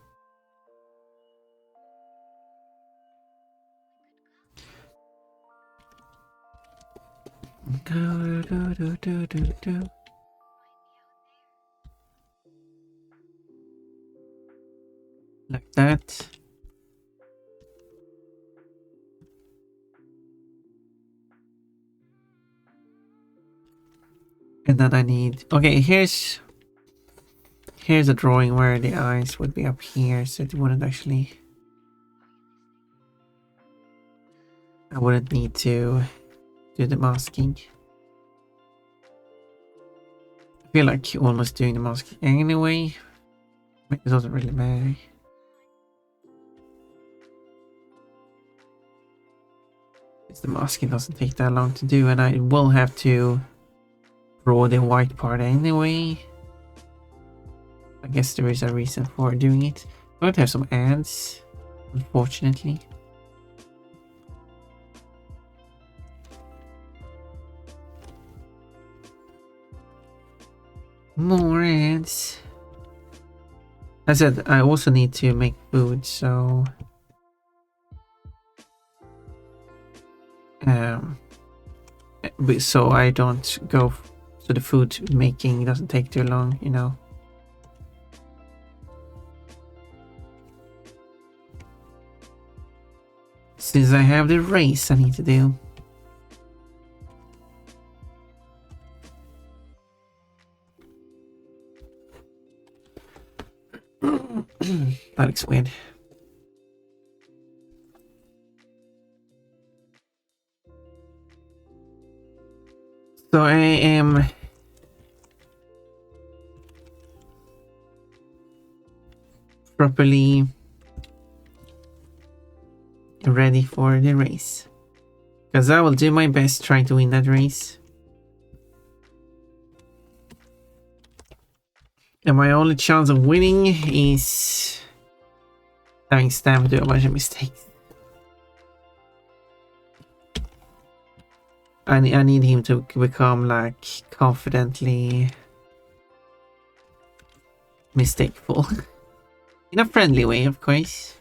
Like that. And then I need... Okay, here's a drawing where the eyes would be up here, so it wouldn't actually... I wouldn't need to do the masking. I feel like almost doing the masking anyway. It doesn't really matter. The masking doesn't take that long to do, and I will have to draw the white part anyway. I guess there is a reason for doing it. I'm going to have some ads, unfortunately. More ads. I said I also need to make food, so so I don't go, so the food making doesn't take too long, you know. Since I have the race I need to do. That looks weird. So I am properly ready for the race, because I will do my best trying to win that race. And my only chance of winning is having Stam do a bunch of mistakes. I need him to become like confidently mistakeful. In a friendly way, of course.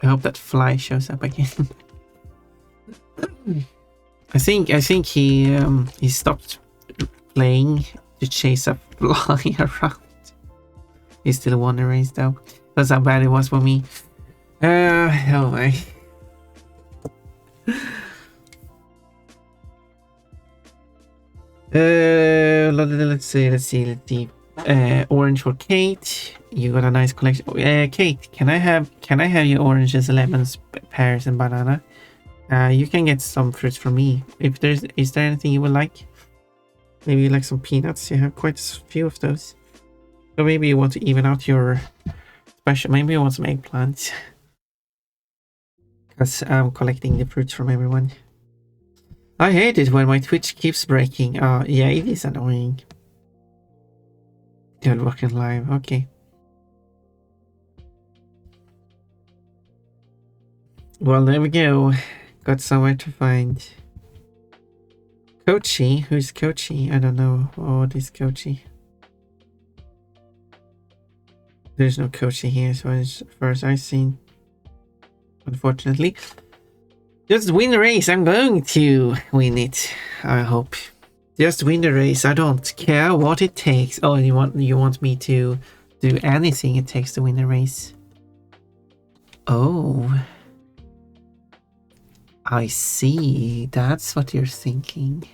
I hope that fly shows up again. I think he stopped playing to chase a fly around. He still won the race though. That's how bad it was for me. Oh my. Let's see. Orange for Kate. You got a nice collection. Kate, can I have your oranges, lemons, pears, and banana? You can get some fruits from me. If is there anything you would like? Maybe you like some peanuts. You have quite a few of those. So maybe you want to even out your special. Maybe you want some eggplants. Because I'm collecting the fruits from everyone. I hate it when my Twitch keeps breaking. Yeah, it is annoying. You're working live, okay. Well, there we go. Got somewhere to find. Kochi? Who's Kochi? I don't know. Oh, this Kochi. There's no Kochi here, so as far as I've seen. Unfortunately. Just win the race. I'm going to win it. I hope. Just win the race. I don't care what it takes. Oh, you want me to do anything it takes to win the race? Oh. I see. That's what you're thinking.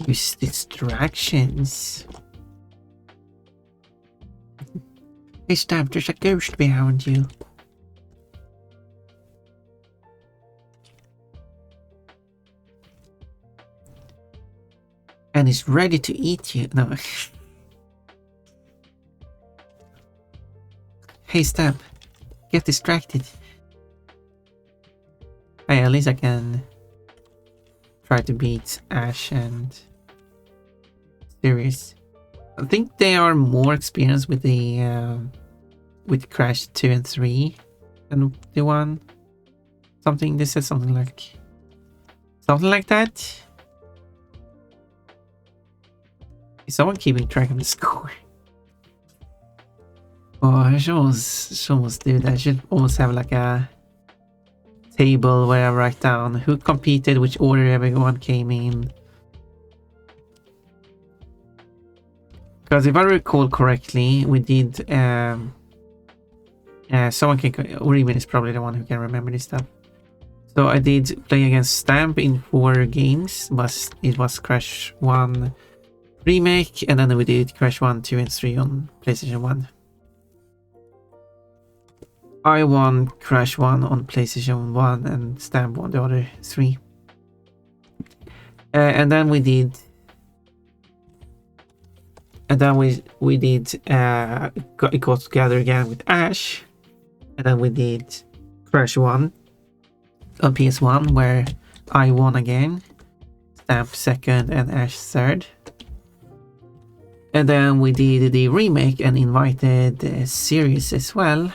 Use distractions. Hey Stamp, there's a ghost behind you. And it's ready to eat you. No. Hey, Stamp. Get distracted. Hey, at least I can try to beat Ash and Sirius. I think they are more experienced with the with Crash 2 and 3 than the one. Something, this says something like that. Is someone keeping track of the score? Oh, I should almost do that. I should almost have like a table where I write down who competed, which order everyone came in. Because if I recall correctly, we did someone can, Urimin is probably the one who can remember this stuff. So I did play against Stamp in 4 games, but it was Crash 1 remake, and then we did Crash 1, 2, and 3 on PlayStation 1. I won Crash 1 on PlayStation 1 and Stamp won the other 3. And then we did got together again with Ash, and then we did Crash 1 on PS1 where I won again, Stamp 2nd and Ash 3rd. And then we did the remake and invited the series as well,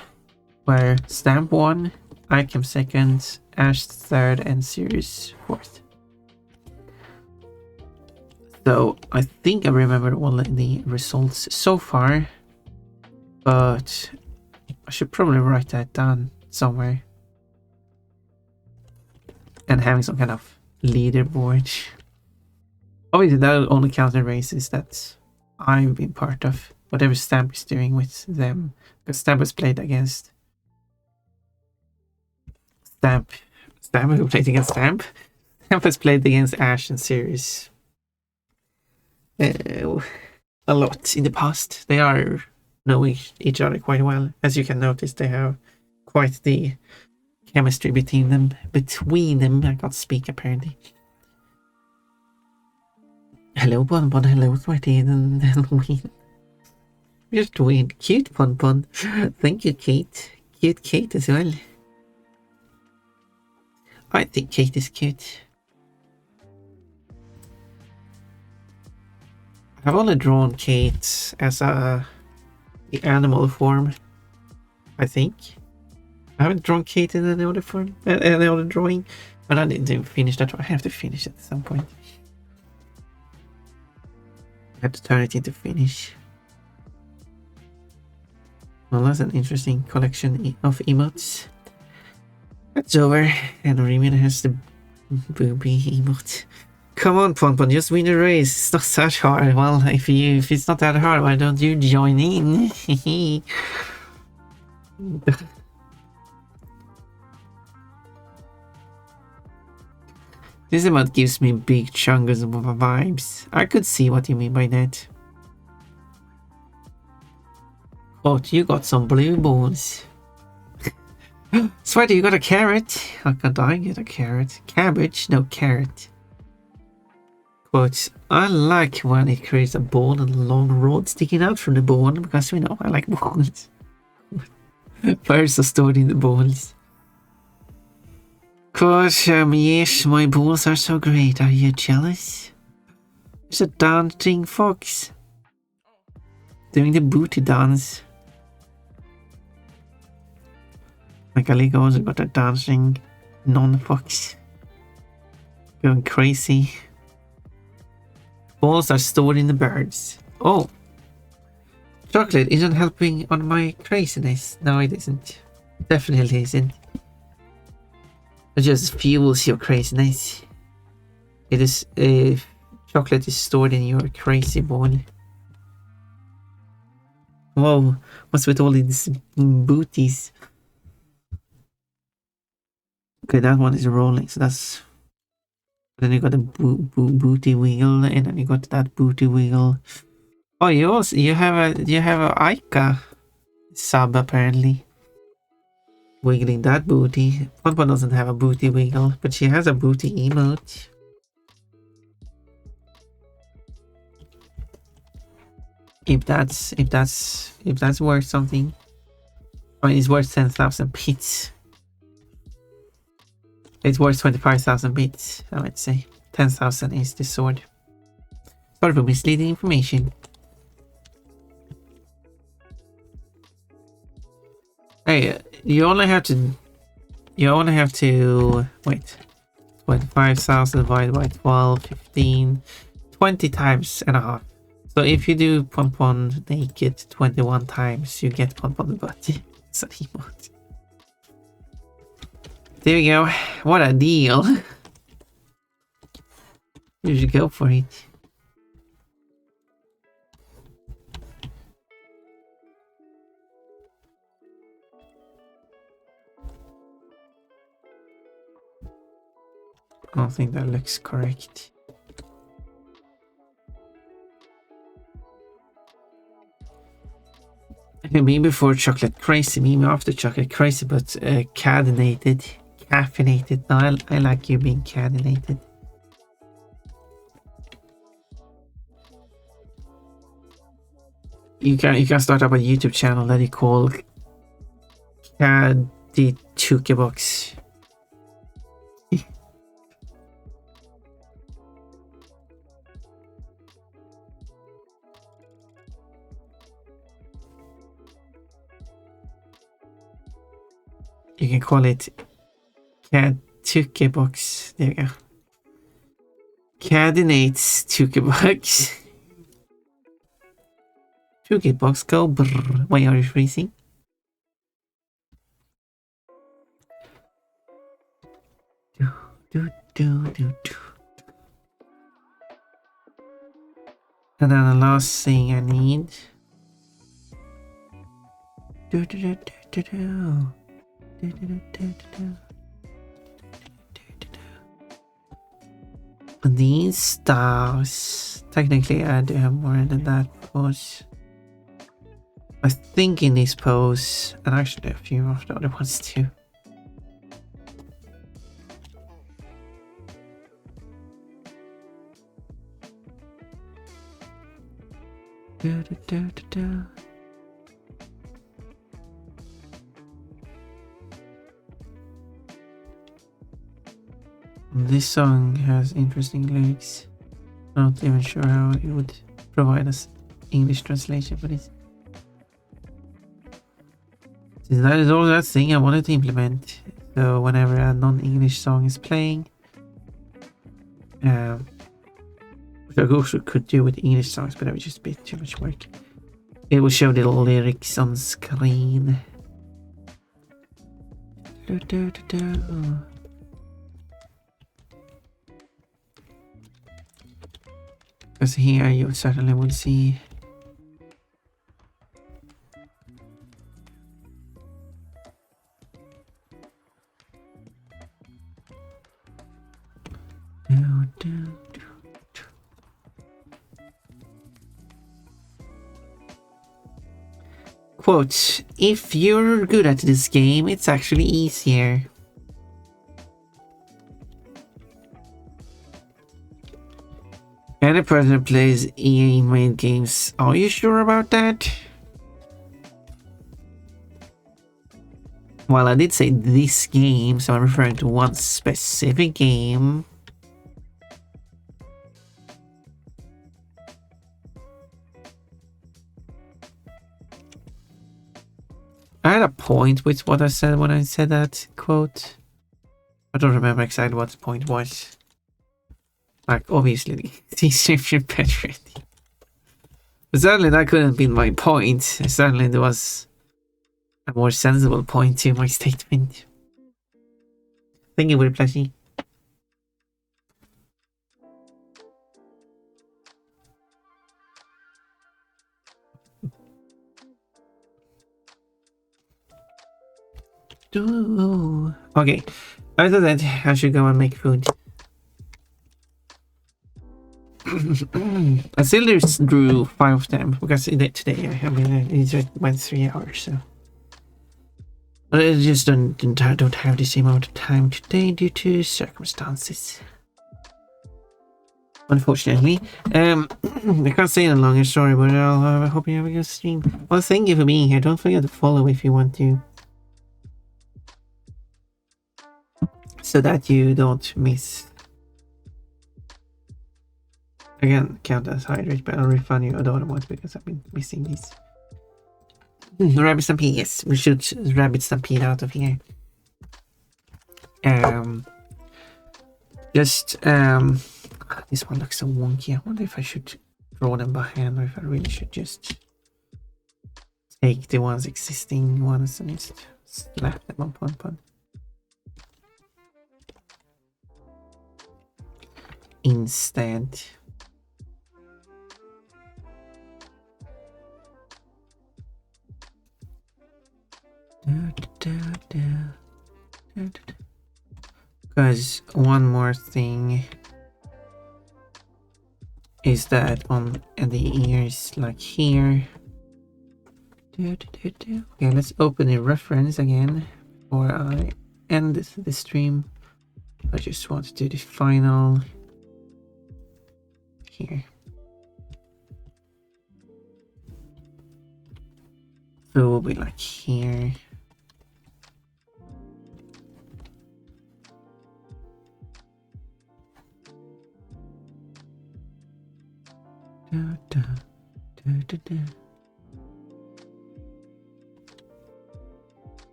where Stamp 1, I came 2nd, Ash 3rd, and Sirius 4th. So I think I remember all the results so far, but I should probably write that down somewhere. And having some kind of leaderboard. Obviously that only counts the races that I've been part of. Whatever Stamp is doing with them. Because Stamp was played against Stamp who played against Stamp. Stamp has played against Ash and Sirius a lot in the past. They are knowing each other quite well. As you can notice, they have quite the chemistry between them. I can't speak apparently. Hello Bonbon, hello Martin and Halloween. Just doing cute Bonbon. Thank you, Kate. Cute Kate as well. I think Kate is cute. I've only drawn Kate as the animal form, I think. I haven't drawn Kate in any other form, any other drawing, but I didn't finish that. I have to finish it at some point. I have to turn it into finish. Well, that's an interesting collection of emotes. That's over, and Remian has the booby emote. Come on, Ponpon, just win the race. It's not that hard. Well, if it's not that hard, why don't you join in? This emote gives me big chungus of vibes. I could see what you mean by that. Quote, you got some blue balls. Sweaty, you got a carrot. How can't I get a carrot? Cabbage? No, carrot. Quote, I like when it creates a ball and a long rod sticking out from the ball, because we know I like balls. Birds are stored in the balls. Quote, yes, my balls are so great. Are you jealous? There's a dancing fox doing the booty dance. My colleague also got a dancing non-fox going crazy. Balls are stored in the birds. Oh, chocolate isn't helping on my craziness. No, it isn't. Definitely isn't. It just fuels your craziness. It is chocolate is stored in your crazy ball. Whoa, what's with all these booties? Okay, that one is rolling, so that's... Then you got a booty wiggle, and then you got that booty wiggle. Oh, you have a Aika sub apparently. Wiggling that booty. Ponpon doesn't have a booty wiggle, but she has a booty emote. If that's worth something. I mean, it's worth 10,000 bits. It's worth 25,000 bits, I would say. 10,000 is the sword. Sorry for misleading information. Hey, you only have to wait. 25,000 divided by 12, 15, 20 times and a half. So if you do Pon naked 21 times, you get Pon the butt. It's an emote. There we go. What a deal. You should go for it. I don't think that looks correct. Me before chocolate crazy, me after chocolate crazy, but cadenated, caffeinated. No, I like you being cadenated. You can start up a YouTube channel that you call Caddy Box. You can call it Cat Box. There we go. Cadinates Box. Box, go brrr. Why are you freezing? And then the last thing I need. These stars. Technically, I do have more than that pose. I think in this pose, and actually a few of the other ones too. This song has interesting lyrics. Not even sure how it would provide us English translation for this. Since that is all that thing I wanted to implement. So whenever a non-English song is playing, which I also could do with English songs, but that would just be too much work. It will show the lyrics on screen. Because here you certainly will see quote, if you're good at this game, it's actually easier. Any person who plays EA made games, are you sure about that? Well, I did say this game, so I'm referring to one specific game. I had a point with what I said when I said that quote. I don't remember exactly what the point was. Like, obviously, the description better. But certainly that couldn't have been my point. Certainly there was a more sensible point to my statement. Thank you, Whiplashy. Okay, after that, I should go and make food. I still drew 5 of them because today it went 3 hours, so I just don't have the same amount of time today due to circumstances. Unfortunately, I can't say any longer. Sorry, but I hope you have a good stream. Well, thank you for being here. Don't forget to follow if you want to. so that you don't miss. Again, count as hydrate, but I'll refund you a dollar once because I've been missing these. Rabbit Stampede, yes, we should Rabbit Stampede out of here. This one looks so wonky. I wonder if I should draw them by hand or if I really should just take the ones existing ones and just slap them on Pon. Instead. Because one more thing is that on the ears, like here. Okay, let's open the reference again before I end the stream. I just want to do the final here. So it will be like here.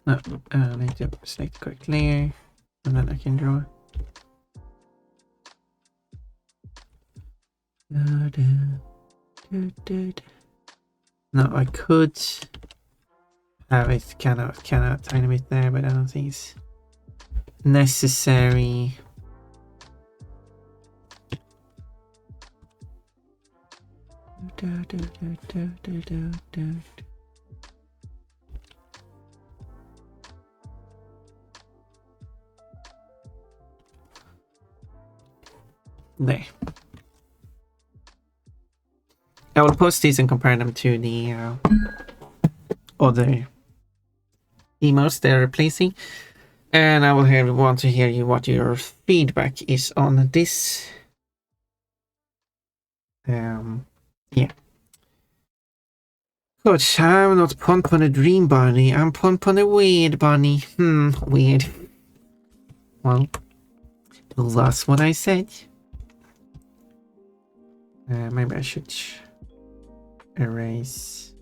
No, I need to select the correct layer and then I can draw. No, I could have it kind of a tiny bit there, but I don't think it's necessary. There. I will post these and compare them to the other emotes they're replacing, and I will want to hear what your feedback is on this. Yeah. Good. I'm not Pon a dream bunny. I'm Pon a weird bunny. Weird. Well, that's what I said. Maybe I should erase.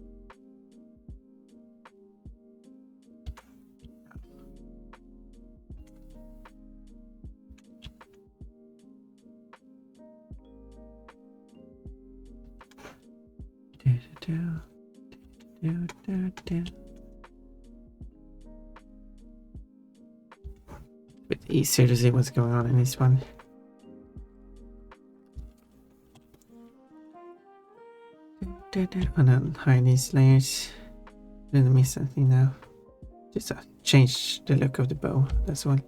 Bit easier to see what's going on in this one. And then hide these layers. Didn't miss anything now. Just change the look of the bow. That's all.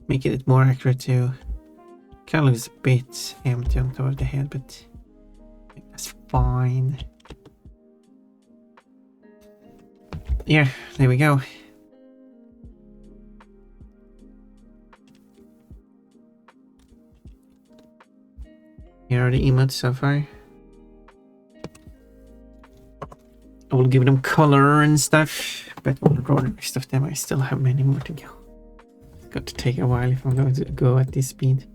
Make it more accurate too. Kind of looks a bit empty on top of the head, but that's fine. Yeah, there we go. Here are the emotes so far. I will give them color and stuff, but we'll draw the rest of them. I still have many more to go. It's going to take a while if I'm going to go at this speed.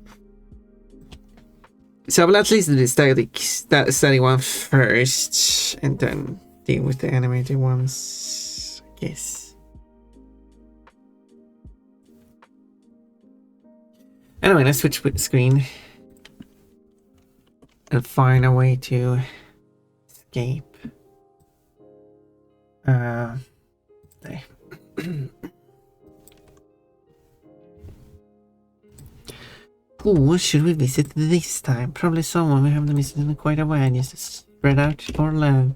So I will at least do the static one first, and then deal with the animated ones, I guess. Anyway, let's switch with the screen and find a way to escape. There. Who should we visit this time? Probably someone we haven't visited in quite a while, just to spread out our love.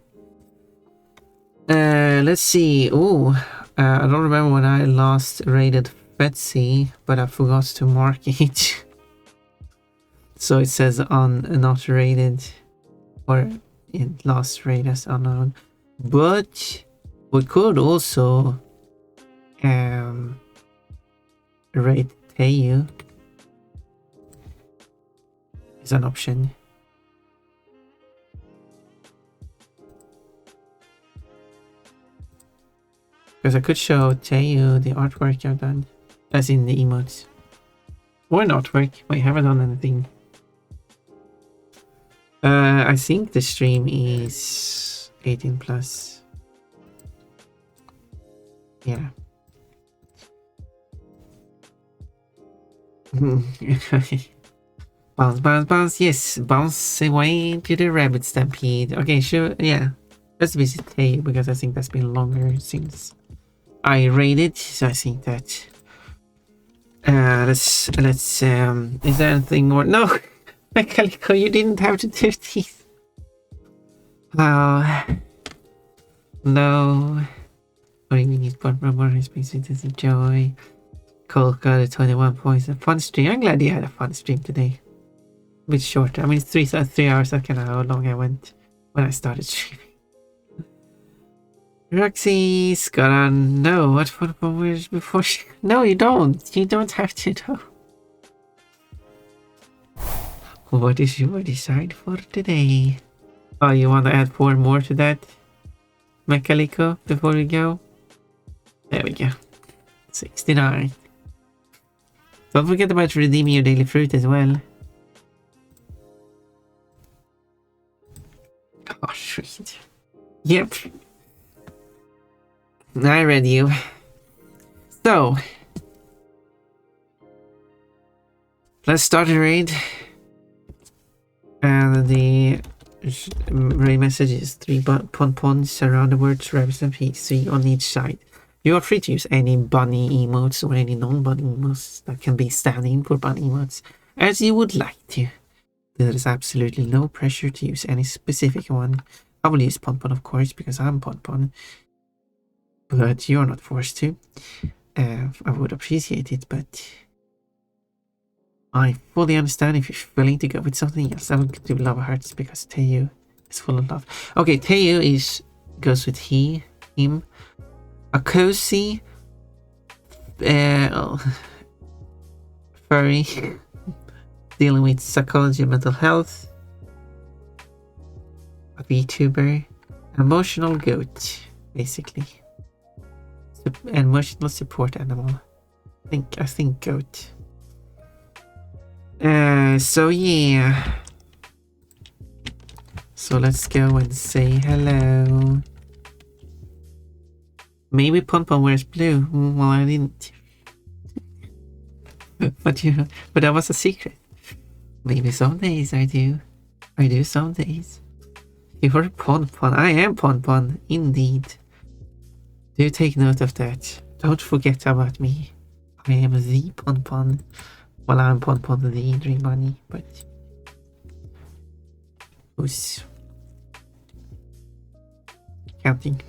Let's see. I don't remember when I last raided Betsy, but I forgot to mark it. So it says not raided, or in last raid as unknown. But we could also raid Teiyu is an option. Because I could show Teiyu the artwork I've done, as in the emotes. Or an artwork, I haven't done anything. I think the stream is 18 plus. Yeah. Bounce, bounce, bounce. Yes, bounce away to the rabbit stampede. Okay, sure. Yeah. Let's visit Teiyu because I think that's been longer since I raided. So I think that let's is there anything more? No, Calico, you didn't have to do these. Oh no. Oh, we need one more space. It is a joy. Cole got a 21 points. A fun stream. I'm glad you had a fun stream today. A bit shorter. I mean, it's 3 hours. That's kind of how long I went when I started streaming. Roxy's gotta know what football was before she... No, you don't. You don't have to know. What is your decide for today? Oh, you want to add 4 more to that, Mechalico, before we go? There we go. 69. Don't forget about redeeming your daily fruit as well. Oh, sweet. Yep. I read you. So, let's start a raid. And the raid message is 3 pon-pons around the words rabbits and peas, 3 on each side. You are free to use any bunny emotes or any non-bunny emotes that can be standing for bunny emotes as you would like to. There is absolutely no pressure to use any specific one. I will use pon-pon, of course, because I'm pon-pon. But you're not forced to. I would appreciate it, but I fully understand if you're willing to go with something else. I would do love hearts because Teiyu is full of love. Okay, Teiyu goes with he, him. A cozy, furry, dealing with psychology and mental health. A VTuber, emotional goat, basically. Emotional support animal. I think goat. So yeah. So let's go and say hello. Maybe Pon-Pon wears blue. Well, I didn't. but that was a secret. Maybe some days I do. I do some days. You're Pon-Pon. I am Pon-Pon, indeed. Do take note of that. Don't forget about me. I am the Pon-Pon. Well, I'm Pon-Pon the Dream Bunny, but who's counting?